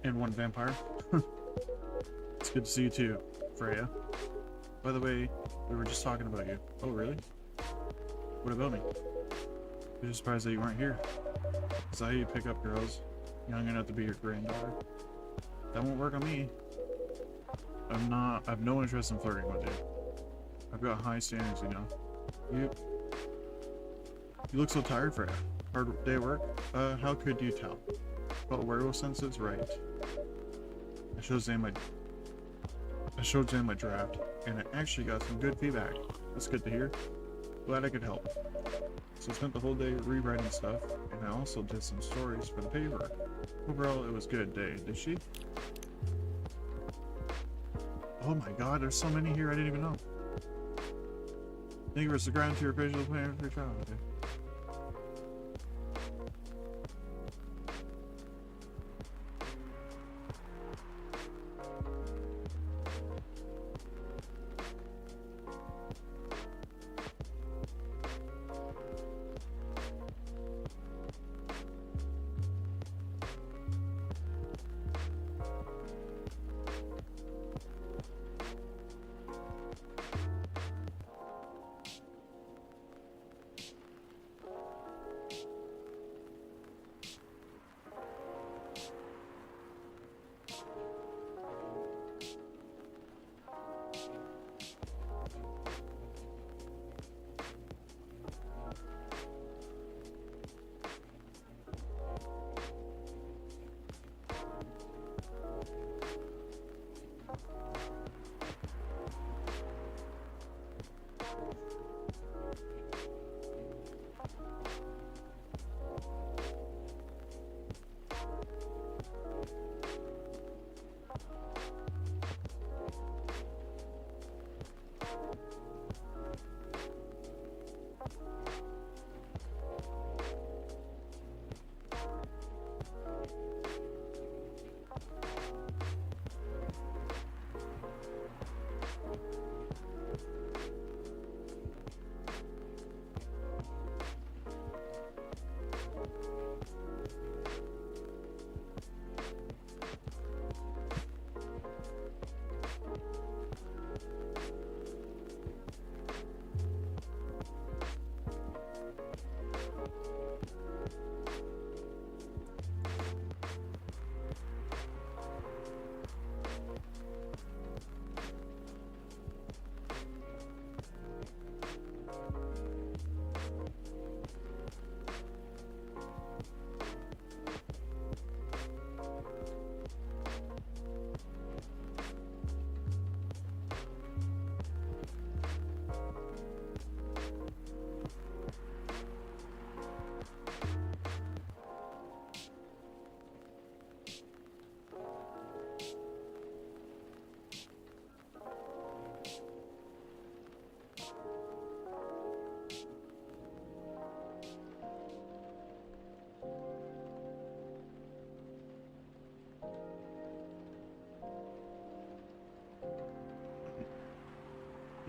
And one vampire. It's good to see you too, Freya. By the way, we were just talking about you. Oh, really? What about me? I'm just surprised that you weren't here. Is that how you pick up girls young enough to be your granddaughter? That won't work on me. I have no interest in flirting with you. I've got high standards, you know. You look so tired, Freya. Hard day at work? How could you tell? But werewolf senses, right. I showed Zan my draft, and I actually got some good feedback. That's good to hear. Glad I could help. So I spent the whole day rewriting stuff, and I also did some stories for the paper. Overall, it was a good day. Did she? Oh my god, there's so many here I didn't even know. Thank you for subscribing to your visual plan for your child. Okay.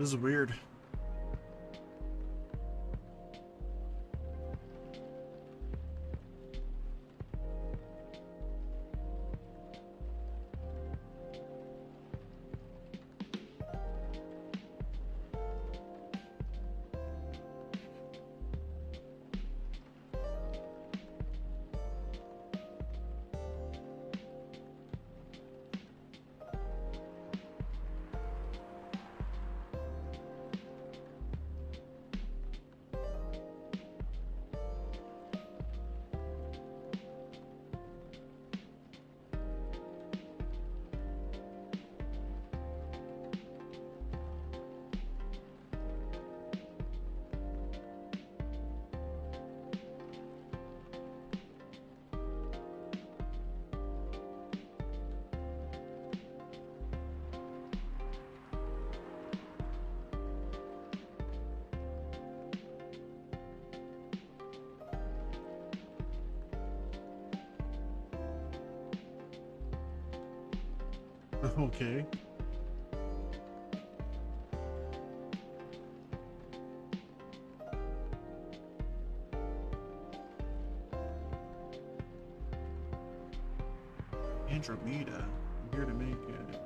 This is weird. Okay. Andromeda. I'm here to make it.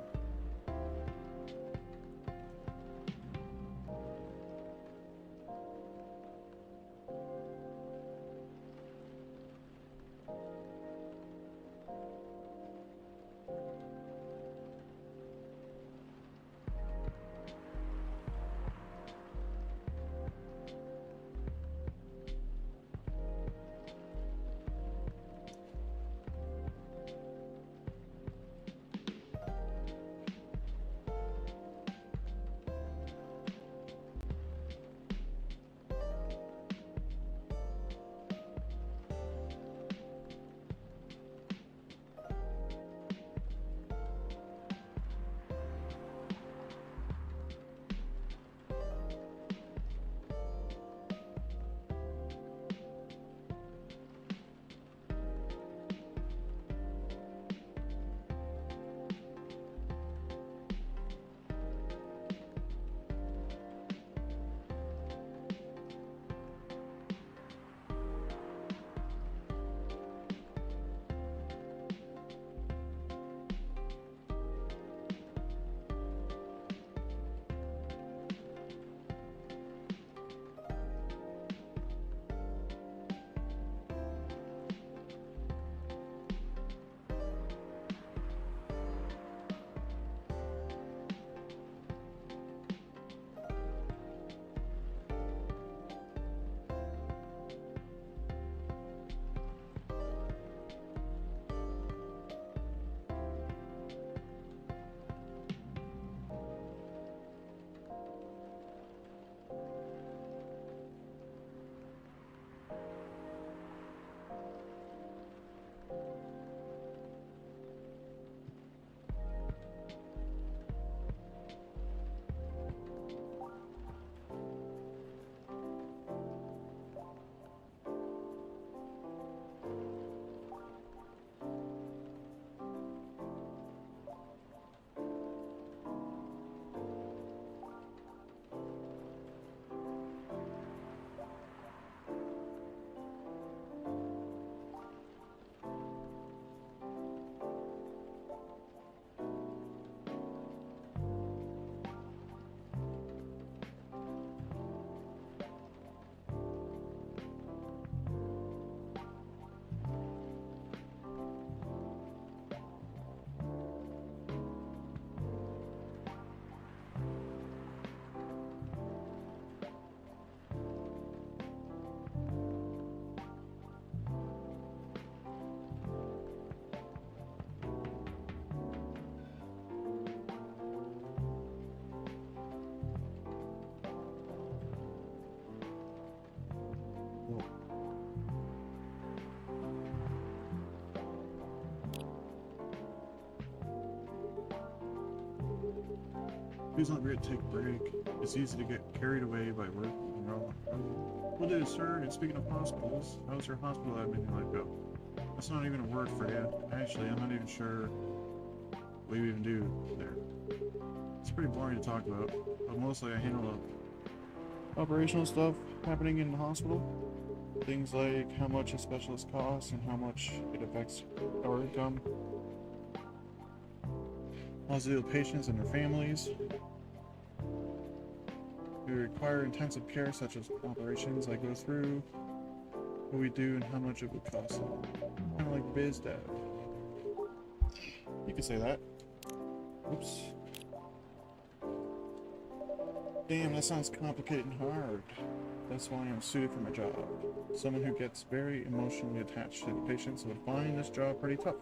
Please don't forget to take a break. It's easy to get carried away by work and roll. Will do, sir. And speaking of hospitals, how's your hospital admin life go? That's not even a word for you. Actually, I'm not even sure what you even do there. It's pretty boring to talk about. but mostly I handle the operational stuff happening in the hospital. Things like how much a specialist costs and how much it affects our income. I also deal with patients and their families who require intensive care, such as operations. I go through what we do and how much it would cost. Kind of like biz dev. You could say that. Oops. Damn, that sounds complicated and hard. That's why I'm suited for my job. Someone who gets very emotionally attached to the patients would find this job pretty tough.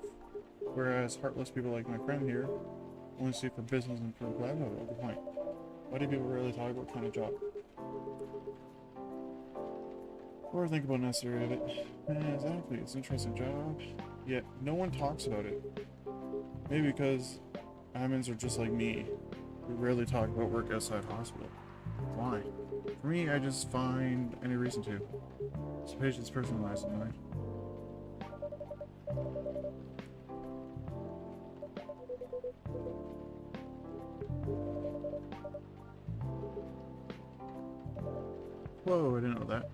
Whereas heartless people like my friend here only see it for business and for livelihood at the point. Why do people really talk about what kind of job? Or think about necessary of it. Exactly, it's an interesting job. Yet no one talks about it. Maybe because admins are just like me. We rarely talk about work outside hospital. Why? For me, I just find any reason to. It's patient's personalized in mind. Whoa, I didn't know that.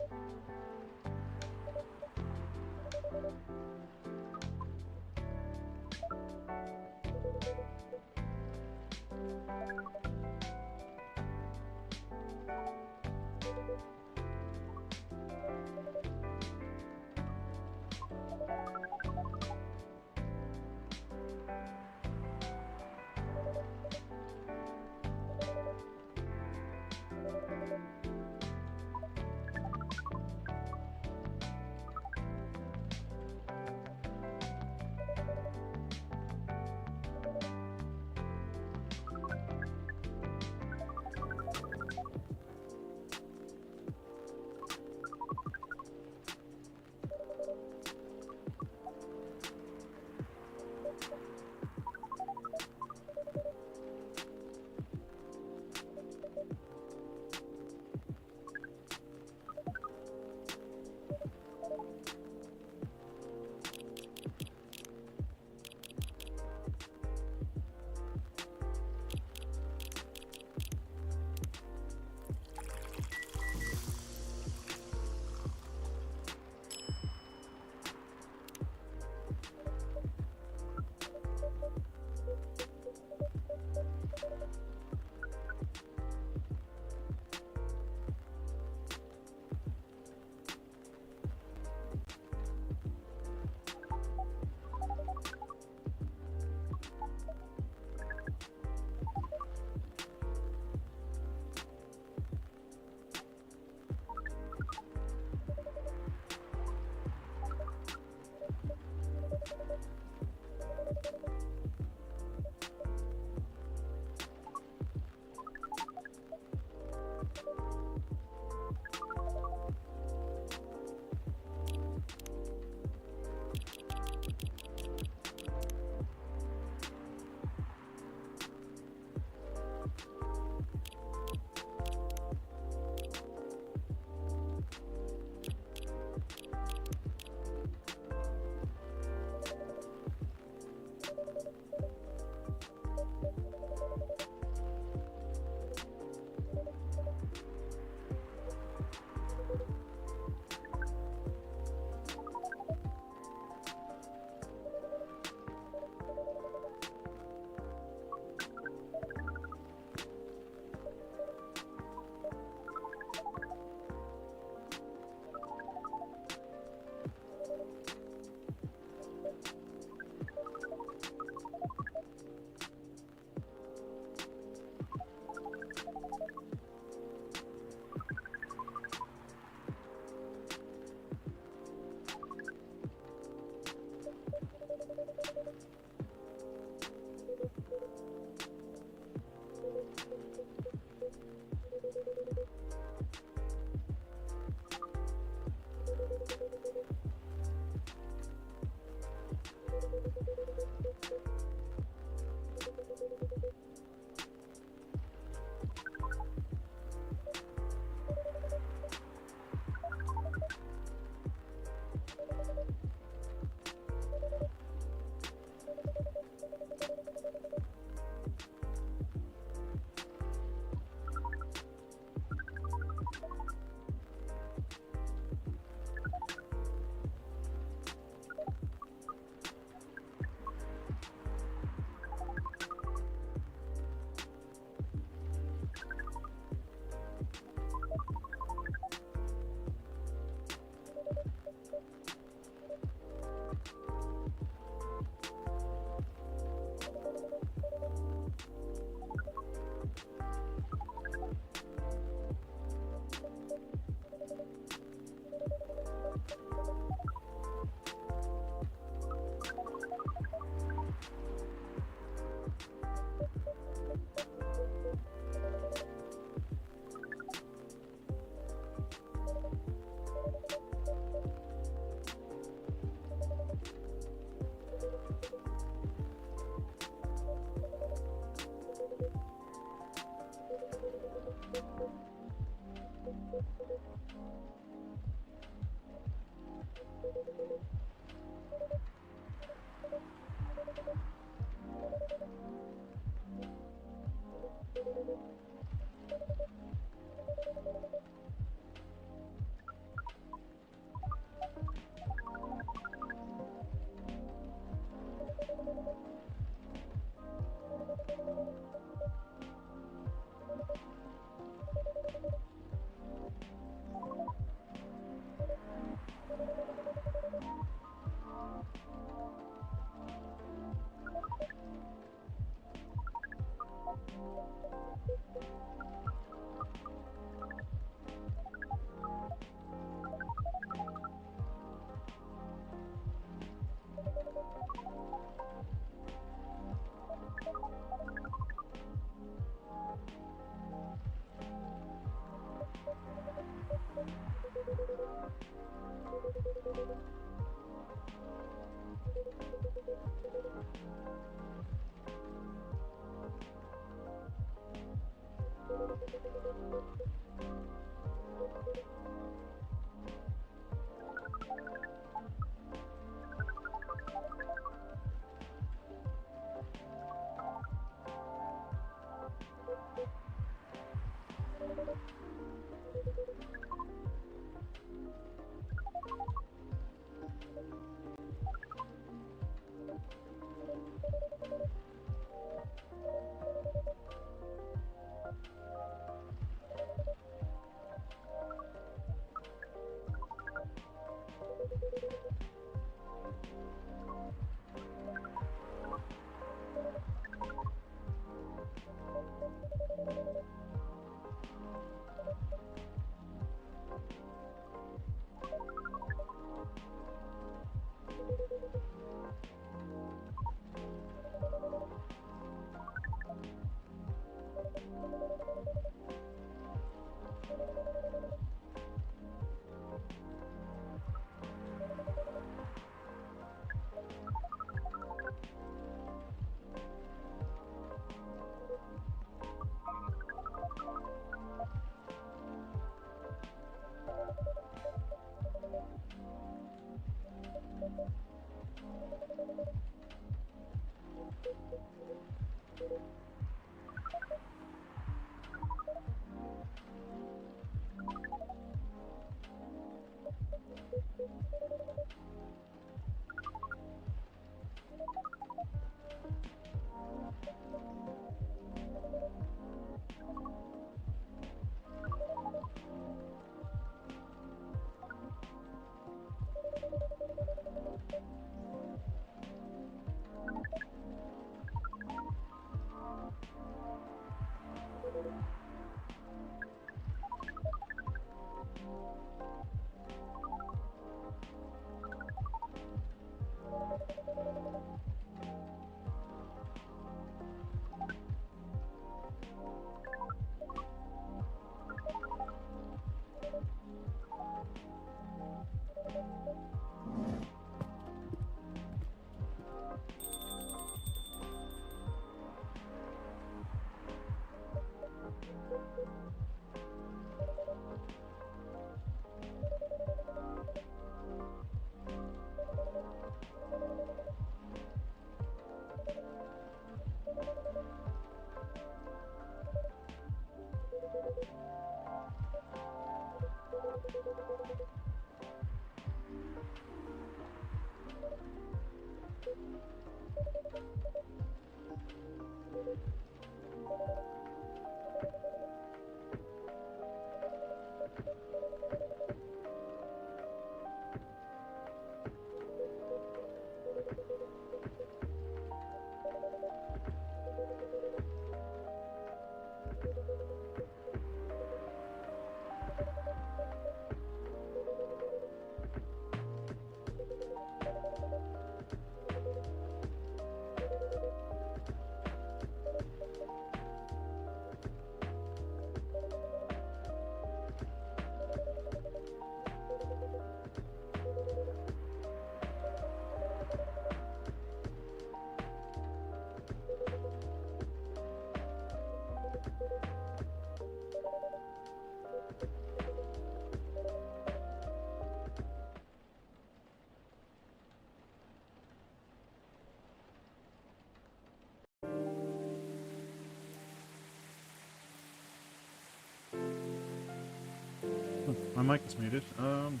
My mic is muted. I'm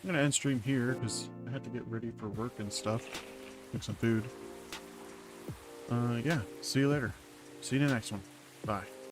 gonna end stream here because I had to get ready for work and stuff. Make some food. Yeah, see you later. See you in the next one. Bye.